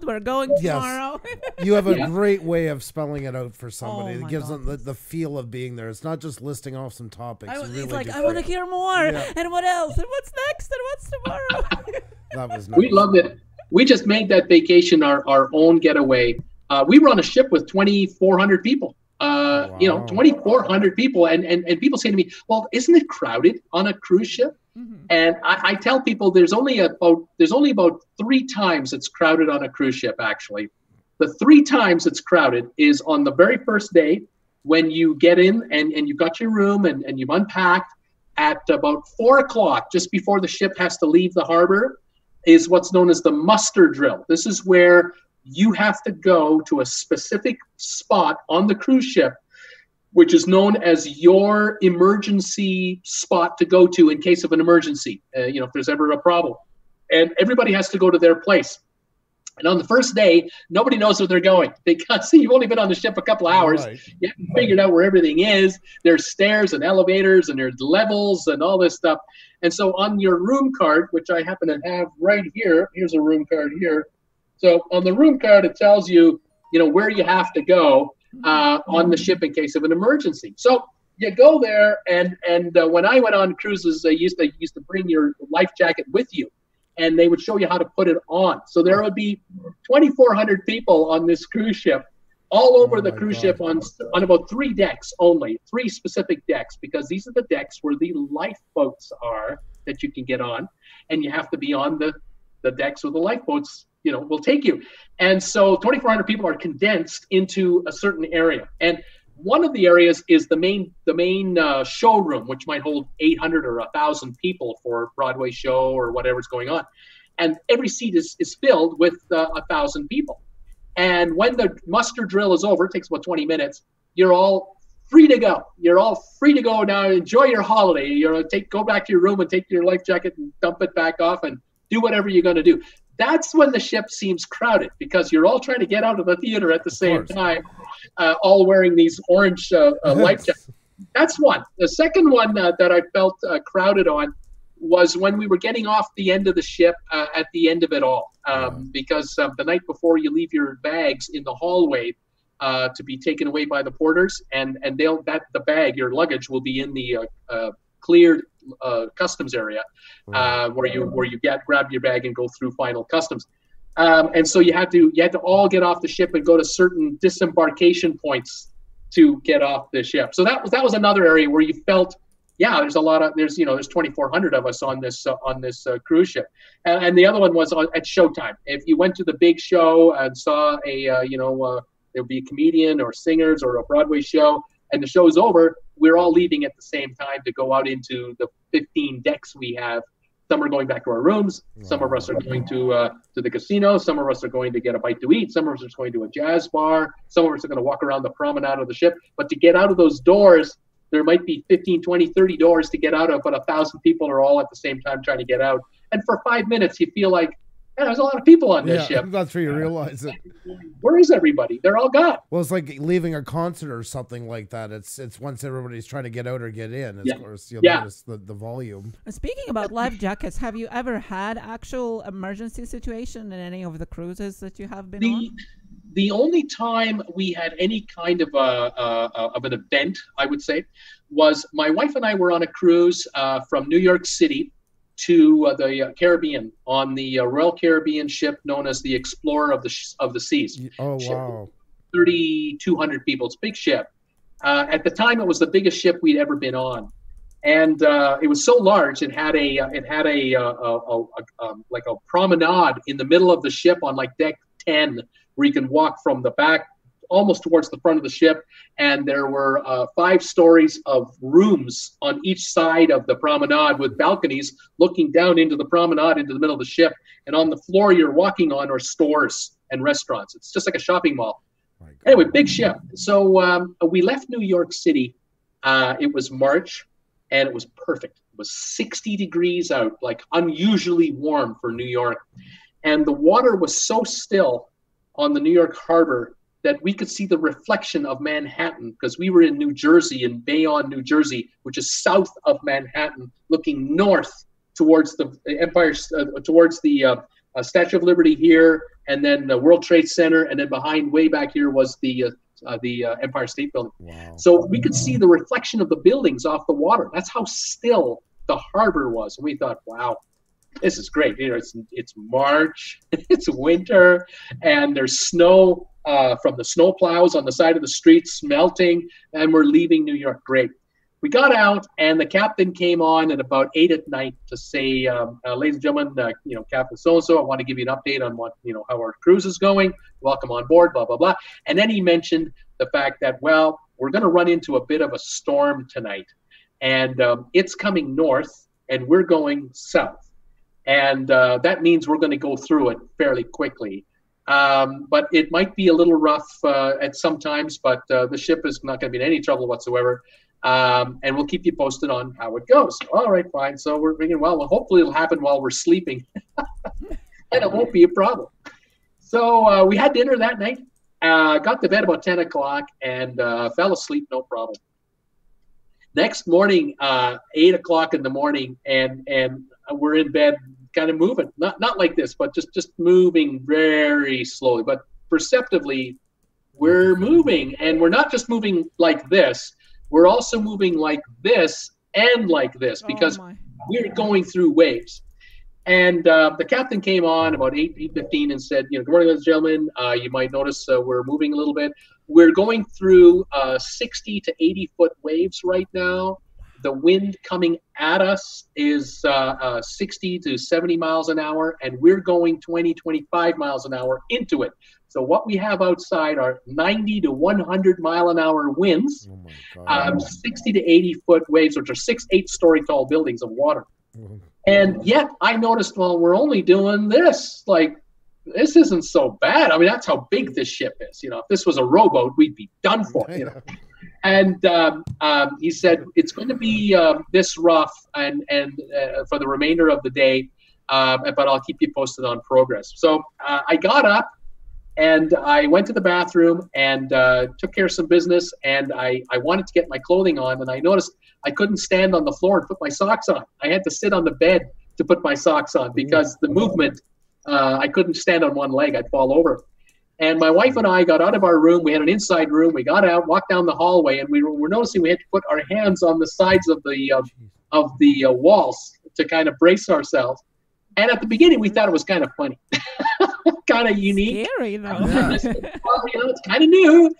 We're going tomorrow. You have a great way of spelling it out for somebody. It gives them the feel of being there. It's not just listing off some topics. It's like, I want to hear more. Yeah. And what else? And what's next? And what's tomorrow? That was nice. We loved it. We just made that vacation our own getaway. We were on a ship with 2,400 people. 2,400 people, and people say to me, well, isn't it crowded on a cruise ship? And I tell people there's only about 3 times it's crowded on a cruise ship, actually. The 3 times it's crowded is on the very first day when you get in and you've got your room and you've unpacked. At about 4 o'clock, just before the ship has to leave the harbor, is what's known as the muster drill. This is where you have to go to a specific spot on the cruise ship, which is known as your emergency spot to go to in case of an emergency, if there's ever a problem. And everybody has to go to their place. And on the first day, nobody knows where they're going because you've only been on the ship a couple of hours. Right. You haven't figured out where everything is. There's stairs and elevators and there's levels and all this stuff. And so on your room card, which I happen to have right here, here's a room card here. So on the room card, it tells you, where you have to go on the ship in case of an emergency. So you go there, and when I went on cruises, I used to bring your life jacket with you. And they would show you how to put it on. So there would be 2,400 people on this cruise ship, all over the cruise ship on about 3 decks only, 3 specific decks, because these are the decks where the lifeboats are that you can get on, and you have to be on the decks where the lifeboats, will take you. And so 2,400 people are condensed into a certain area. And one of the areas is the main showroom, which might hold 800 or 1,000 people for a Broadway show or whatever's going on. And every seat is filled with 1,000 people. And when the muster drill is over, it takes about 20 minutes, you're all free to go. You're all free to go now. Enjoy your holiday. Go back to your room and take your life jacket and dump it back off and do whatever you're going to do. That's when the ship seems crowded because you're all trying to get out of the theater at the same time, all wearing these orange life jackets. That's one. The second one that I felt crowded on was when we were getting off the end of the ship at the end of it all, because the night before you leave your bags in the hallway to be taken away by the porters, and your luggage will be in the cleared customs area where you grab your bag and go through final customs. And so you had to all get off the ship and go to certain disembarkation points to get off the ship. So that was another area where you felt, there's 2,400 of us on this cruise ship. And the other one was at showtime. If you went to the big show and saw there'd be a comedian or singers or a Broadway show, and the show's over, we're all leaving at the same time to go out into the 15 decks we have. Some are going back to our rooms. Some of us are going to the casino. Some of us are going to get a bite to eat. Some of us are going to a jazz bar. Some of us are going to walk around the promenade of the ship. But to get out of those doors, there might be 15, 20, 30 doors to get out of, but 1,000 people are all at the same time trying to get out. And for 5 minutes, you feel like, there's a lot of people on this ship. That's where you realize it. Where is everybody? They're all gone. Well, it's like leaving a concert or something like that. It's once everybody's trying to get out or get in. Of course, you'll notice the volume. Speaking about life jackets, have you ever had actual emergency situation in any of the cruises that you have been on? The only time we had any kind of an event, I would say, was my wife and I were on a cruise from New York City to the Caribbean on the Royal Caribbean ship known as the Explorer of the Seas. Oh, wow. 3,200 people. It's a big ship. At the time, it was the biggest ship we'd ever been on. And it was so large, it had a promenade in the middle of the ship on like deck 10, where you can walk from the back almost towards the front of the ship, and there were 5 stories of rooms on each side of the promenade with balconies looking down into the promenade into the middle of the ship, and on the floor you're walking on are stores and restaurants. It's just like a shopping mall. Anyway, big ship. So we left New York City. It was March, and it was perfect. It was 60 degrees out, like unusually warm for New York, and the water was so still on the New York harbor that we could see the reflection of Manhattan, because we were in New Jersey, in Bayonne, New Jersey, which is south of Manhattan, looking north towards the Empire, towards the Statue of Liberty here, and then the World Trade Center, and then behind, way back here, was the Empire State Building. Wow. So we could see the reflection of the buildings off the water. That's how still the harbor was. And we thought, wow, this is great. It's March, it's winter, and there's snow from the snow plows on the side of the streets melting, and we're leaving New York. Great. we got out, and the captain came on at about 8 at night to say, ladies and gentlemen, Captain so-and-so, I want to give you an update on what, how our cruise is going. Welcome on board, blah, blah, blah. And then he mentioned the fact that, well, we're going to run into a bit of a storm tonight. And it's coming north, and we're going south. And that means we're going to go through it fairly quickly. But it might be a little rough at some times, but the ship is not going to be in any trouble whatsoever. And we'll keep you posted on how it goes. All right, fine. So we're thinking, well, hopefully it'll happen while we're sleeping. And it won't be a problem. So we had dinner that night, got to bed about 10 o'clock, and fell asleep, no problem. Next morning, 8 o'clock in the morning, and we're in bed kind of moving. Not like this, but just moving very slowly. But perceptively, we're moving. And we're not just moving like this. We're also moving like this and like this because we're going through waves. And the captain came on about 8:15 and said, good morning, ladies and gentlemen. You might notice we're moving a little bit. We're going through 60 to 80-foot waves right now. The wind coming at us is 60 to 70 miles an hour, and we're going 20, 25 miles an hour into it. So what we have outside are 90 to 100 mile an hour winds, 60 to 80-foot waves, which are 8-story tall buildings of water. And yet I noticed, well, we're only doing this. Like, this isn't so bad. I mean, that's how big this ship is. If this was a rowboat, we'd be done for. And he said, it's going to be this rough and for the remainder of the day, but I'll keep you posted on progress. So I got up and I went to the bathroom and took care of some business, and I wanted to get my clothing on, and I noticed I couldn't stand on the floor and put my socks on. I had to sit on the bed to put my socks on because the movement, I couldn't stand on one leg. I'd fall over. And my wife and I got out of our room. We had an inside room. We got out, walked down the hallway, and we were noticing we had to put our hands on the sides of the walls to kind of brace ourselves. And at the beginning, we thought it was kind of funny, kind of unique. Scary, though. Well, it's kind of new.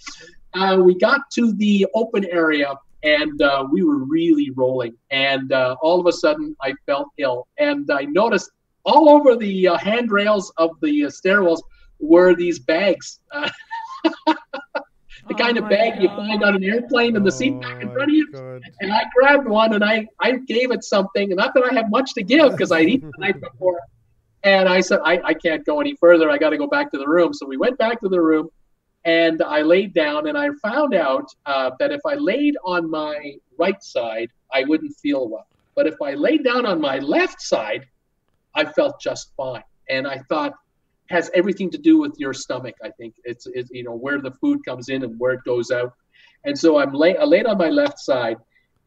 We got to the open area, and we were really rolling. And all of a sudden, I felt ill. And I noticed all over the handrails of the stairwells were these bags. The kind of bag you find on an airplane in the seat back in front of you. God. And I grabbed one and I gave it something. And not that I have much to give because I'd eaten the night before. And I said, I can't go any further. I got to go back to the room. So we went back to the room and I laid down, and I found out that if I laid on my right side, I wouldn't feel well. But if I laid down on my left side, I felt just fine. And I thought, has everything to do with your stomach. I think it's where the food comes in and where it goes out. And so I laid on my left side,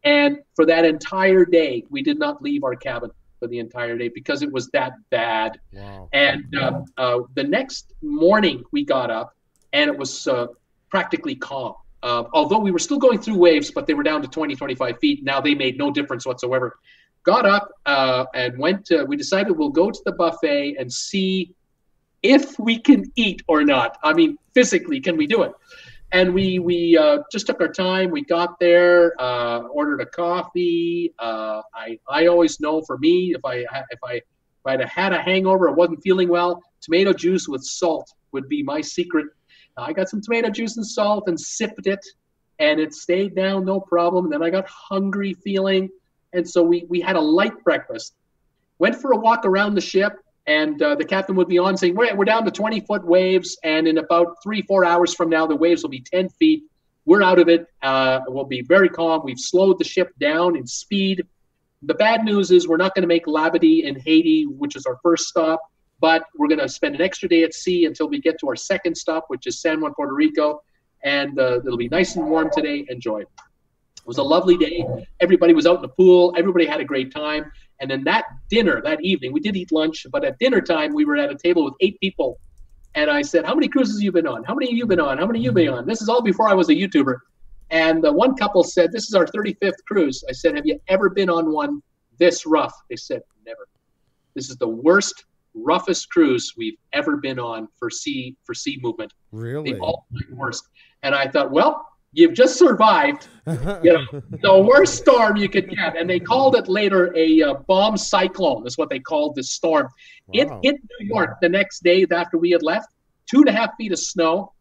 and for that entire day, we did not leave our cabin for the entire day because it was that bad. Wow. And the next morning we got up, and it was practically calm. Although we were still going through waves, but they were down to 20, 25 feet. Now they made no difference whatsoever. Got up and went we decided we'll go to the buffet and see if we can eat or not. I mean, physically, can we do it? And we just took our time. We got there, ordered a coffee. I always know, for me, if I'd had a hangover or wasn't feeling well, tomato juice with salt would be my secret. I got some tomato juice and salt and sipped it, and it stayed down, no problem. And then I got hungry feeling, and so we had a light breakfast. Went for a walk around the ship. And the captain would be on saying, we're down to 20-foot waves, and in about 3-4 hours from now, the waves will be 10 feet. We're out of it. We'll be very calm. We've slowed the ship down in speed. The bad news is we're not going to make Labadee in Haiti, which is our first stop, but we're going to spend an extra day at sea until we get to our second stop, which is San Juan, Puerto Rico, and it'll be nice and warm today. Enjoy. It was a lovely day. Everybody was out in the pool. Everybody had a great time. And then that dinner, that evening, we did eat lunch, but at dinner time, we were at a table with 8 people. And I said, how many cruises have you been on? How many have you been on? How many have you been on? This is all before I was a YouTuber. And the one couple said, this is our 35th cruise. I said, have you ever been on one this rough? They said, never. This is the worst, roughest cruise we've ever been on for sea movement. Really? They've all been worst. And I thought, well, you've just survived, the worst storm you could get. And they called it later a bomb cyclone. That's what they called this storm. Wow. It hit New York the next day after we had left, 2.5 feet of snow.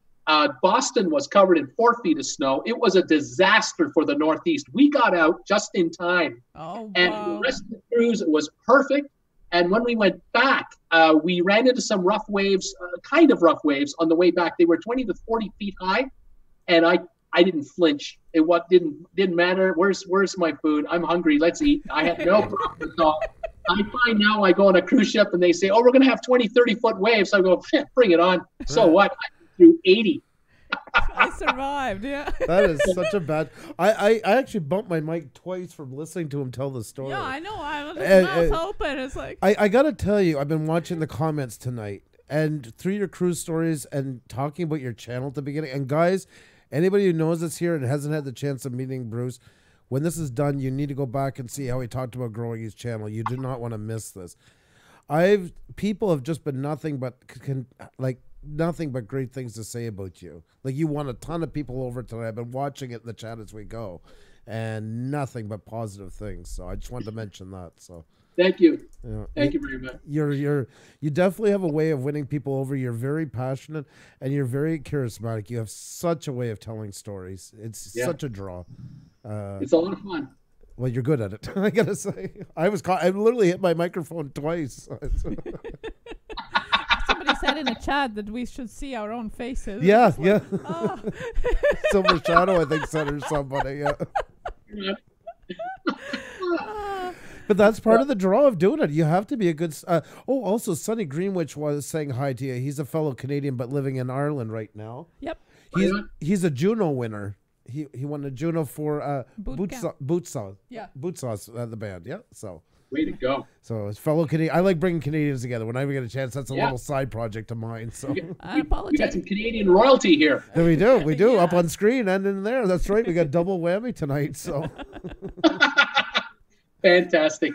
Boston was covered in 4 feet of snow. It was a disaster for the Northeast. We got out just in time. Oh, and wow. the rest of the cruise was perfect. And when we went back, we ran into some rough waves, kind of rough waves on the way back. They were 20 to 40 feet high. And I didn't flinch. It didn't matter. Where's my food? I'm hungry. Let's eat. I had no problem at all. I find now I go on a cruise ship and they say, oh, we're going to have 20, 30-foot waves. I go, bring it on. So what? I threw 80. I survived. Yeah. That is such a bad. I actually bumped my mic twice from listening to him tell the story. Yeah, I know. I was just mouth open. It's like I gotta tell you, I've been watching the comments tonight, and through your cruise stories and talking about your channel at the beginning. And guys, anybody who knows us here and hasn't had the chance of meeting Bruce, when this is done, you need to go back and see how he talked about growing his channel. You do not want to miss this. People have just been nothing but nothing but great things to say about you. Like, you won a ton of people over tonight. I've been watching it in the chat as we go, and nothing but positive things. So I just wanted to mention that. So thank you. Yeah, Thank you very much. You definitely have a way of winning people over. You're very passionate and you're very charismatic. You have such a way of telling stories. It's such a draw. It's a lot of fun. Well, you're good at it. I gotta say, I literally hit my microphone twice. somebody said in the chat that we should see our own faces. Yeah, It's yeah. like, oh. Silver Shadow, I think, said, or somebody. Yeah. But that's part of the draw of doing it. You have to be a good. Also, Sonny Greenwich was saying hi to you. He's a fellow Canadian, but living in Ireland right now. Yep. He's a Juno winner. He won a Juno for Pusa. Yeah. Pusa, the band. Yeah. So. Way to go. So it's fellow Canadian. I like bringing Canadians together whenever we get a chance. That's a little side project of mine. So I we apologize. got some Canadian royalty here. there we do. We do Yeah. up on screen and in there. That's right. We got double whammy tonight. So Fantastic.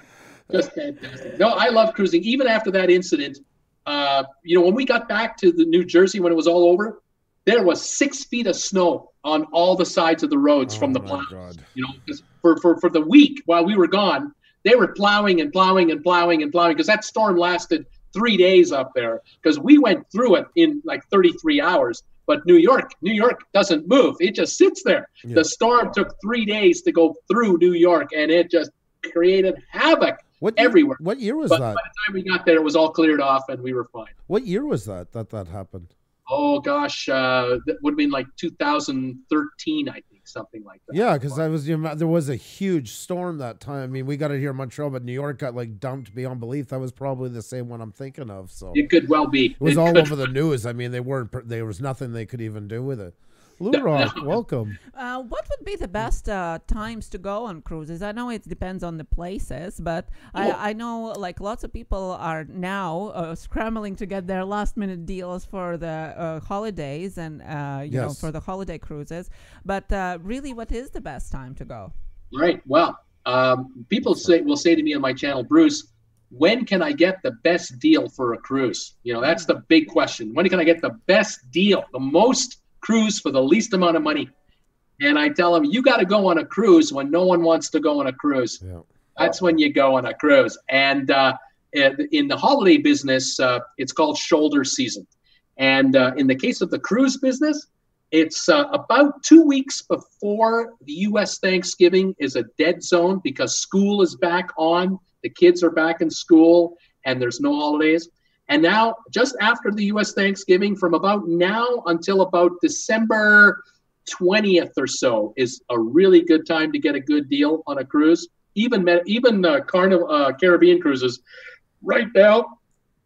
Just fantastic. No, I love cruising. Even after that incident, when we got back to the New Jersey, when it was all over, there was 6 feet of snow on all the sides of the roads from the plows. God. Because for the week while we were gone, they were plowing and plowing and plowing and plowing because that storm lasted 3 days up there, because we went through it in like 33 hours. But New York doesn't move. It just sits there. Yeah. The storm took 3 days to go through New York, and it just created havoc everywhere. What year was But that? by the time we got there, it was all cleared off, and we were fine. What year was that happened? Oh, gosh. That would have been like 2013, I think, something like that. Yeah, because there was a huge storm that time. I mean, we got it here in Montreal, but New York got like dumped beyond belief. That was probably the same one I'm thinking of. So It could well be. it was all over the news. I mean, there was nothing they could even do with it. Lou Rock, welcome. What would be the best times to go on cruises? I know it depends on the places, but I know like lots of people are now scrambling to get their last minute deals for the holidays and you know, for the holiday cruises. But really, what is the best time to go? Right. Well, people will say to me on my channel, Bruce, when can I get the best deal for a cruise? That's the big question. When can I get the best deal, the most cruise for the least amount of money? And I tell them, you got to go on a cruise when no one wants to go on a cruise. Yeah. That's when you go on a cruise. And in the holiday business, it's called shoulder season. And in the case of the cruise business, it's about 2 weeks before the U.S. Thanksgiving is a dead zone because school is back on, the kids are back in school, and there's no holidays. And now, just after the U.S. Thanksgiving, from about now until about December 20th or so, is a really good time to get a good deal on a cruise. Even Caribbean cruises, right now,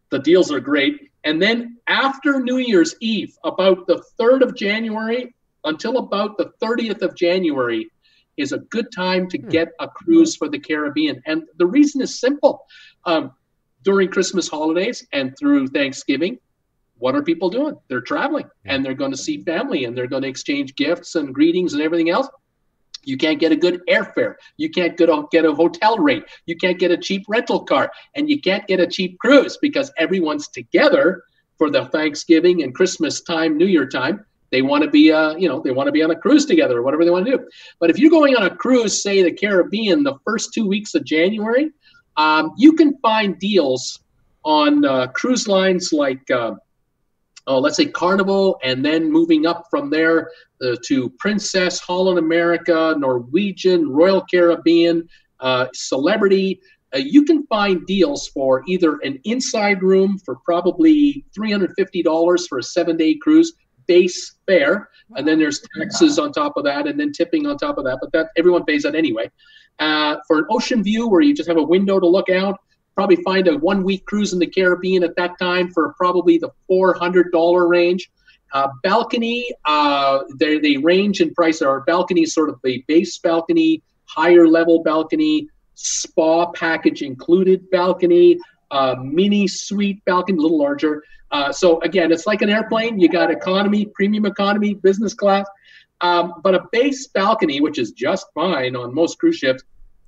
the deals are great. And then after New Year's Eve, about the 3rd of January until about the 30th of January, is a good time to get a cruise for the Caribbean. And the reason is simple. During Christmas holidays and through Thanksgiving, what are people doing? They're traveling, and they're going to see family, and they're going to exchange gifts and greetings and everything else. You can't get a good airfare. You can't get a hotel rate. You can't get a cheap rental car, and you can't get a cheap cruise because everyone's together for the Thanksgiving and Christmas time, New Year time. They want to be, they want to be on a cruise together or whatever they want to do. But if you're going on a cruise, say the Caribbean, the first 2 weeks of January, you can find deals on cruise lines like, let's say Carnival, and then moving up from there to Princess, Holland America, Norwegian, Royal Caribbean, Celebrity. You can find deals for either an inside room for probably $350 for a 7-day cruise, base fare, and then there's taxes on top of that, and then tipping on top of that, but that everyone pays that anyway. For an ocean view where you just have a window to look out, probably find a 1-week cruise in the Caribbean at that time for probably the $400 range. Balcony, they range in price. Our balcony is sort of the base balcony, higher level balcony, spa package included balcony, mini suite balcony, a little larger. So again, it's like an airplane. You got economy, premium economy, business class. But a base balcony, which is just fine on most cruise ships,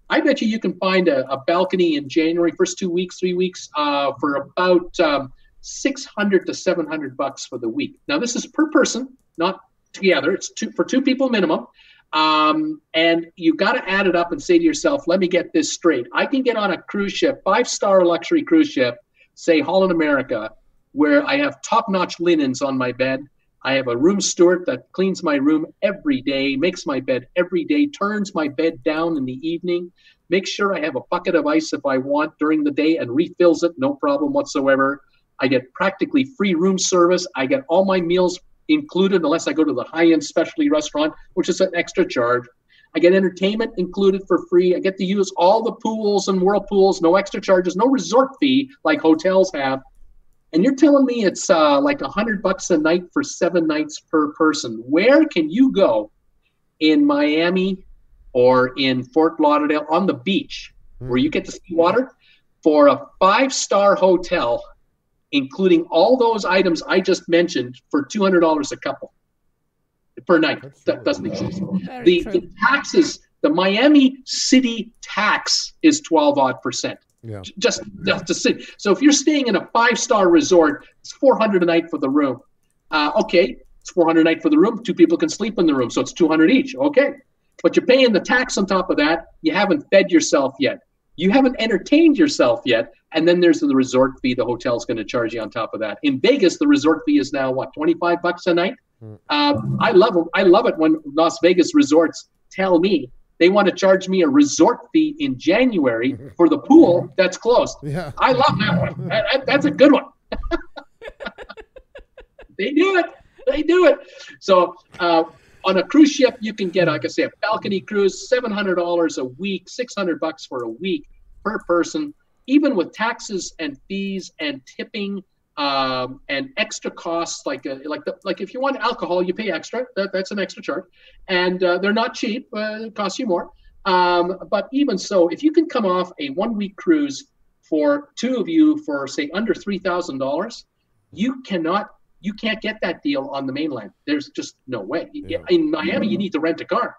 I bet you can find a balcony in January, first 2 weeks, 3 weeks, for about $600 to $700 for the week. Now this is per person, not together. It's for two people minimum. And you got to add it up and say to yourself, let me get this straight. I can get on a cruise ship, 5-star luxury cruise ship, say Holland America, where I have top-notch linens on my bed. I have a room steward that cleans my room every day, makes my bed every day, turns my bed down in the evening, makes sure I have a bucket of ice if I want during the day and refills it, no problem whatsoever. I get practically free room service. I get all my meals included unless I go to the high-end specialty restaurant, which is an extra charge. I get entertainment included for free. I get to use all the pools and whirlpools, no extra charges, no resort fee like hotels have. And you're telling me it's like $100 a night for 7 nights per person. Where can you go in Miami or in Fort Lauderdale on the beach where you get to see water for a 5-star hotel, including all those items I just mentioned, for $200 a couple per night? That doesn't exist. The taxes, the Miami city tax is 12% odd. Yeah. Just to sit. So if you're staying in a 5-star resort, it's $400 a night for the room. Okay, it's $400 a night for the room. 2 people can sleep in the room, so it's $200 each. Okay, but you're paying the tax on top of that. You haven't fed yourself yet. You haven't entertained yourself yet. And then there's the resort fee the hotel's going to charge you on top of that. In Vegas, the resort fee is now, what, $25 a night? I love it when Las Vegas resorts tell me they want to charge me a resort fee in January for the pool that's closed. Yeah. I love that one. That's a good one. They do it. They do it. So on a cruise ship, you can get, like I say, a balcony cruise, $700 a week, $600 for a week per person, even with taxes and fees and tipping and extra costs, like if you want alcohol, you pay extra. That's an extra charge, and they're not cheap. It costs you more. But even so, if you can come off a 1-week cruise for 2 of you for say under $3,000, you can't get that deal on the mainland. There's just no way. Yeah. In Miami, you need to rent a car.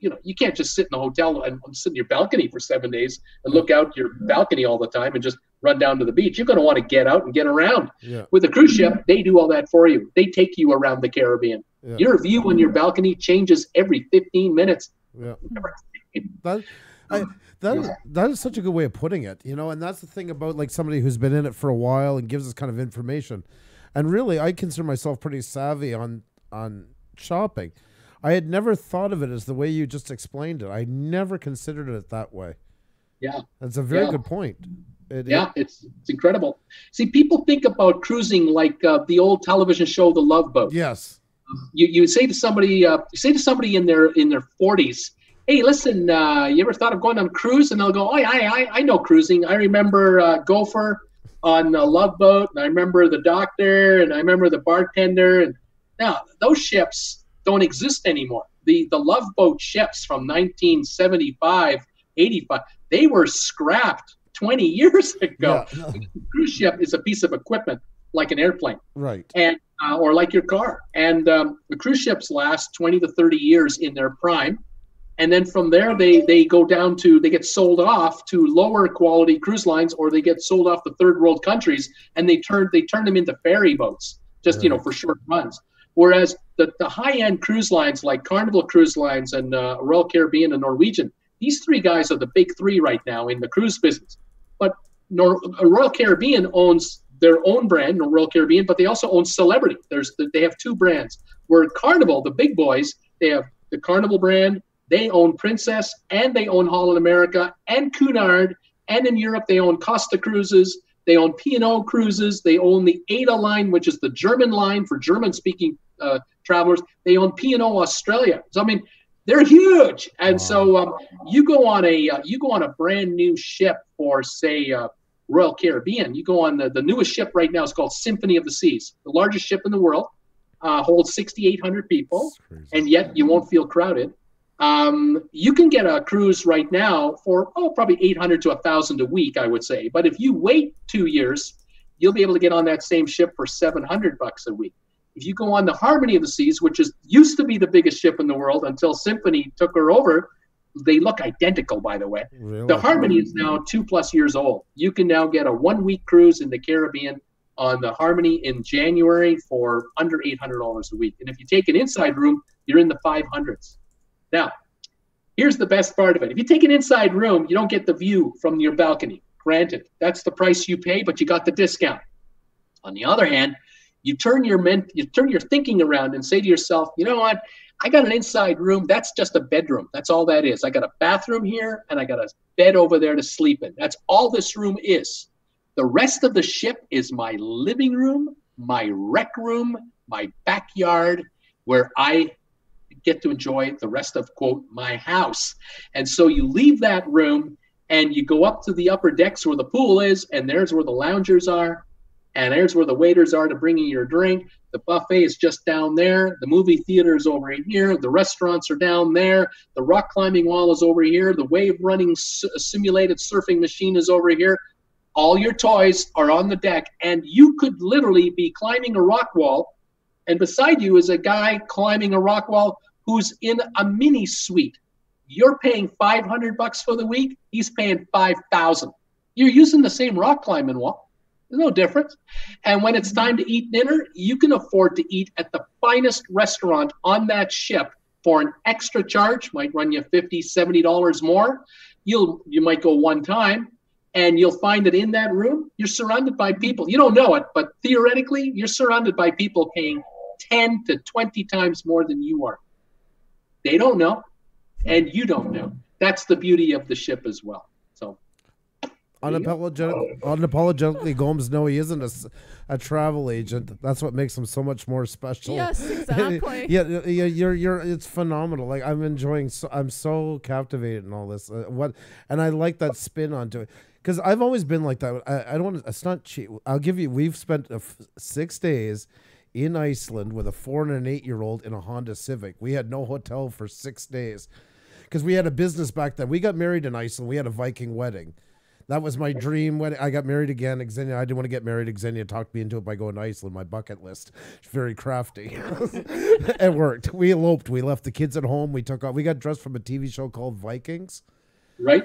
You can't just sit in the hotel and sit in your balcony for 7 days and look out your balcony all the time and just run down to the beach. You're going to want to get out and get around. Yeah. With a cruise ship, they do all that for you. They take you around the Caribbean. Yeah. Your view on your balcony changes every 15 minutes. Yeah. That is such a good way of putting it, and that's the thing about like somebody who's been in it for a while and gives us kind of information. And really, I consider myself pretty savvy on shopping. I had never thought of it as the way you just explained it. I never considered it that way. Yeah. That's a very good point. It's incredible. See, people think about cruising like the old television show, The Love Boat. Yes. You say to somebody, in their 40s, hey, listen, you ever thought of going on a cruise? And they'll go, oh, I know cruising. I remember Gopher on a Love Boat, and I remember the doctor, and I remember the bartender. And now those ships don't exist anymore. The Love Boat ships from 1975, 85, they were scrapped 20 years ago. Yeah, no. The cruise ship is a piece of equipment like an airplane, right? And or like your car. And the cruise ships last 20 to 30 years in their prime, and then from there they go down to, they get sold off to lower quality cruise lines, or they get sold off to third world countries, and they turn them into ferry boats, just for short runs. Whereas the high-end cruise lines like Carnival Cruise Lines and Royal Caribbean and Norwegian, these three guys are the big three right now in the cruise business. But Royal Caribbean owns their own brand, Royal Caribbean, but they also own Celebrity. They have two brands. Where Carnival, the big boys, they have the Carnival brand, they own Princess, and they own Holland America, and Cunard, and in Europe they own Costa Cruises, they own P&O Cruises, they own the AIDA line, which is the German line for German-speaking travelers. They own P&O Australia. So I mean, they're huge. And so you go on a brand new ship for, say, Royal Caribbean. You go on the newest ship right now is called Symphony of the Seas, the largest ship in the world, holds 6,800 people, and yet you won't feel crowded. You can get a cruise right now for probably 800 to 1,000 a week, I would say. But if you wait 2 years, you'll be able to get on that same ship for $700 a week. If you go on the Harmony of the Seas, which used to be the biggest ship in the world until Symphony took her over, they look identical, by the way. Really? The Harmony is now 2+ years old. You can now get a 1-week cruise in the Caribbean on the Harmony in January for under $800 a week. And if you take an inside room, you're in the 500s. Now, here's the best part of it. If you take an inside room, you don't get the view from your balcony. Granted, that's the price you pay, but you got the discount. On the other hand, you turn your thinking around and say to yourself, you know what? I got an inside room. That's just a bedroom. That's all that is. I got a bathroom here, and I got a bed over there to sleep in. That's all this room is. The rest of the ship is my living room, my rec room, my backyard, where I get to enjoy the rest of, quote, my house. And so you leave that room, and you go up to the upper decks where the pool is, and there's where the loungers are, and there's where the waiters are to bring you your drink. The buffet is just down there. The movie theater is over here. The restaurants are down there. The rock climbing wall is over here. The wave running simulated surfing machine is over here. All your toys are on the deck, and you could literally be climbing a rock wall, and beside you is a guy climbing a rock wall who's in a mini suite. You're paying $500 for the week. He's paying $5,000. You're using the same rock climbing wall. There's no difference. And when it's time to eat dinner, you can afford to eat at the finest restaurant on that ship for an extra charge. Might run you $50, $70 more. You might go one time, and you'll find that in that room, you're surrounded by people. You don't know it, but theoretically, you're surrounded by people paying 10 to 20 times more than you are. They don't know, and you don't know. That's the beauty of the ship as well. So, unapologetically, Gomes, no, he isn't a travel agent. That's what makes him so much more special. Yes, exactly. yeah, it's phenomenal. Like, I'm so captivated in all this. And I like that spin onto it. Because I've always been like that. I don't want to, it's not cheap. We've spent 6 days in Iceland with a 4 and an 8-year-old in a Honda Civic. We had no hotel for 6 days because we had a business back then. We got married in Iceland. We had a Viking wedding. That was my dream wedding. I got married again. Xenia, I didn't want to get married. Xenia talked me into it by going to Iceland, my bucket list. It's very crafty. It worked. We eloped. We left the kids at home. We took off. We got dressed from a TV show called Vikings. Right.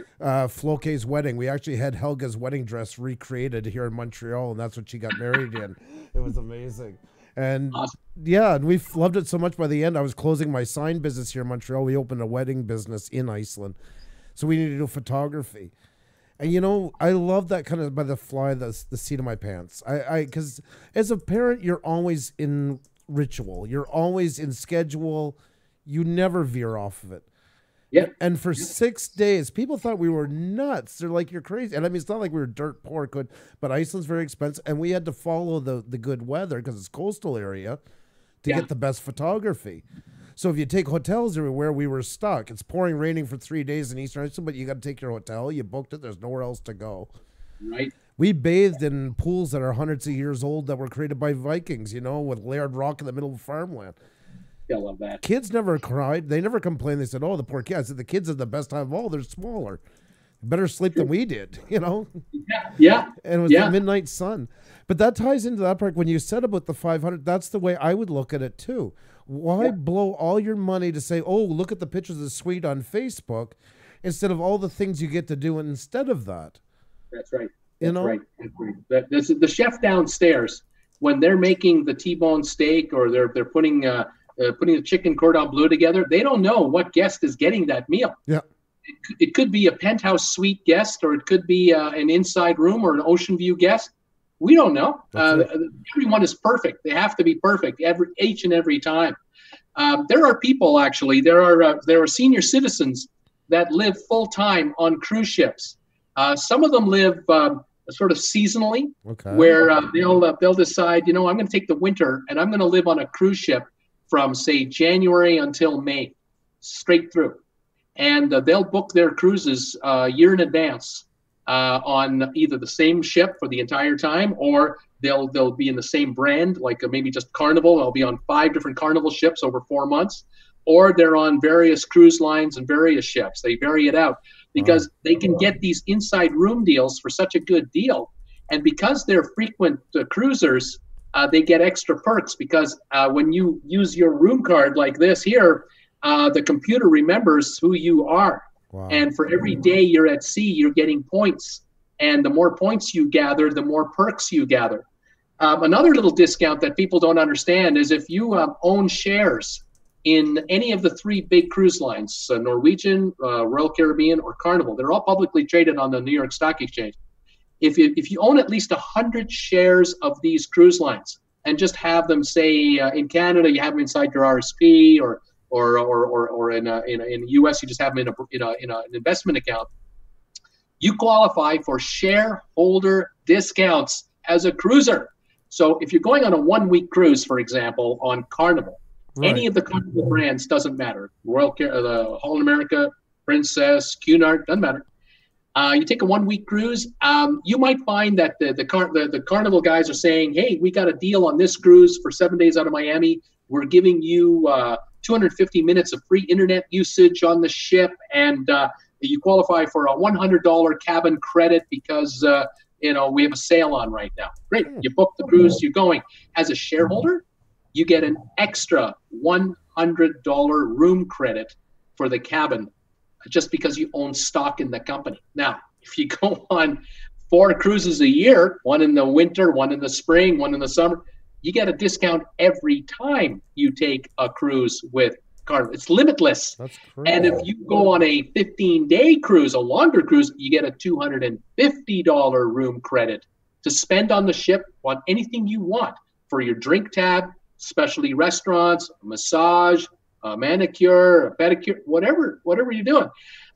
Floke's wedding. We actually had Helga's wedding dress recreated here in Montreal, and that's what she got married in. It was amazing. And awesome. Yeah, and we loved it so much by the end. I was closing my sign business here in Montreal. We opened a wedding business in Iceland. So we needed to do photography. And, you know, I love that kind of by the seat of my pants. Because as a parent, you're always in ritual. You're always in schedule. You never veer off of it. Yeah. And for 6 days, people thought we were nuts. They're like, you're crazy. And I mean, it's not like we were dirt poor, but Iceland's very expensive. And we had to follow the good weather because it's coastal area to get the best photography. So if you take hotels everywhere, we were stuck. It's pouring, raining for 3 days in Eastern Iceland, but you got to take your hotel. You booked it. There's nowhere else to go. Right. We bathed in pools that are hundreds of years old that were created by Vikings, you know, with layered rock in the middle of farmland. I love that. Kids never cried. They never complained. They said, oh, the poor kids. I said, the kids are the best time of all. They're smaller. Better sleep than we did, you know? Yeah. And it was the midnight sun. But that ties into that part. When you said about the 500, that's the way I would look at it too. Why blow all your money to say, oh, look at the pictures of the suite on Facebook, instead of all the things you get to do instead of that? That's right. You know? Right. The chef downstairs when they're making the T-bone steak or they're putting the chicken cordon bleu together, they don't know what guest is getting that meal. Yeah. It could be a penthouse suite guest, or it could be an inside room or an ocean view guest. We don't know. Right. Everyone is perfect. They have to be perfect each and every time. There are people, actually, there are senior citizens that live full time on cruise ships. Some of them live sort of seasonally, where they'll decide, I'm going to take the winter and I'm going to live on a cruise ship from, say, January until May, straight through. And they'll book their cruises a year in advance on either the same ship for the entire time, or they'll be in the same brand, like maybe just Carnival. They'll be on 5 different Carnival ships over 4 months, or they're on various cruise lines and various ships. They vary it out because they can get these inside room deals for such a good deal. And because they're frequent cruisers, they get extra perks because when you use your room card like this here, the computer remembers who you are. Wow. And for every day you're at sea, you're getting points. And the more points you gather, the more perks you gather. Another little discount that people don't understand is if you own shares in any of the 3 big cruise lines, Norwegian, Royal Caribbean, or Carnival, they're all publicly traded on the New York Stock Exchange. If you own at least 100 shares of these cruise lines and just have them, say, in Canada, you have them inside your RSP, or in the U.S. you just have them in an investment account, you qualify for shareholder discounts as a cruiser. So if you're going on a 1-week cruise, for example, on Carnival, any of the Carnival brands, doesn't matter, the Holland America, Princess, Cunard, doesn't matter. You take a 1-week cruise, you might find that the Carnival guys are saying, hey, we got a deal on this cruise for 7 days out of Miami. We're giving you 250 minutes of free internet usage on the ship, and you qualify for a $100 cabin credit because we have a sale on right now. Great, you book the cruise, you're going. As a shareholder, you get an extra $100 room credit for the cabin just because you own stock in the company. Now, if you go on 4 cruises a year, one in the winter, one in the spring, one in the summer, you get a discount every time you take a cruise with Carnival. It's limitless. That's crazy. And if you go on a 15-day cruise, a longer cruise, you get a $250 room credit to spend on the ship on anything you want for your drink tab, specialty restaurants, massage, a manicure, a pedicure, whatever you're doing.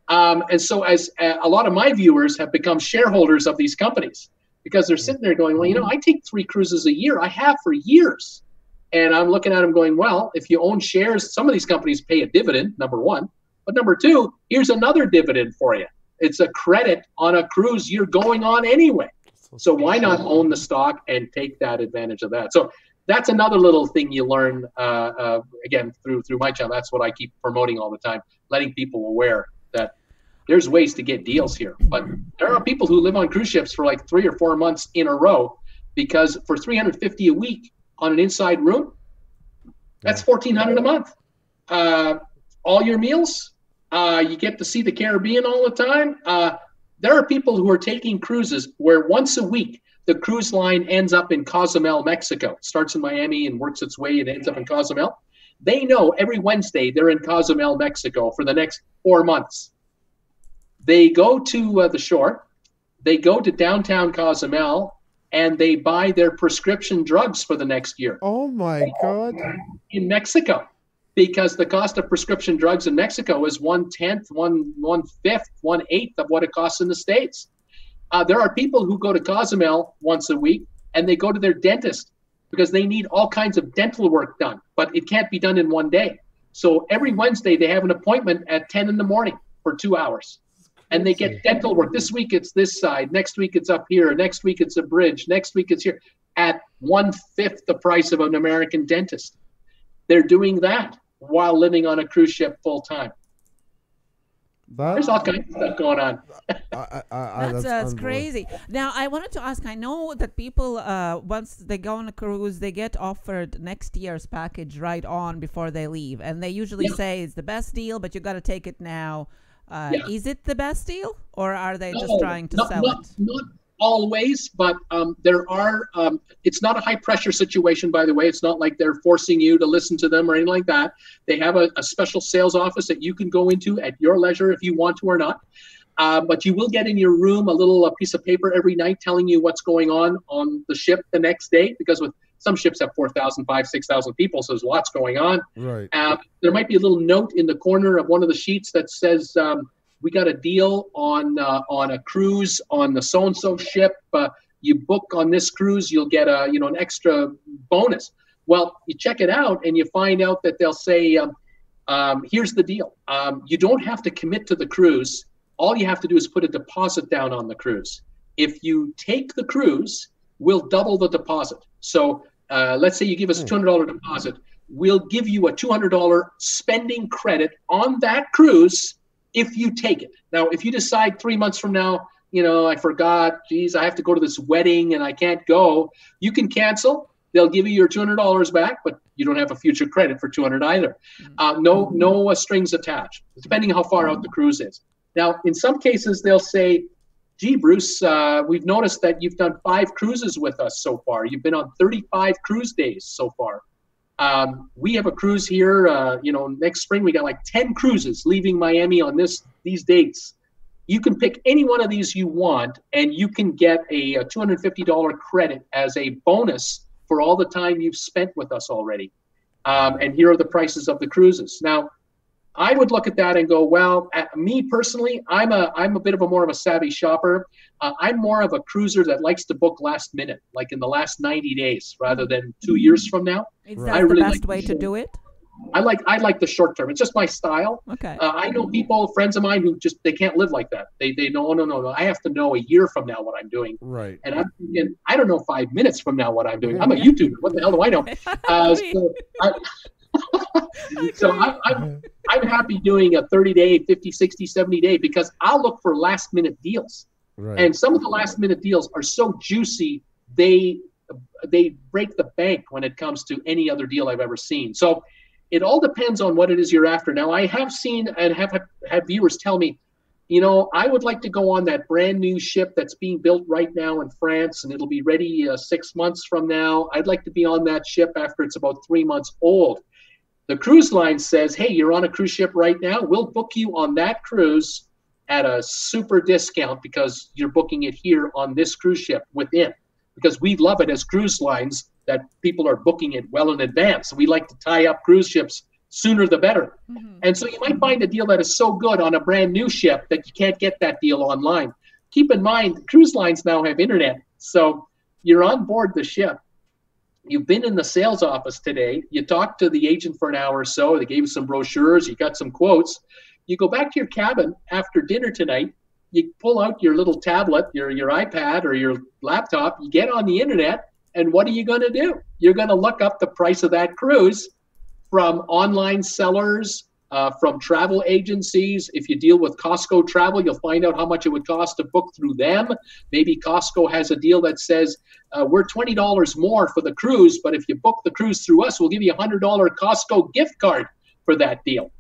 And so as a lot of my viewers have become shareholders of these companies because they're sitting there going, well, I take 3 cruises a year. I have for years. And I'm looking at them going, well, if you own shares, some of these companies pay a dividend, number 1. But number 2, here's another dividend for you. It's a credit on a cruise you're going on anyway. So why not own the stock and take that advantage of that? So that's another little thing you learn, again, through my channel. That's what I keep promoting all the time, letting people aware that there's ways to get deals here. But there are people who live on cruise ships for like 3 or 4 months in a row because for $350 a week on an inside room, that's $1,400 a month. All your meals, you get to see the Caribbean all the time. There are people who are taking cruises where once a week the cruise line ends up in Cozumel, Mexico. It starts in Miami and works its way and ends up in Cozumel. They know every Wednesday they're in Cozumel, Mexico for the next 4 months. They go to the shore, they go to downtown Cozumel, and they buy their prescription drugs for the next year. Oh my God. In Mexico. Because the cost of prescription drugs in Mexico is 1/10, 1/5, 1/8 of what it costs in the States. There are people who go to Cozumel once a week and they go to their dentist because they need all kinds of dental work done, but it can't be done in one day. So every Wednesday they have an appointment at 10 in the morning for 2 hours. And they get dental work. This week it's this side. Next week it's up here. Next week it's a bridge. Next week it's here. At 1/5 the price of an American dentist. They're doing that while living on a cruise ship full time. There's all kinds of stuff going on. That's crazy. Now, I wanted to ask, I know that people, once they go on a cruise, they get offered next year's package right on before they leave. And they usually say it's the best deal, but you got to take it now. Is it the best deal, or are they just trying to sell it? always, but there are, it's not a high pressure situation, by the way. It's not like they're forcing you to listen to them or anything like that. They have a special sales office that you can go into at your leisure if you want to or not. But you will get in your room a piece of paper every night telling you what's going on the ship the next day, because with some ships have 4,000, 5,000, 6,000 people, so there's lots going on. Right. There might be a little note in the corner of one of the sheets that says, we got a deal on a cruise on the so-and-so ship. You book on this cruise, you'll get an extra bonus. Well, you check it out and you find out that they'll say, here's the deal. You don't have to commit to the cruise. All you have to do is put a deposit down on the cruise. If you take the cruise, we'll double the deposit. So let's say you give us a $200 deposit. We'll give you a $200 spending credit on that cruise if you take it. Now, if you decide 3 months from now, I forgot, geez, I have to go to this wedding and I can't go, you can cancel. They'll give you your $200 back, but you don't have a future credit for $200 either. No strings attached, depending how far out the cruise is. Now, in some cases, they'll say, gee, Bruce, we've noticed that you've done 5 cruises with us so far. You've been on 35 cruise days so far. We have a cruise here, next spring, we got like 10 cruises leaving Miami on these dates. You can pick any one of these you want, and you can get a $250 credit as a bonus for all the time you've spent with us already. And here are the prices of the cruises. Now, I would look at that and go, well, me personally, I'm a bit of more of a savvy shopper. I'm more of a cruiser that likes to book last minute, like in the last 90 days rather than 2 years from now. Is that the best way to do it? I like the short term. It's just my style. Okay. I know friends of mine who they can't live like that. They know, no. I have to know a year from now what I'm doing. Right. And I'm thinking, I don't know 5 minutes from now what I'm doing. I'm a YouTuber. What the hell do I know? So I'm happy doing a 30-day, 50, 60, 70-day because I'll look for last-minute deals. Right. And some of the last-minute deals are so juicy, they break the bank when it comes to any other deal I've ever seen. So it all depends on what it is you're after. Now, I have seen and have had viewers tell me, I would like to go on that brand new ship that's being built right now in France, and it'll be ready 6 months from now. I'd like to be on that ship after it's about 3 months old. The cruise line says, hey, you're on a cruise ship right now. We'll book you on that cruise at a super discount because you're booking it here on this cruise ship within. Because we love it as cruise lines that people are booking it well in advance. We like to tie up cruise ships sooner the better. Mm-hmm. And so you might find a deal that is so good on a brand new ship that you can't get that deal online. Keep in mind, cruise lines now have internet. So you're on board the ship. You've been in the sales office today. You talked to the agent for an hour or so. They gave you some brochures. You got some quotes. You go back to your cabin after dinner tonight. You pull out your little tablet, your iPad or your laptop. You get on the internet. And what are you going to do? You're going to look up the price of that cruise from online sellers, from travel agencies. If you deal with Costco Travel, you'll find out how much it would cost to book through them. Maybe Costco has a deal that says, we're $20 more for the cruise, but if you book the cruise through us, we'll give you a $100 Costco gift card for that deal.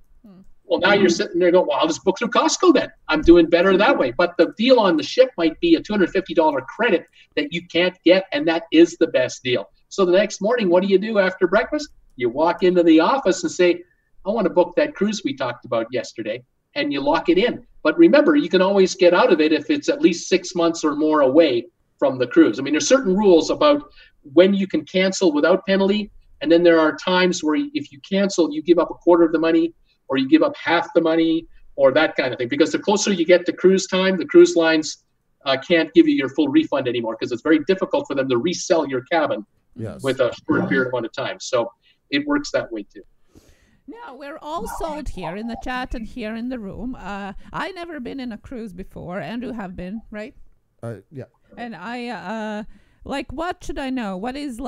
Well, now you're sitting there going, well, I'll just book through Costco then. I'm doing better that way. But the deal on the ship might be a $250 credit that you can't get, and that is the best deal. So the next morning, what do you do after breakfast? You walk into the office and say, I want to book that cruise we talked about yesterday, and you lock it in. But remember, you can always get out of it if it's at least 6 months or more away from the cruise. I mean, there's certain rules about when you can cancel without penalty, and then there are times where if you cancel, you give up a quarter of the money, or you give up half the money, or that kind of thing. Because the closer you get to cruise time, the cruise lines can't give you your full refund anymore because it's very difficult for them to resell your cabin with a short period amount of time. So it works that way too. Now, we're all sold here in the chat and here in the room. I never been in a cruise before. Andrew have been, right? Yeah. And I, what should I know? What is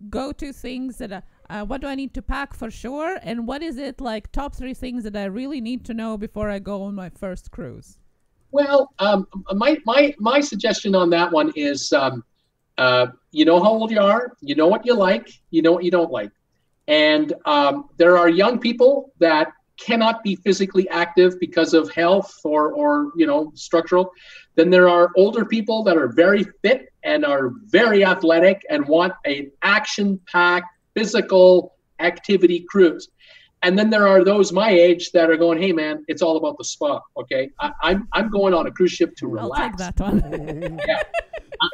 go-to things that what do I need to pack for sure? And what is it top 3 things that I really need to know before I go on my first cruise? Well, my suggestion on that one is, you know how old you are, you know what you like, you know what you don't like. And there are young people that cannot be physically active because of health or structural. Then there are older people that are very fit and are very athletic and want an action-packed physical activity cruise. And then there are those my age that are going, hey man, it's all about the spa. Okay, I'm going on a cruise ship to relax. I'll take that one. Yeah.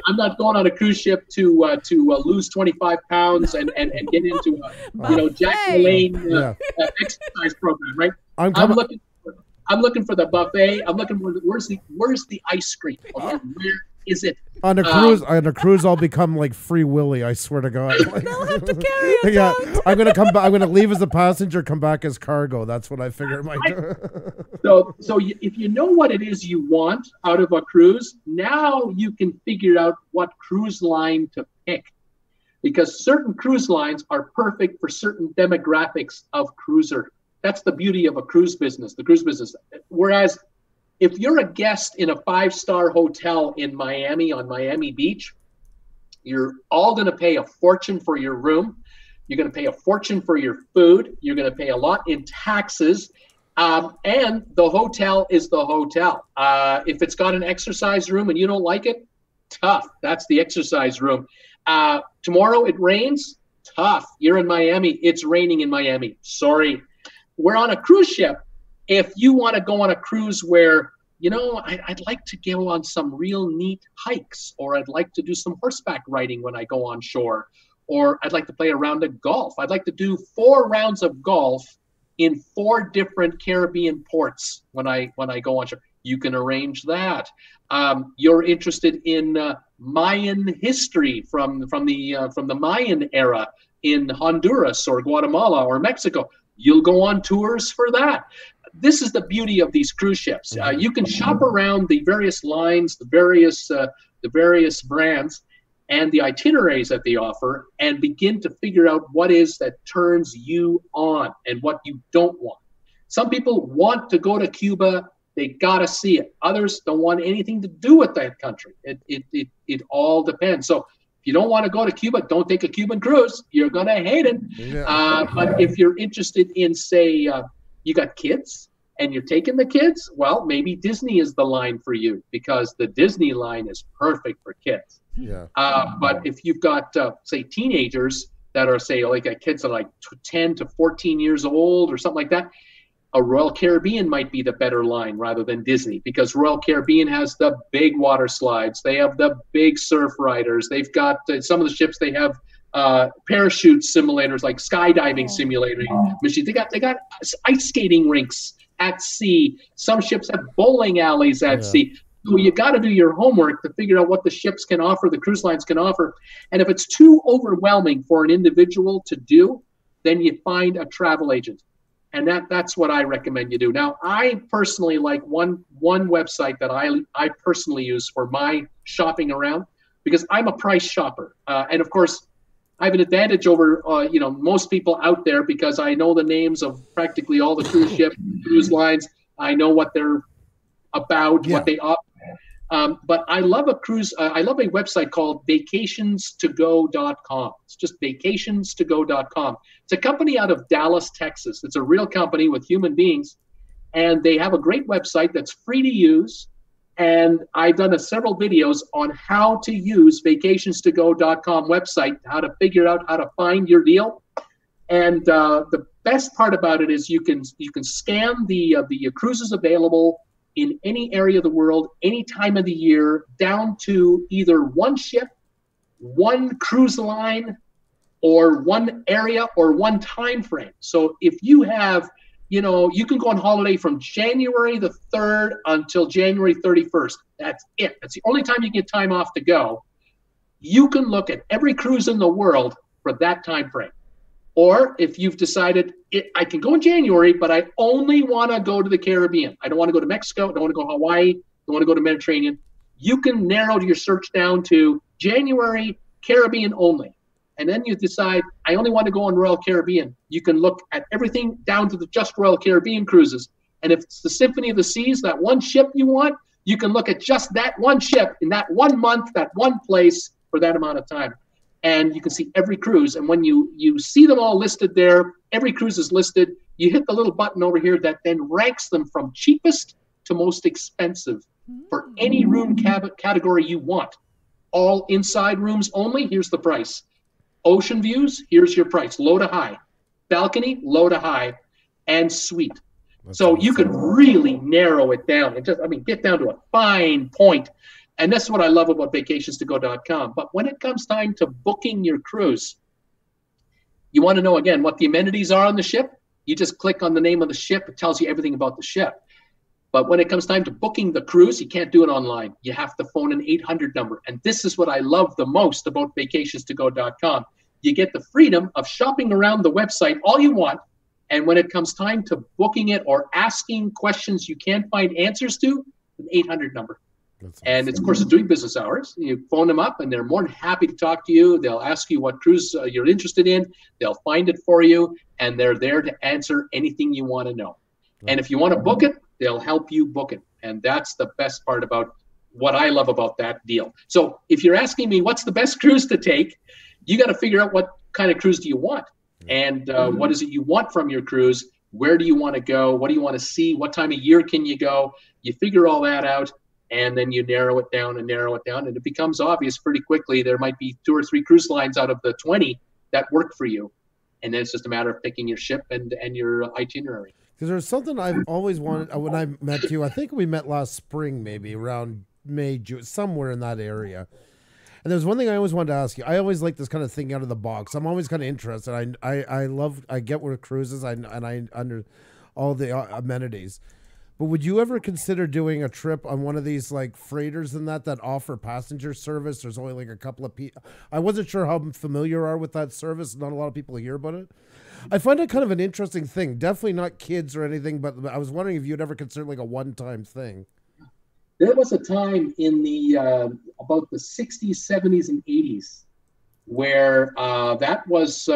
I'm not going on a cruise ship to lose 25 pounds and get into a Jack LaLanne exercise program, right? I'm looking for the buffet. I'm looking for where's the ice cream? Okay? Where is it? On a cruise, I'll become like Free Willy. I swear to God. They'll have to carry it. Yeah, I'm gonna come back. I'm gonna leave as a passenger, come back as cargo. That's what I figure it might do. So if you know what it is you want out of a cruise, now you can figure out what cruise line to pick, because certain cruise lines are perfect for certain demographics of cruiser. That's the beauty of a cruise business, the cruise business. Whereas if you're a guest in a 5-star hotel in Miami on Miami Beach, you're all going to pay a fortune for your room. You're going to pay a fortune for your food. You're going to pay a lot in taxes. And the hotel is the hotel. If it's got an exercise room and you don't like it, tough. That's the exercise room. Tomorrow it rains, tough. You're in Miami. It's raining in Miami. Sorry. We're on a cruise ship. If you want to go on a cruise where, I'd like to go on some real neat hikes, or I'd like to do some horseback riding when I go on shore, or I'd like to play a round of golf. I'd like to do 4 rounds of golf in 4 different Caribbean ports when I go on shore. You can arrange that. You're interested in Mayan history from the Mayan era in Honduras or Guatemala or Mexico. You'll go on tours for that. This is the beauty of these cruise ships. You can shop around the various lines, the various brands, and the itineraries that they offer, and begin to figure out what is that turns you on and what you don't want. Some people want to go to Cuba. They got to see it. Others don't want anything to do with that country. It all depends. So if you don't want to go to Cuba, don't take a Cuban cruise. You're going to hate it. Yeah. But if you're interested in, say, you got kids and you're taking the kids, well, maybe Disney is the line for you, because the Disney line is perfect for kids. Yeah. But if you've got, say, teenagers that are, say, like kids that are like 10 to 14 years old or something like that, a Royal Caribbean might be the better line rather than Disney, because Royal Caribbean has the big water slides. They have the big surf riders. They've got some of the ships, they have parachute simulators, like skydiving simulator machines. They got ice skating rinks at sea. Some ships have bowling alleys at sea. So you got to do your homework to figure out what the ships can offer, the cruise lines can offer. And if it's too overwhelming for an individual to do, then you find a travel agent. And that's what I recommend you do. Now, I personally like one website that I personally use for my shopping around, because I'm a price shopper. And of course, I have an advantage over most people out there, because I know the names of practically all the cruise ships, cruise lines. I know what they're about, what they offer. But I love a website called vacationstogo.com. It's just vacationstogo.com. It's a company out of Dallas, Texas. It's a real company with human beings, and they have a great website that's free to use. And I've done several videos on how to use vacationstogo.com website, how to figure out how to find your deal. And the best part about it is you can scan the cruises available in any area of the world, any time of the year, down to either one ship, one cruise line, or one area or one time frame. So if you have, you can go on holiday from January the 3rd until January 31st. That's it. That's the only time you get time off to go. You can look at every cruise in the world for that time frame. Or if you've decided, I can go in January, but I only want to go to the Caribbean. I don't want to go to Mexico. I don't want to go to Hawaii. Don't want to go to Mediterranean. You can narrow your search down to January, Caribbean only. And then you decide, I only want to go on Royal Caribbean. You can look at everything down to the just Royal Caribbean cruises. And if it's the Symphony of the Seas, that one ship you want, you can look at just that one ship in that 1 month, that one place for that amount of time. And you can see every cruise. And when you see them all listed there, every cruise is listed, you hit the little button over here that then ranks them from cheapest to most expensive for any room category you want. All inside rooms only, here's the price. Ocean views, here's your price, low to high. Balcony, low to high, and suite. So you can really narrow it down and just, get down to a fine point. And that's what I love about vacations2go.com. But when it comes time to booking your cruise, you want to know, again, what the amenities are on the ship? You just click on the name of the ship. It tells you everything about the ship. But when it comes time to booking the cruise, you can't do it online. You have to phone an 800 number. And this is what I love the most about vacations2go.com. You get the freedom of shopping around the website all you want. And when it comes time to booking it or asking questions you can't find answers to, an 800 number. And it's, of course, it's doing business hours. You phone them up, and they're more than happy to talk to you. They'll ask you what cruise you're interested in. They'll find it for you, and they're there to answer anything you want to know. And if you want to book it, they'll help you book it. And that's the best part about what I love about that deal. So if you're asking me what's the best cruise to take, you got to figure out what kind of cruise do you want, and what is it you want from your cruise? Where do you want to go? What do you want to see? What time of year can you go? You figure all that out, and then you narrow it down, and it becomes obvious pretty quickly. There might be 2 or 3 cruise lines out of the 20 that work for you, and then it's just a matter of picking your ship and your itinerary. Because there's something I've always wanted when I met you. I think we met last spring, maybe around May, June, somewhere in that area. And there's one thing I always wanted to ask you. I always like this kind of thing out of the box. I'm always kind of interested. I get where cruises, and I under all the amenities. But would you ever consider doing a trip on one of these like freighters and that offer passenger service? There's only like a couple of people. I wasn't sure how familiar you are with that service. Not a lot of people hear about it. I find it kind of an interesting thing. Definitely not kids or anything, but I was wondering if you'd ever consider like a one-time thing. There was a time in the about the 60s, 70s, and 80s where that was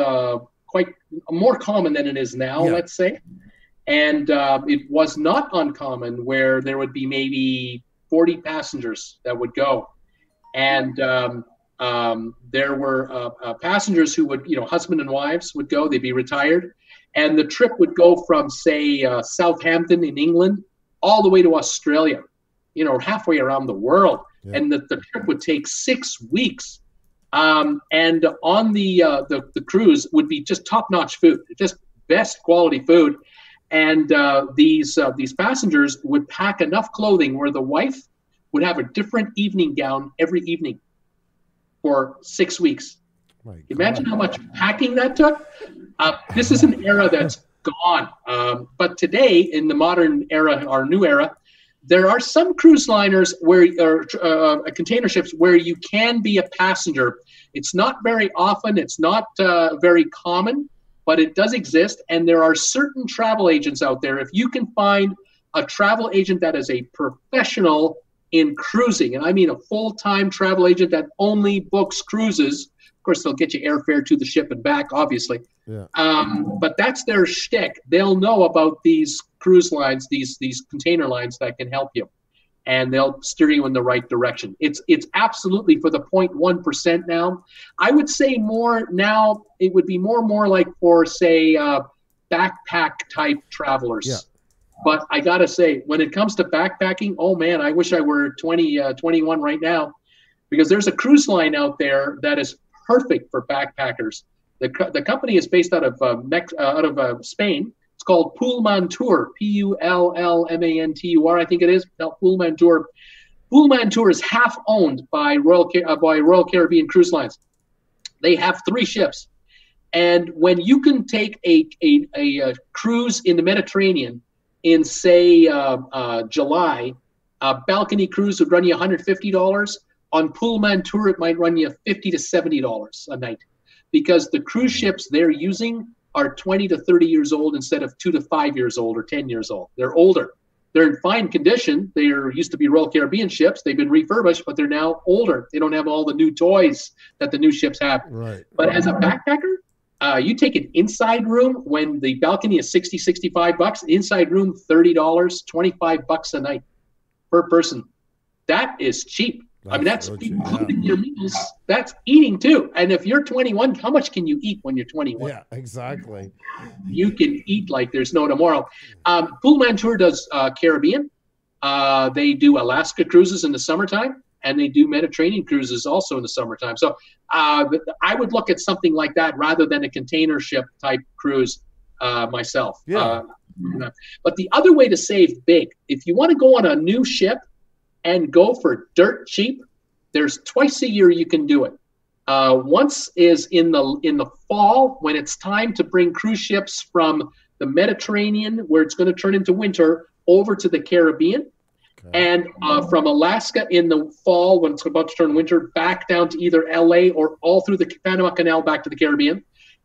quite more common than it is now, let's say. And it was not uncommon where there would be maybe 40 passengers that would go. And there were passengers who would, husband and wives would go, they'd be retired. And the trip would go from, say, Southampton in England all the way to Australia, halfway around the world. Yeah. And the trip would take 6 weeks. And on the cruise would be just top-notch food, just best quality food. And these passengers would pack enough clothing where the wife would have a different evening gown every evening for 6 weeks. Imagine how much packing that took. This is an era that's gone. But today, in the modern era, our new era, there are some cruise liners or container ships where you can be a passenger. It's not very often. It's not very common, but it does exist. And there are certain travel agents out there. If you can find a travel agent that is a professional in cruising, and I mean a full-time travel agent that only books cruises, of course, they'll get you airfare to the ship and back, obviously. Yeah. But that's their shtick. They'll know about these cruise lines, these container lines that can help you, and they'll steer you in the right direction. It's absolutely for the 0.1% now. I would say more now. It would be more like for, say, backpack type travelers. Yeah. But I gotta say, when it comes to backpacking, oh man, I wish I were 21 right now, because there's a cruise line out there that is perfect for backpackers. The company is based out of Spain. It's called Pullmantur, Pullmantur, I think it is. No, Pullmantur. Pullmantur is half owned by Royal Caribbean Cruise Lines. They have 3 ships, and when you can take a cruise in the Mediterranean in, say, July, a balcony cruise would run you $150. On Pullmantur, it might run you $50 to $70 a night, because the cruise ships they're using are 20 to 30 years old instead of 2 to 5 years old or 10 years old. They're older. They're in fine condition. They used to be Royal Caribbean ships. They've been refurbished, but they're now older. They don't have all the new toys that the new ships have. Right. But as a backpacker, you take an inside room when the balcony is $60, $65. Inside room, $30, $25 a night per person. That is cheap. I mean, that's so true, including your meals. That's eating too. And if you're 21, how much can you eat when you're 21? Yeah, exactly. You can eat like there's no tomorrow. Poolman Tour does Caribbean. They do Alaska cruises in the summertime, and they do Mediterranean cruises also in the summertime. So I would look at something like that rather than a container ship type cruise myself. Yeah. But the other way to save big, if you want to go on a new ship and go for dirt cheap, there's twice a year you can do it. Once is in the fall when it's time to bring cruise ships from the Mediterranean, where it's going to turn into winter, over to the Caribbean. Okay. And from Alaska in the fall, when it's about to turn winter, back down to either LA or all through the Panama Canal back to the Caribbean.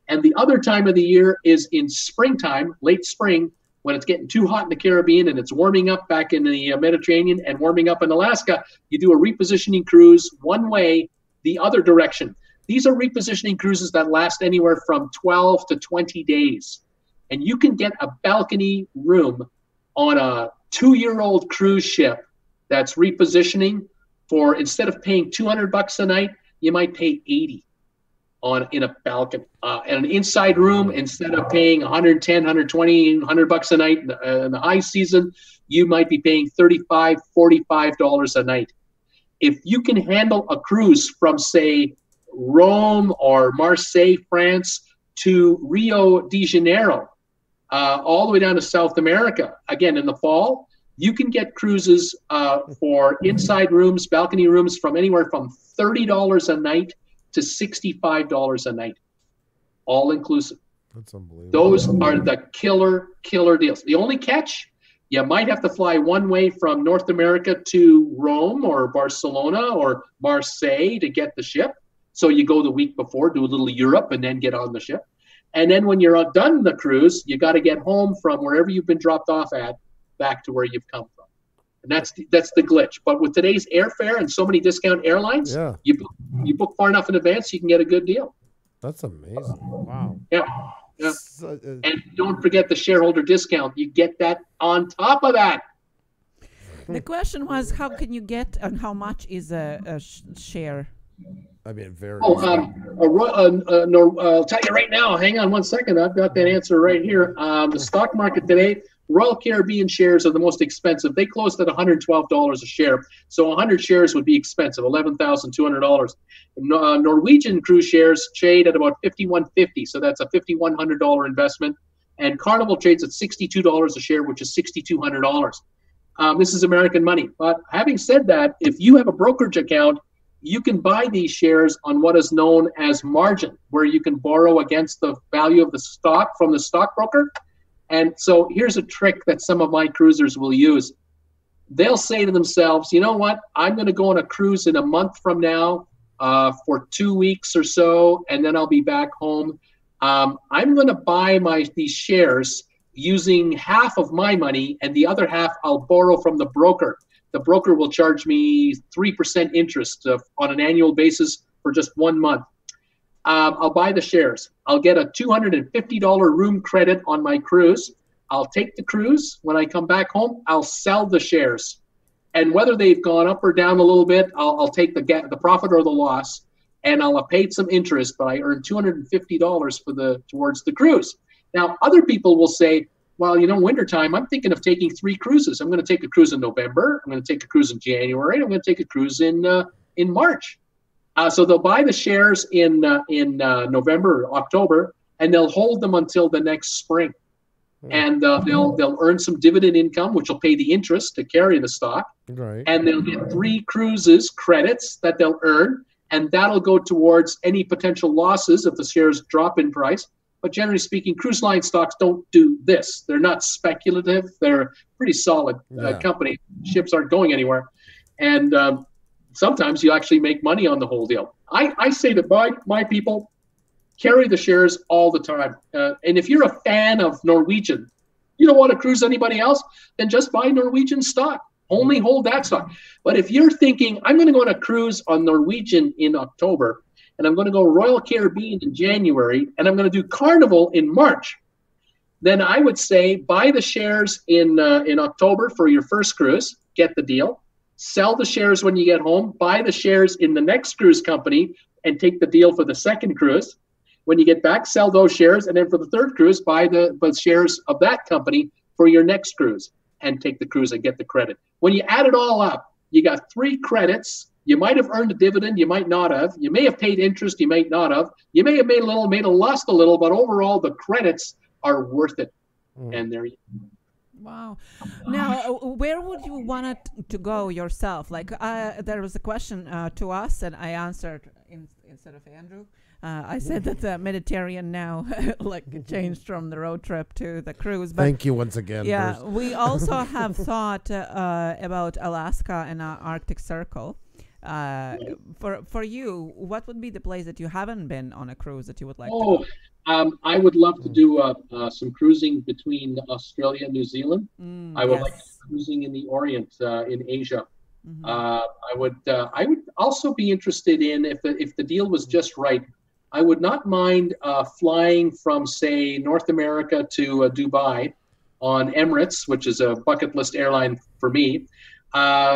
And the other time of the year is in springtime, late spring, when it's getting too hot in the Caribbean and it's warming up back in the Mediterranean and warming up in Alaska. You do a repositioning cruise one way, the other direction. These are repositioning cruises that last anywhere from 12 to 20 days. And you can get a balcony room on a 2-year-old cruise ship that's repositioning for, instead of paying $200 a night, you might pay $80 in a balcony. And an inside room, instead of paying $110, $120, $100 a night in the high season, you might be paying $35, $45 a night. If you can handle a cruise from, say, Rome or Marseille, France, to Rio de Janeiro, all the way down to South America, again, in the fall, you can get cruises for inside rooms, balcony rooms, from anywhere from $30 a night to $65 a night, all inclusive. That's unbelievable. Those are the killer deals. The only catch, you might have to fly one way from North America to Rome or Barcelona or Marseille to get the ship. So you go the week before, do a little Europe, and then get on the ship. And then when you're done the cruise, you got to get home from wherever you've been dropped off at back to where you've come from. And that's the glitch. But with today's airfare and so many discount airlines, you book far enough in advance, you can get a good deal. That's amazing. Wow. Yeah. So, and don't forget the shareholder discount. You get that on top of that. The question was, how can you get and how much is a share? I mean, very. I'll tell you right now. Hang on one second. I've got that answer right here. The stock market today, Royal Caribbean shares are the most expensive. They closed at $112 a share. So 100 shares would be expensive, $11,200. Norwegian cruise shares trade at about $51.50. So that's a $5,100 investment. And Carnival trades at $62 a share, which is $6,200. This is American money. But having said that, if you have a brokerage account, you can buy these shares on what is known as margin, where you can borrow against the value of the stock from the stockbroker. And so here's a trick that some of my cruisers will use. They'll say to themselves, you know what, I'm going to go on a cruise in a month from now for 2 weeks or so, and then I'll be back home. I'm going to buy these shares using half of my money, and the other half I'll borrow from the broker. The broker will charge me 3% interest on an annual basis for just 1 month. I'll buy the shares. I'll get a $250 room credit on my cruise. I'll take the cruise. When I come back home, I'll sell the shares. And whether they've gone up or down a little bit, I'll take the profit or the loss, and I'll have paid some interest, but I earned $250 towards the cruise. Now, other people will say, well, wintertime, I'm thinking of taking 3 cruises. I'm going to take a cruise in November. I'm going to take a cruise in January. I'm going to take a cruise in March. So they'll buy the shares in November or October, and they'll hold them until the next spring. And they'll earn some dividend income, which will pay the interest to carry the stock. Right. And they'll get 3 cruises credits that they'll earn, and that'll go towards any potential losses if the shares drop in price. But generally speaking, cruise line stocks don't do this. They're not speculative. They're a pretty solid company. Ships aren't going anywhere. And sometimes you actually make money on the whole deal. I say to my people, carry the shares all the time. And if you're a fan of Norwegian, you don't want to cruise anybody else, then just buy Norwegian stock. Only hold that stock. But if you're thinking, I'm going to go on a cruise on Norwegian in October, and I'm going to go Royal Caribbean in January, and I'm going to do Carnival in March, then I would say buy the shares in October for your first cruise, get the deal. sell the shares when you get home, buy the shares in the next cruise company, and take the deal for the second cruise. When you get back, sell those shares, and then for the third cruise, buy the shares of that company for your next cruise and take the cruise and get the credit. When you add it all up, you got 3 credits. You might have earned a dividend, you might not have. You may have paid interest, you might not have. You may have made a little, may have lost a little, but overall the credits are worth it. And there you go. Wow. Now, where would you want it to go yourself? Like, there was a question to us, and I answered instead of Andrew. I said that the Mediterranean now, like, changed from the road trip to the cruise. But thank you once again. yeah, Bruce. we also have thought about Alaska and Arctic Circle. For you, what would be the place that you haven't been on a cruise that you would like to go? I would love to do some cruising between Australia and New Zealand. I would like to do cruising in the Orient, in Asia. I would also be interested in, if the deal was just right, I would not mind flying from, say, North America to Dubai on Emirates, which is a bucket list airline for me.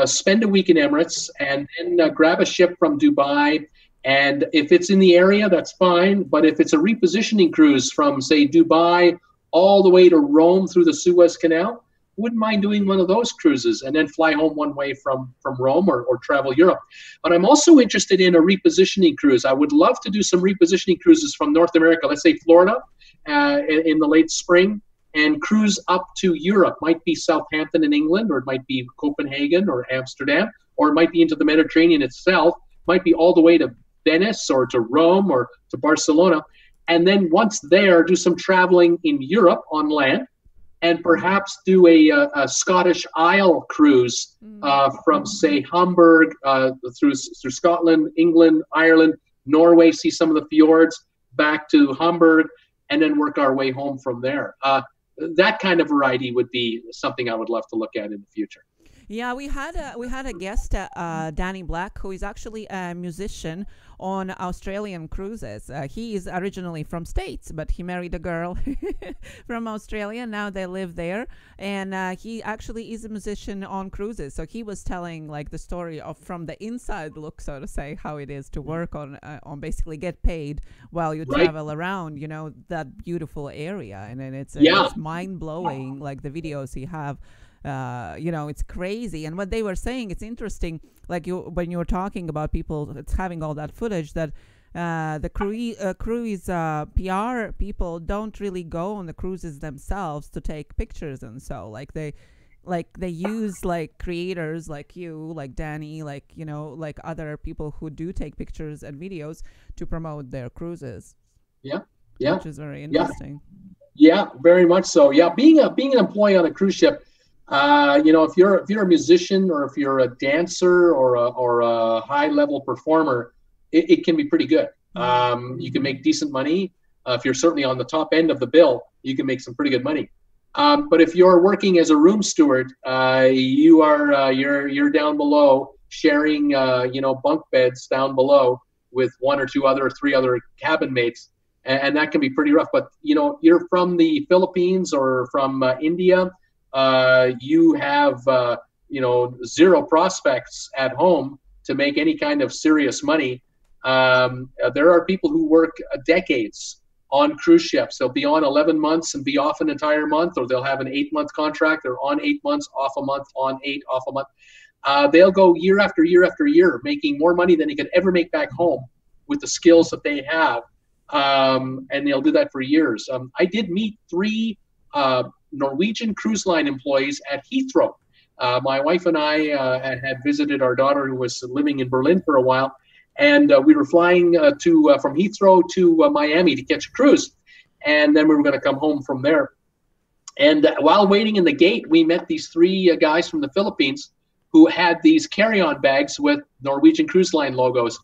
Spend a week in Emirates and then grab a ship from Dubai. And if it's in the area, that's fine. But if it's a repositioning cruise from, say, Dubai all the way to Rome through the Suez Canal, wouldn't mind doing one of those cruises and then fly home one way from Rome or travel Europe. But I'm also interested in a repositioning cruise. I would love to do some repositioning cruises from North America, let's say Florida, in the late spring, and cruise up to Europe. Might be Southampton in England, or it might be Copenhagen or Amsterdam, or it might be into the Mediterranean itself. Might be all the way to Venice or to Rome or to Barcelona. And then once there, do some traveling in Europe on land, and perhaps do a Scottish Isle cruise from, say, Hamburg through Scotland, England, Ireland, Norway, see some of the fjords, back to Hamburg, and then work our way home from there. That kind of variety would be something I would love to look at in the future. Yeah, we had a guest, Danny Black, who is actually a musician on Australian cruises. He is originally from States, but he married a girl from Australia. Now they live there, and he actually is a musician on cruises. So he was telling, like, the story of from the inside look, so to say, how it is to work on basically get paid while you travel around, you know, that beautiful area. And then it's mind blowing, like the videos he have. You know, it's crazy. And what they were saying, it's interesting, like when you were talking about people, it's having all that footage, that the cruise PR people don't really go on the cruises themselves to take pictures. And so they use like creators like you, like Danny, like, you know, like other people who do take pictures and videos to promote their cruises. Yeah. Which is very interesting. Yeah, very much so. Yeah. Being an employee on a cruise ship, you know, if you're a musician or if you're a dancer or a high level performer, it can be pretty good. You can make decent money. If you're certainly on the top end of the bill, you can make some pretty good money. But if you're working as a room steward, you're down below sharing you know, bunk beds down below with 1 or 2 other 3 other cabin mates, and that can be pretty rough. But you know, you're from the Philippines or from India. You have, you know, 0 prospects at home to make any kind of serious money. There are people who work decades on cruise ships. They'll be on 11 months and be off an entire month, or they'll have an 8-month contract. They're on 8 months, off a month, on 8, off a month. They'll go year after year after year, making more money than they could ever make back home with the skills that they have. And they'll do that for years. I did meet 3 Norwegian cruise line employees at Heathrow. My wife and I had visited our daughter, who was living in Berlin for a while, and we were flying from Heathrow to Miami to catch a cruise, and then we were going to come home from there. And while waiting in the gate, we met these 3 guys from the Philippines who had these carry-on bags with Norwegian Cruise Line logos,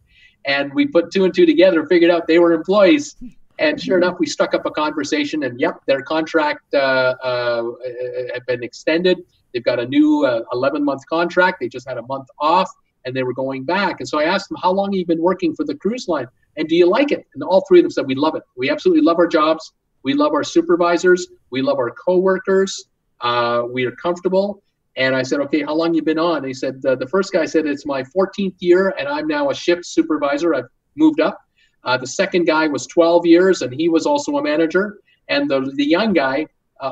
and we put 2 and 2 together and figured out they were employees. And sure enough, we struck up a conversation, and yep, their contract had been extended. They've got a new 11-month contract. They just had a month off, and they were going back. And so I asked them, how long have you been working for the cruise line? And do you like it? And all 3 of them said, we love it. We absolutely love our jobs. We love our supervisors. We love our coworkers. We are comfortable. And I said, okay, how long you been on? And he said, the first guy said, it's my 14th year, and I'm now a shift supervisor. I've moved up. The second guy was 12 years, and he was also a manager. And the young guy,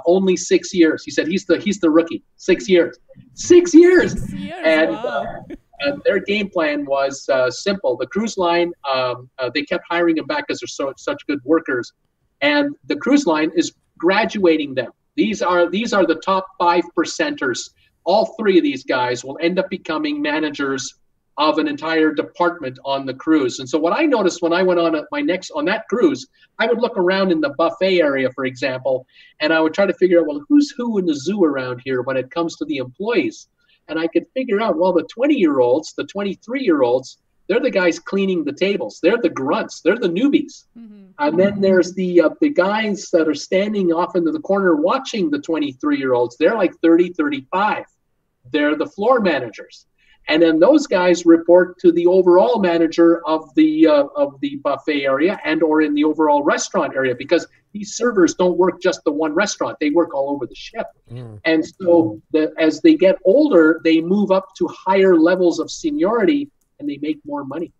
only 6 years. He said he's the rookie. 6 years. 6 years. 6 years. And Wow. their game plan was simple. The cruise line, they kept hiring them back because they're such good workers, and the cruise line is graduating them. These are the top 5%ers. All three of these guys will end up becoming managers of an entire department on the cruise. And so what I noticed when I went on on that cruise, I would look around in the buffet area, for example, and I would try to figure out, well, who's who in the zoo around here when it comes to the employees. And I could figure out, well, the 20-year-olds, the 23-year-olds, they're the guys cleaning the tables. They're the grunts. They're the newbies. Mm-hmm. And then there's the guys that are standing off into the corner watching the 23-year-olds. They're like 30, 35. They're the floor managers. And then those guys report to the overall manager of the buffet area and or in the overall restaurant area, because these servers don't work just the one restaurant. They work all over the ship. Mm. And so as they get older, they move up to higher levels of seniority and they make more money.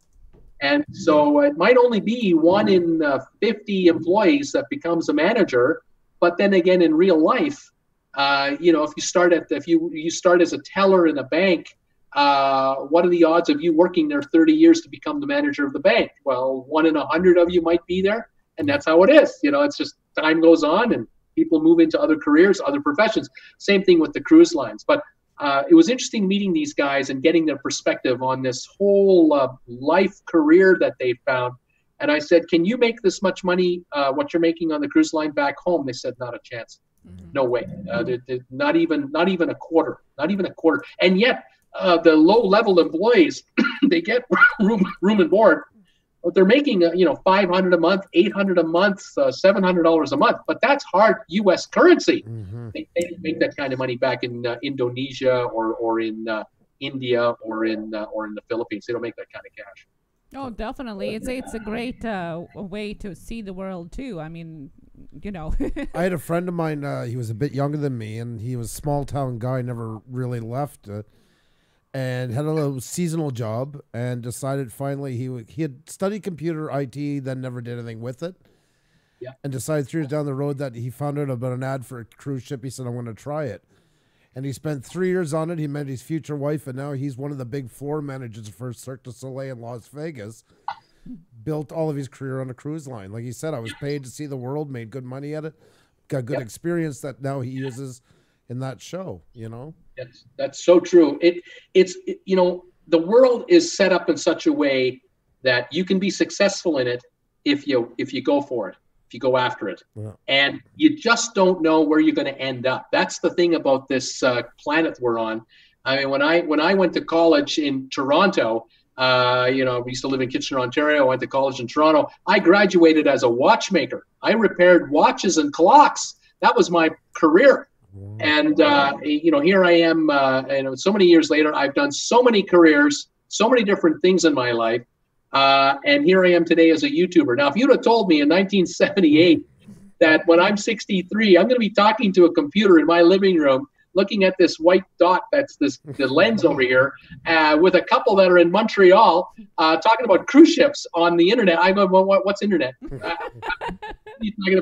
And so it might only be 1 in 50 employees that becomes a manager. But then again, in real life, if you start as a teller in a bank, what are the odds of you working there 30 years to become the manager of the bank? Well, 1 in 100 of you might be there, and that's how it is. It's just time goes on and people move into other careers, other professions. Same thing with the cruise lines. But it was interesting meeting these guys and getting their perspective on this whole life career that they found. And I said, can you make this much money, what you're making on the cruise line back home? They said, not a chance. Mm-hmm. No way. Not even a quarter. Not even a quarter. And yet, the low-level employees, they get room and board. But they're making, $500 a month, $800 a month, $700 a month. But that's hard U.S. currency. Mm-hmm. They don't make that kind of money back in Indonesia or in India or in the Philippines. They don't make that kind of cash. Oh, definitely. It's a great way to see the world too. I mean, I had a friend of mine. He was a bit younger than me, and he was a small town guy. Never really left. And had a little seasonal job and decided finally he had studied computer IT, then never did anything with it. Yeah. And decided 3 years down the road that he found out about an ad for a cruise ship. He said, I'm going to try it. And he spent 3 years on it. He met his future wife, and now he's one of the big floor managers for Cirque du Soleil in Las Vegas. Built all of his career on a cruise line. Like he said, I was paid to see the world, made good money at it, got good experience that now he uses in that show, That's so true. It's the world is set up in such a way that you can be successful in it if you go for it, if you go after it. Yeah. And you just don't know where you're going to end up. That's the thing about this planet we're on. I mean, when I went to college in Toronto, we used to live in Kitchener, Ontario. I went to college in Toronto. I graduated as a watchmaker. I repaired watches and clocks. That was my career. And, here I am, so many years later, I've done so many careers, so many different things in my life. And here I am today as a YouTuber. Now, if you'd have told me in 1978 that when I'm 63, I'm going to be talking to a computer in my living room, looking at this white dot, that's the lens over here, with a couple that are in Montreal, talking about cruise ships on the internet. I go, what's internet? What are you talking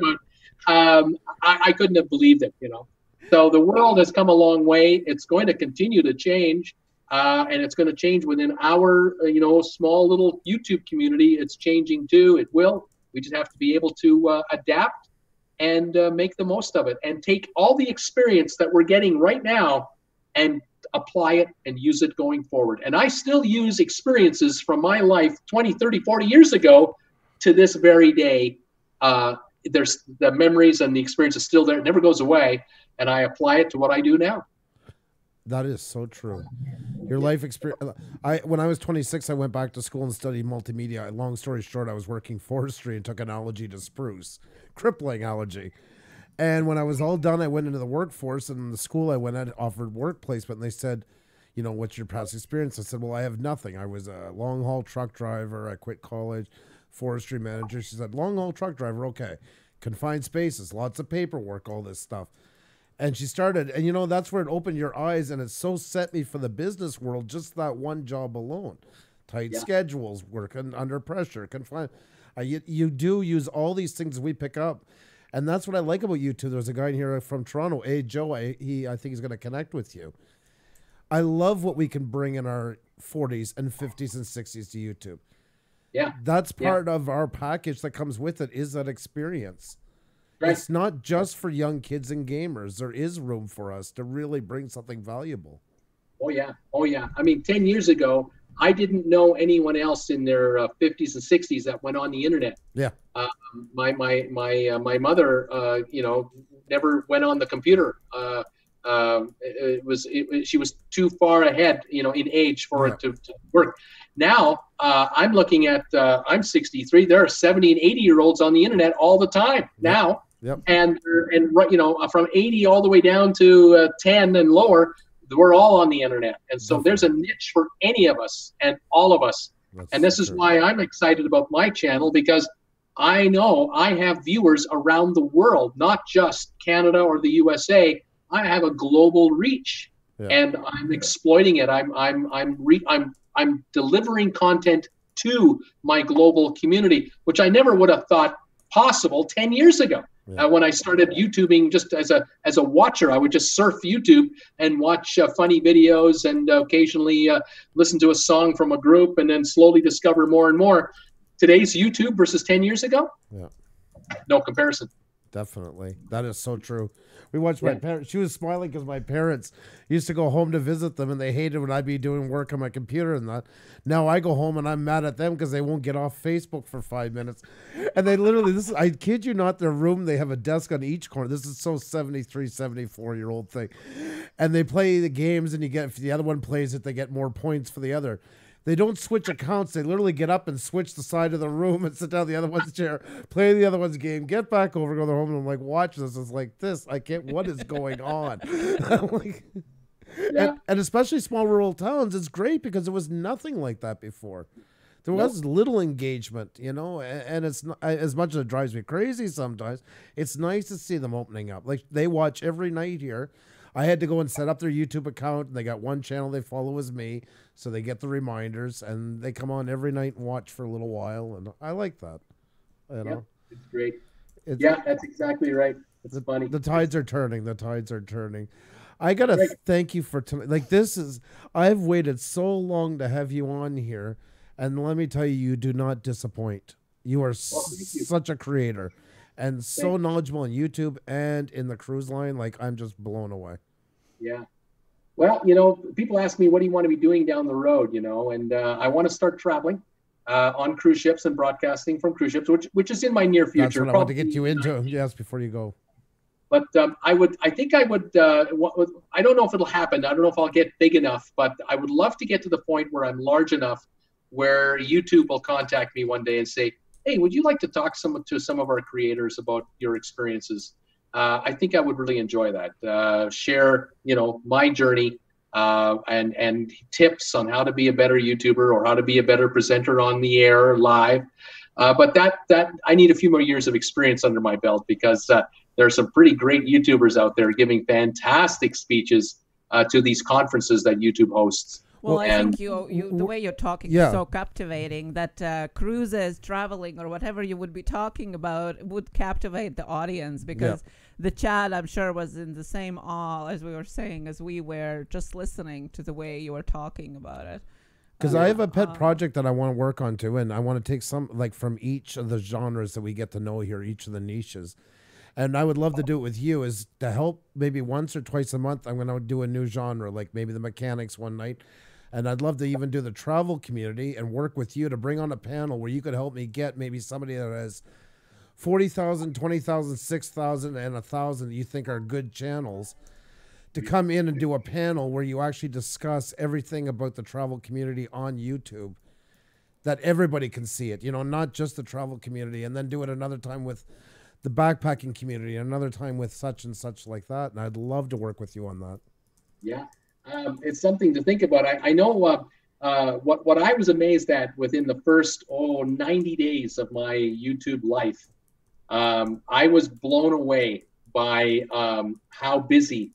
about? I couldn't have believed it, So the world has come a long way. It's going to continue to change, and it's going to change within our, small little YouTube community. It's changing too. It will. We just have to be able to adapt and make the most of it and take all the experience that we're getting right now and apply it and use it going forward. And I still use experiences from my life 20, 30, 40 years ago to this very day. There's the memories and the experience is still there. It never goes away. And I apply it to what I do now. That is so true. Your life experience. When I was 26, I went back to school and studied multimedia. Long story short, I was working forestry and took an allergy to spruce, crippling allergy. And when I was all done, I went into the workforce, and the school I went at offered work placement. And they said, what's your past experience? I said, well, I have nothing. I was a long haul truck driver. I quit college, forestry manager. She said, long haul truck driver, okay. Confined spaces, lots of paperwork, all this stuff. And she started, and you know, that's where it opened your eyes, and it so set me for the business world, just that one job alone. Tight schedules, working under pressure, confined. You do use all these things we pick up. And that's what I like about you too. There's a guy in here from Toronto, Joe. I think he's going to connect with you. I love what we can bring in our 40s and 50s and 60s to YouTube. Yeah. That's part of our package that comes with it, is that experience. Right. It's not just for young kids and gamers. There is room for us to really bring something valuable. Oh, yeah. Oh, yeah. I mean, 10 years ago, I didn't know anyone else in their 50s and 60s that went on the internet. Yeah. My mother, you know, never went on the computer. She was too far ahead, you know, in age for it to work. Now I'm looking at, I'm 63. There are 70 and 80-year-olds on the internet all the time now. Yep. And you know, from 80 all the way down to 10 and lower, we're all on the internet. And so there's a niche for any of us and all of us. And this is why I'm excited about my channel, because I know I have viewers around the world, not just Canada or the USA. I have a global reach, and I'm exploiting it. I'm delivering content to my global community, which I never would have thought possible 10 years ago. When I started YouTubing, just as a watcher, I would just surf YouTube and watch funny videos, and occasionally listen to a song from a group, and then slowly discover more and more. Today's YouTube versus 10 years ago, no comparison. Definitely. That is so true. We watched my parents. She was smiling because my parents used to go home to visit them, and they hated when I'd be doing work on my computer and that. Now I go home and I'm mad at them because they won't get off Facebook for 5 minutes. And they literally, I kid you not, their room, they have a desk on each corner. This is so 73, 74-year-old thing. And they play the games, and if the other one plays it, they get more points for the other. They don't switch accounts. They literally get up and switch the side of the room and sit down the other one's chair, play the other one's game, get back over, go to home, and I'm like, watch this. It's like this. I can't. What is going on? Like, and especially small rural towns, it's great because there was nothing like that before. There was little engagement, you know, and it's not, as much as it drives me crazy sometimes, it's nice to see them opening up. Like, they watch every night here. I had to go and set up their YouTube account, and they got one channel they follow as me, so they get the reminders, and they come on every night and watch for a little while, and I like that. You know? It's great. That's exactly right. It's funny. The tides are turning. The tides are turning. I gotta thank you for tonight. Like, I've waited so long to have you on here, and let me tell you, you do not disappoint. You are such a creator. And so knowledgeable on YouTube and in the cruise line. Like, I'm just blown away. Yeah. Well, you know, people ask me, what do you want to be doing down the road, you know? And I want to start traveling on cruise ships and broadcasting from cruise ships, which is in my near future. That's what I want to get you into. Yes, before you go. But I don't know if it'll happen. I don't know if I'll get big enough, but I would love to get to the point where I'm large enough where YouTube will contact me one day and say, hey, would you like to talk to some of our creators about your experiences? I think I would really enjoy that. Share, you know, my journey and tips on how to be a better YouTuber or how to be a better presenter on the air live. But that I need a few more years of experience under my belt, because there are some pretty great YouTubers out there giving fantastic speeches to these conferences that YouTube hosts. Well, I think the way you're talking is so captivating that cruises, traveling, or whatever you would be talking about would captivate the audience, because the chat, I'm sure, was in the same awe, as we were saying, as we were just listening to the way you were talking about it. Because I have a pet project that I want to work on too, and I want to take some, like, from each of the genres that we get to know here, each of the niches. And I would love to do it with you, is to help maybe once or twice a month. I'm going to do a new genre, like maybe the mechanics one night. And I'd love to even do the travel community and work with you to bring on a panel where you could help me get maybe somebody that has 40,000, 20,000, 6,000, and 1,000 that you think are good channels to come in and do a panel where you actually discuss everything about the travel community on YouTube, that everybody can see it, you know, not just the travel community, and then do it another time with the backpacking community, another time with such and such like that. And I'd love to work with you on that. Yeah. It's something to think about. I know what I was amazed at within the first 90 days of my YouTube life. I was blown away by how busy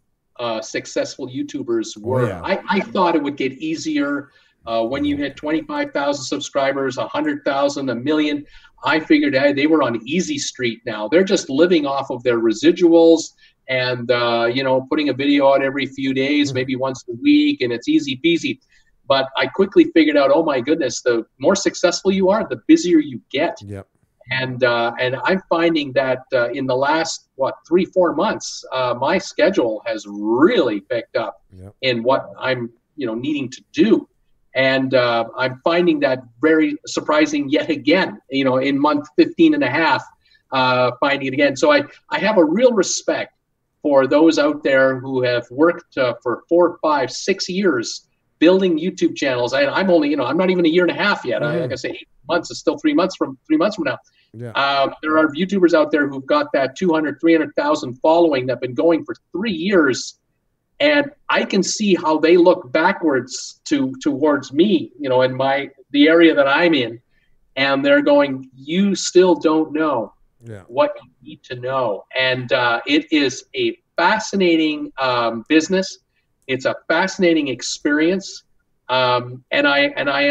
successful YouTubers were. Oh, yeah. I thought it would get easier when you had 25,000 subscribers, 100,000, a million. I figured they were on easy street now. They're just living off of their residuals and, putting a video out every few days, maybe once a week, and it's easy peasy. But I quickly figured out, oh my goodness, the more successful you are, the busier you get. Yep. And I'm finding that in the last 3-4 months, my schedule has really picked up in what I'm needing to do, and I'm finding that very surprising yet again. In month 15 and a half, finding it again. So I have a real respect for those out there who have worked for 4, 5, 6 years building YouTube channels. I'm only I'm not even a year and a half yet. Like I say, 8 months is still 3 months from now. Yeah. There are YouTubers out there who've got that 200, 300,000 following that've been going for 3 years, and I can see how they look backwards towards me, in the area that I'm in, and they're going, "You still don't know what you need to know," and it is a fascinating business. It's a fascinating experience. And I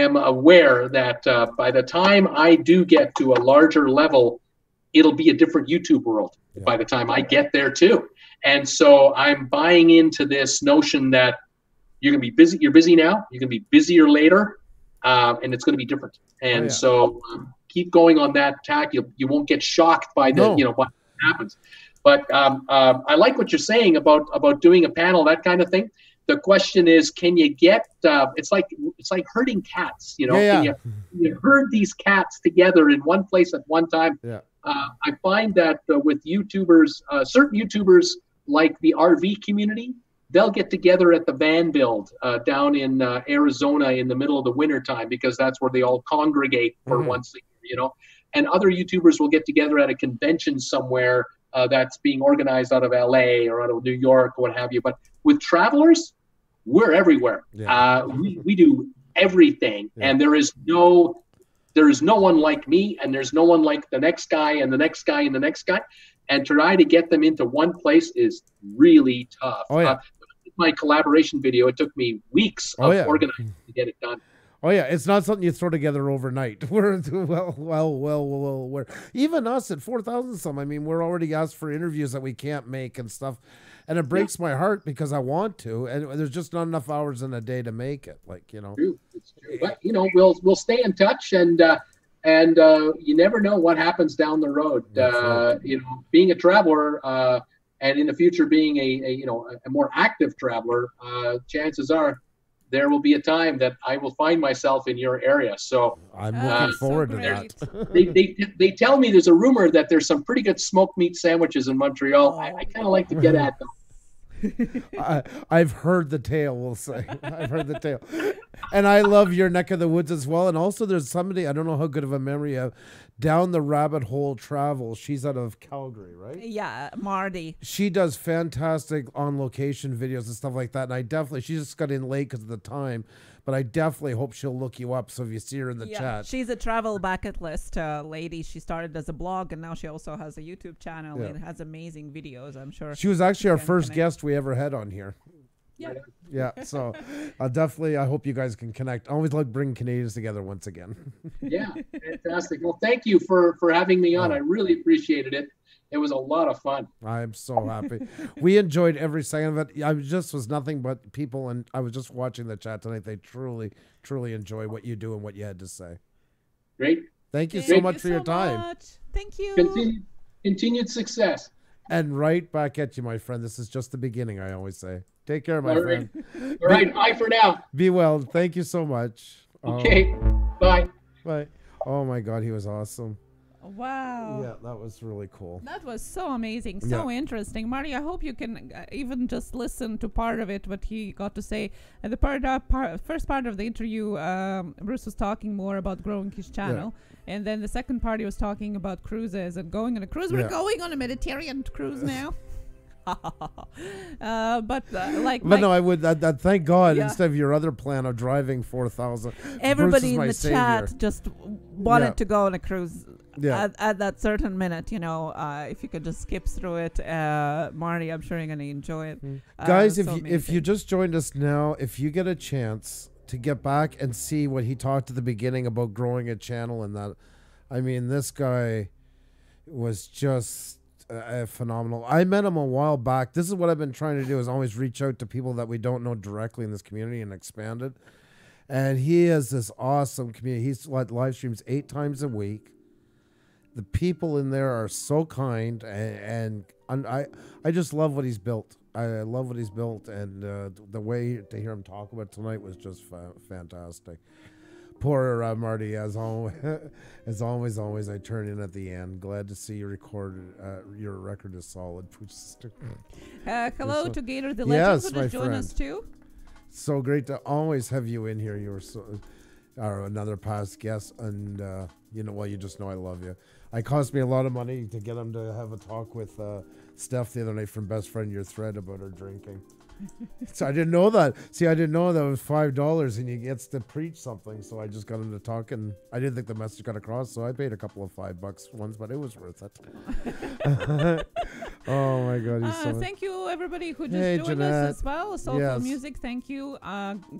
am aware that by the time I do get to a larger level, it'll be a different YouTube world by the time I get there too. And so I'm buying into this notion that you're gonna be busy. You're busy now. You're gonna be busier later, and it's gonna be different. And so keep going on that tack. You won't get shocked by what happens. But I like what you're saying about doing a panel, that kind of thing. The question is, can you get? It's like herding cats. Can you herd these cats together in one place at one time? Yeah. I find that with YouTubers, certain YouTubers like the RV community, they'll get together at the van build down in Arizona in the middle of the winter time, because that's where they all congregate for once a year. And other YouTubers will get together at a convention somewhere that's being organized out of LA or out of New York or what have you. But with travelers, we're everywhere. We do everything, and there is no one like me, and there's no one like the next guy and the next guy and the next guy. And to try to get them into one place is really tough. My collaboration video, it took me weeks of organizing to get it done. Oh yeah, it's not something you throw together overnight. We're we're even us at 4,000 some. I mean, we're already asked for interviews that we can't make and stuff, and it breaks my heart because I want to, and there's just not enough hours in a day to make it. It's true. But we'll stay in touch, and you never know what happens down the road. Being a traveler, and in the future being a more active traveler, chances are there will be a time that I will find myself in your area. So I'm looking forward to that. They tell me there's a rumor that there's some pretty good smoked meat sandwiches in Montreal. I kind of like to get at them. I've heard the tale, we'll say. I've heard the tale. And I love your neck of the woods as well. And also there's somebody, I don't know how good of a memory you have, Down the Rabbit Hole Travel. She's out of Calgary, right? Yeah, Marty. She does fantastic on-location videos and stuff like that. And she just got in late because of the time. But I definitely hope she'll look you up. So if you see her in the chat. She's a travel bucket list lady. She started as a blog, and now she also has a YouTube channel and has amazing videos, I'm sure. She was actually our first guest we ever had on here. Yeah, so I hope you guys can connect. I always like bringing Canadians together once again. Yeah, fantastic. Well, thank you for having me on. I really appreciated it. It was a lot of fun. I'm so happy. We enjoyed every second of it. I just was nothing but people, and I was just watching the chat tonight. They truly, truly enjoy what you do and what you had to say. Great. Thank you so much for your time. Thank you. Continued success. And right back at you, my friend. This is just the beginning, I always say. Take care, my friend. All right. Bye for now. Be well. Thank you so much. Okay. Bye. Bye. Oh, my God. He was awesome. Wow. Yeah, that was really cool. That was so amazing, so interesting. Marty, I hope you can even just listen to part of it, what he got to say. And the first part of the interview, Bruce was talking more about growing his channel. Yeah. And then the second part, he was talking about cruises and going on a cruise. We're going on a Mediterranean cruise now. I would thank God instead of your other plan of driving 4,000. Everybody in the chat just wanted to go on a cruise. at that certain minute, if you could just skip through it, Marty, I'm sure you're going to enjoy it. Guys, so if you just joined us now, if you get a chance to get back and see what he talked at the beginning about growing a channel and that, I mean, this guy was just phenomenal. I met him a while back. This is what I've been trying to do, is always reach out to people that we don't know directly in this community and expand it. And he has this awesome community. He's like live streams 8 times a week. The people in there are so kind, and I just love what he's built. I love what he's built, and the way to hear him talk about it tonight was just fantastic. Poor Marty, as always, always, I turn in at the end. Glad to see you recorded. Your record is solid. Hello to Gator the Legend, who just joined us too. So great to always have you in here. You were another past guest, and you just know I love you. It cost me a lot of money to get him to have a talk with Steph the other night from Best Friend Your Thread about her drinking. So I didn't know that. See, I didn't know that it was $5 and he gets to preach something. So I just got him to talk, and I didn't think the message got across. So I paid a couple of $5 once, but it was worth it. Oh my God! Thank you, everybody who just joined us as well. Soulful Music, thank you.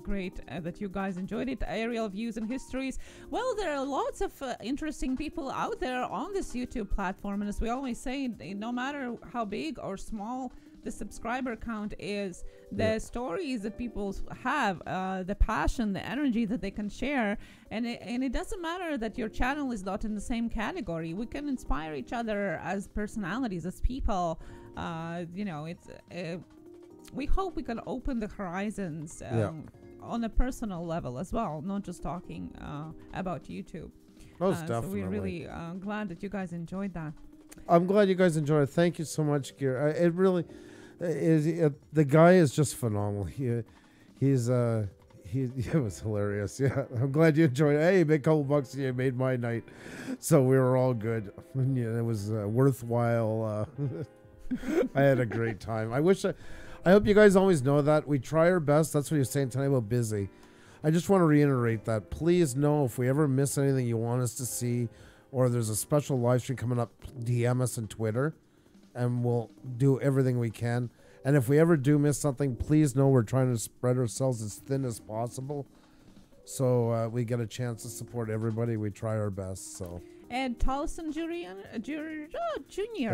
Great that you guys enjoyed it. Aerial Views and Histories. Well, there are lots of interesting people out there on this YouTube platform, and as we always say, no matter how big or small the subscriber count is, the stories that people have, the passion, the energy that they can share, and it doesn't matter that your channel is not in the same category. We can inspire each other as personalities, as people. We hope we can open the horizons on a personal level as well, not just talking about YouTube. Most definitely. So we're really glad that you guys enjoyed that. I'm glad you guys enjoyed it. Thank you so much, Gear. It really is. The guy is just phenomenal. It was hilarious. Yeah, I'm glad you enjoyed it. Hey, you made a couple bucks and you made my night, so we were all good. Yeah, it was worthwhile. I had a great time. I hope you guys always know that we try our best. That's what you're saying tonight about busy. I just want to reiterate that. Please know if we ever miss anything you want us to see, or there's a special live stream coming up, DM us on Twitter, and we'll do everything we can. And if we ever do miss something, please know we're trying to spread ourselves as thin as possible, so we get a chance to support everybody. We try our best. So. And Tolson Jr.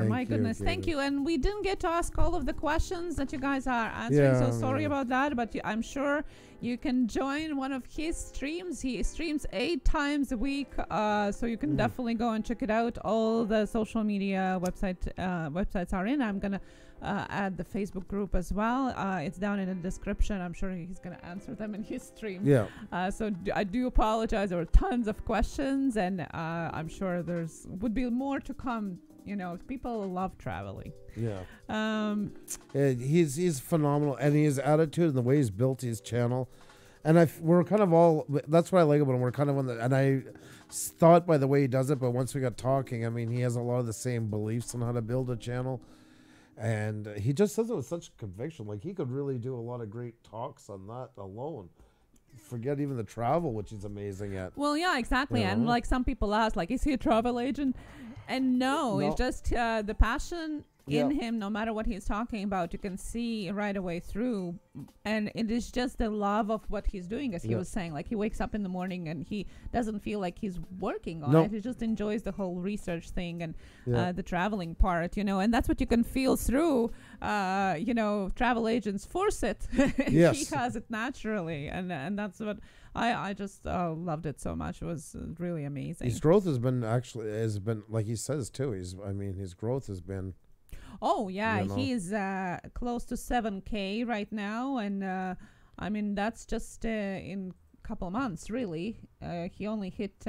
My goodness, thank you. And we didn't get to ask all of the questions that you guys are answering, so sorry about that. But I'm sure you can join one of his streams. He streams 8 times a week, so you can definitely go and check it out. All the social media websites are in. I'm gonna add the Facebook group as well. It's down in the description. I'm sure he's gonna answer them in his stream. Yeah. So I do apologize. There were tons of questions, and I'm sure would be more to come. People love traveling. Yeah. He's phenomenal, and his attitude and the way he's built his channel, and we're kind of all. That's what I like about him. We're kind of on the, and I thought by the way he does it, but once we got talking, I mean, he has a lot of the same beliefs on how to build a channel, and he just does it with such conviction. Like, he could really do a lot of great talks on that alone. Forget even the travel, which is amazing at. Well, yeah, exactly. And like some people ask, like, is he a travel agent? And no, it's just the passion in him. No matter what he's talking about, you can see right away through, and it is just the love of what he's doing, as he was saying. Like, he wakes up in the morning and he doesn't feel like he's working on it. He just enjoys the whole research thing and the traveling part, and that's what you can feel through. Travel agents force it. He has it naturally, and that's what I just loved it so much. It was really amazing. His growth has been like he says too. His growth has been. Oh yeah, he's close to 7K right now, and I mean that's just in a couple months really. He only hit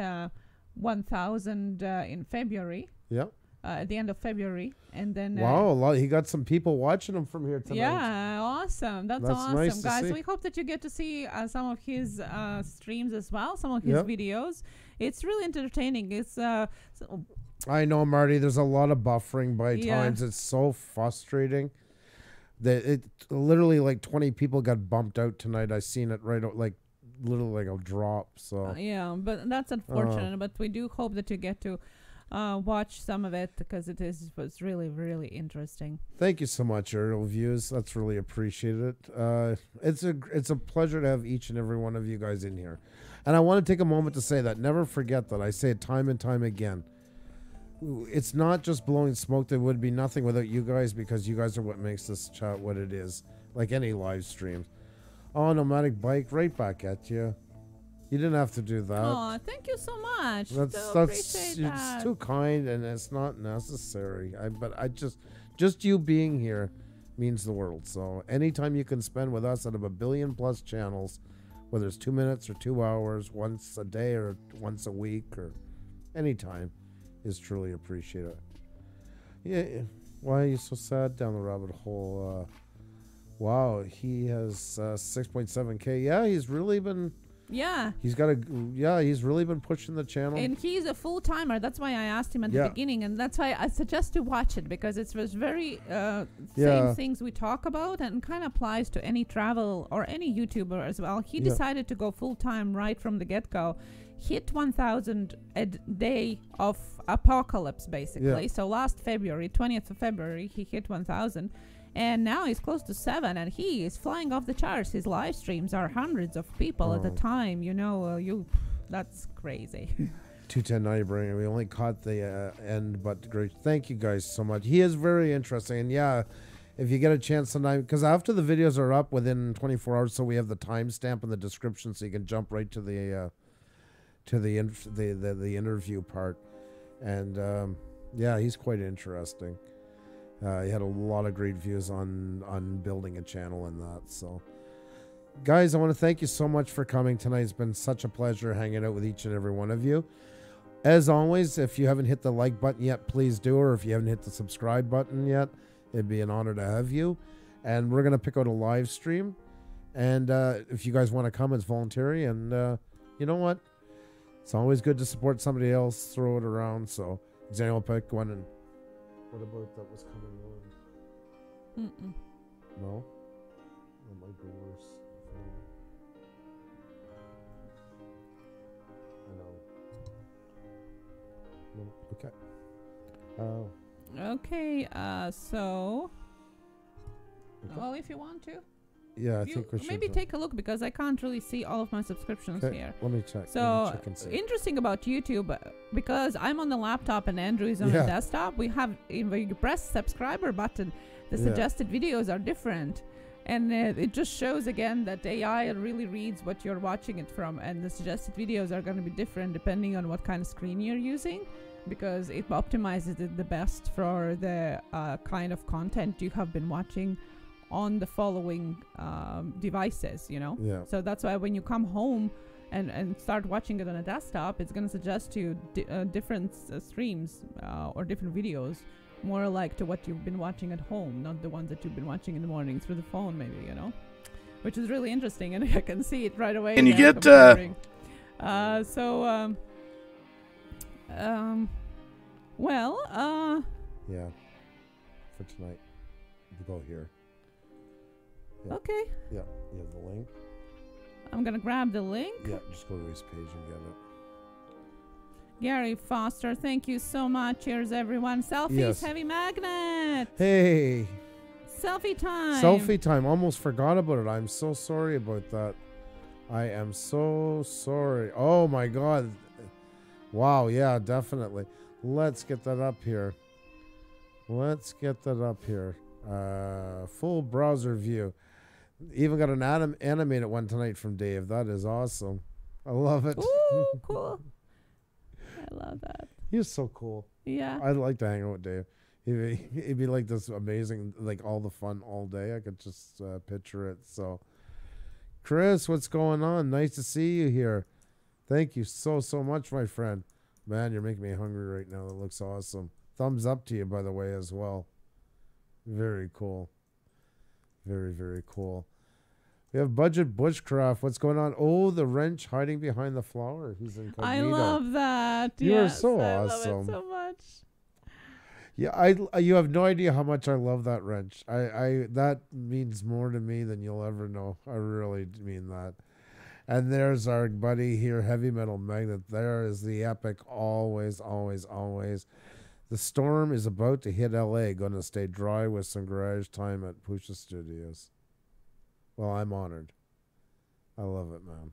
1,000 in February. Yeah. At the end of February, and then wow, a lot. He got some people watching him from here tonight. Yeah, awesome. That's awesome, nice guys. We hope that you get to see some of his streams as well, some of his videos. It's really entertaining. It's I know, Marty. There's a lot of buffering by times. It's so frustrating. That it literally like 20 people got bumped out tonight. I seen it right like literally like a drop. So yeah, but that's unfortunate. But we do hope that you get to watch some of it because was really, really interesting. Thank you so much, Aerial Views. That's really appreciated. It's a pleasure to have each and every one of you guys in here. And I want to take a moment to say that. Never forget that. I say it time and time again. It's not just blowing smoke. There would be nothing without you guys, because you guys are what makes this chat what it is. Like any live stream. Oh, Nomadic Bike, right back at you. You didn't have to do that. Oh, thank you so much. That's Appreciate you're that. just too kind, and it's not necessary. But I just you being here means the world. So anytime you can spend with us out of 1 billion plus channels, whether it's 2 minutes or 2 hours, once a day or once a week or anytime, is truly appreciated. Yeah. Why are you so sad down the rabbit hole? Wow, he has 6.7K. Yeah, he's really been. Yeah. He's really been pushing the channel. And he's a full timer. That's why I asked him at the beginning, and that's why I suggest to watch it, because it was very same things we talk about, and kind of applies to any travel or any YouTuber as well. He decided to go full time right from the get go. Hit 1,000 a day of apocalypse basically. Yeah. So last February, 20th of February, he hit 1,000. And now he's close to 7, and he is flying off the charts. His live streams are hundreds of people at a time. You know, that's crazy. 210 bring. We only caught the end, but great. Thank you guys so much. He is very interesting, and yeah, if you get a chance tonight, because after the videos are up within 24 hours, so we have the timestamp in the description, so you can jump right to the interview part, and yeah, he's quite interesting. He had a lot of great views on building a channel and that. So, guys, I want to thank you so much for coming tonight. It's been such a pleasure hanging out with each and every one of you. As always, if you haven't hit the like button yet, please do. Or if you haven't hit the subscribe button yet, it'd be an honor to have you. And we're going to pick out a live stream. And if you guys want to come, it's voluntary. And you know what? It's always good to support somebody else, throw it around. So, Xavier will pick one. And what about that was coming on? No? That might be worse. I know. No. Okay. Oh. Okay, so... Okay. Well, if you want to. Yeah, I think we should. Maybe take a look, because I can't really see all of my subscriptions here. Let me check. So, interesting about YouTube, because I'm on the laptop and Andrew is on the desktop, we have, when you press subscriber button, the suggested videos are different. And it just shows again that AI really reads what you're watching it from, and the suggested videos are going to be different depending on what kind of screen you're using, because it optimizes it the best for the kind of content you have been watching on the following devices, you know. So that's why when you come home and start watching it on a desktop, it's going to suggest to you different streams or different videos, more like to what you've been watching at home, not the ones that you've been watching in the morning through the phone, maybe, you know, which is really interesting. And I can see it right away. And you get well, yeah, for tonight, we'll go here. Yeah. Okay. Yeah, you have the link. I'm gonna grab the link. Yeah, just go to his page and get it. Gary Foster, thank you so much. Here's everyone. Selfies, Heavy Magnet. Hey. Selfie time. Selfie time. Almost forgot about it. I'm so sorry about that. I am so sorry. Oh my God. Wow. Yeah, definitely. Let's get that up here. Full browser view. Even got an animated one tonight from Dave. That is awesome. I love it. Ooh, cool. I love that. He's so cool. Yeah. I'd like to hang out with Dave. He'd be like this amazing, like all the fun all day. I could just picture it. So, Chris, what's going on? Nice to see you here. Thank you so much, my friend. Man, you're making me hungry right now. That looks awesome. Thumbs up to you, by the way, as well. Very cool. Very, very cool. We have Budget Bushcraft. What's going on? Oh, the wrench hiding behind the flower. He's incognito. I love that. You are so awesome. I love it so much. Yeah, you have no idea how much I love that wrench. I that means more to me than you'll ever know. I really mean that. And there's our buddy here, Heavy Metal Magnet. There is the epic, always, always, always. The storm is about to hit LA. Going to stay dry with some garage time at Puša Studios. Well, I'm honored. I love it, man.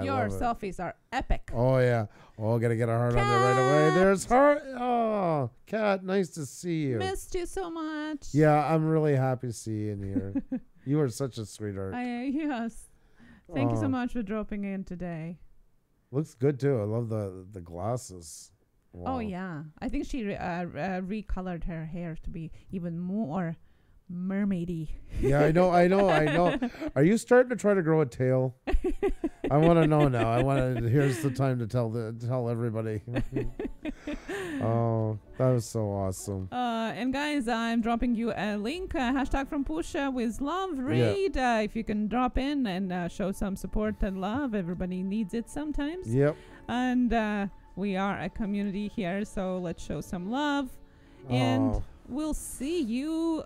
Your selfies are epic. Oh, yeah. Oh, got to get a heart on there right away. There's heart. Oh, Kat, nice to see you. Missed you so much. Yeah, I'm really happy to see you in here. You are such a sweetheart. Yes. Thank you so much for dropping in today. Looks good, too. I love the glasses. Wow. Oh, yeah. I think she recolored her hair to be even more mermaidy. Yeah, I know. Are you starting to try to grow a tail? I want to know now. Here's the time to tell everybody. Oh, that was so awesome. And guys, I'm dropping you a link, hashtag from Puša with love read. If you can drop in and show some support and love, everybody needs it sometimes. Yep. And we are a community here, so let's show some love. And we'll see you.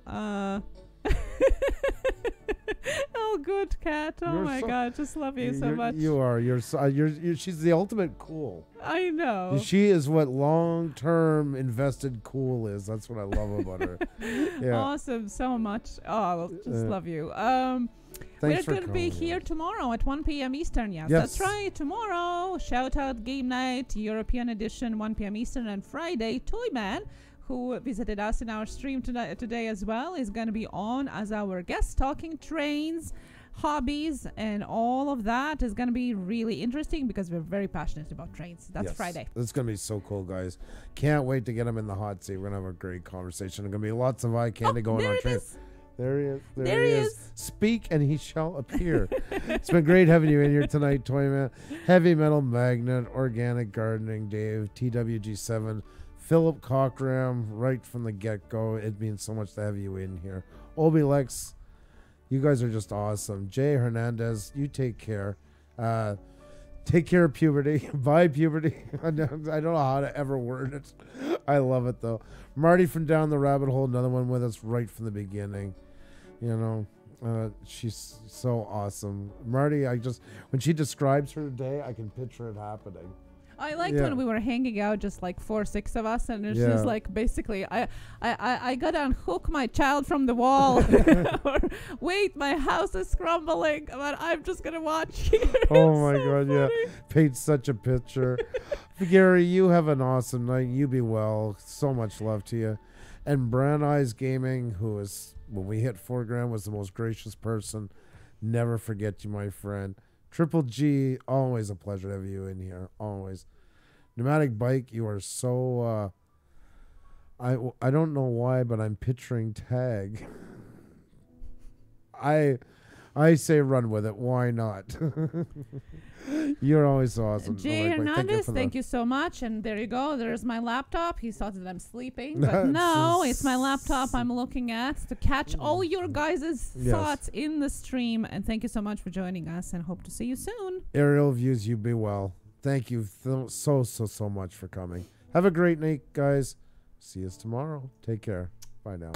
Oh, good Kat. Oh, my God. Just love you so much. You are. She's the ultimate cool. I know. She is what long-term invested cool is. That's what I love about her. Yeah. Awesome. So much. Oh, just love you. We're going to be here tomorrow at 1 p.m. Eastern. Yes, that's right. Tomorrow, shout out game night, European edition, 1 p.m. Eastern, and Friday, Toyman, who visited us in our stream today as well, is going to be on as our guest, talking trains, hobbies, and all of that is going to be really interesting because we're very passionate about trains. That's Friday. It's going to be so cool, guys. Can't wait to get him in the hot seat. We're going to have a great conversation. There's going to be lots of eye candy going on trains. There he is. There he is. Speak and he shall appear. It's been great having you in here tonight, Toyman. Heavy Metal Magnet, Organic Gardening, Dave, TWG7, Philip Cockram, right from the get-go. It means so much to have you in here. Obi Lex, you guys are just awesome. Jay Hernandez, you take care. Take care of puberty. Bye, puberty. I don't know how to ever word it. I love it, though. Marty from Down the Rabbit Hole, another one with us right from the beginning. You know, she's so awesome. Marty, when she describes her day, I can picture it happening. I liked when we were hanging out, just like 4-6 of us, and it's just like basically, I gotta unhook my child from the wall, or wait, my house is crumbling, but I'm just gonna watch here. Oh my God, funny. Yeah, paints such a picture. Gary, you have an awesome night. You be well. So much love to you. And Brown Eyes Gaming, who is, when we hit 4 grand, was the most gracious person. Never forget you, my friend. Triple G, always a pleasure to have you in here. Always. Pneumatic Bike, you are so, I don't know why, but I'm picturing Tag. I say run with it. Why not? You're always awesome. Jay Hernandez, thank you so much. And there you go. There's my laptop. He thought that I'm sleeping. But no, it's my laptop I'm looking at to catch all your guys' thoughts in the stream. And thank you so much for joining us, and hope to see you soon. Aerial Views, you be well. Thank you so much for coming. Have a great night, guys. See us tomorrow. Take care. Bye now.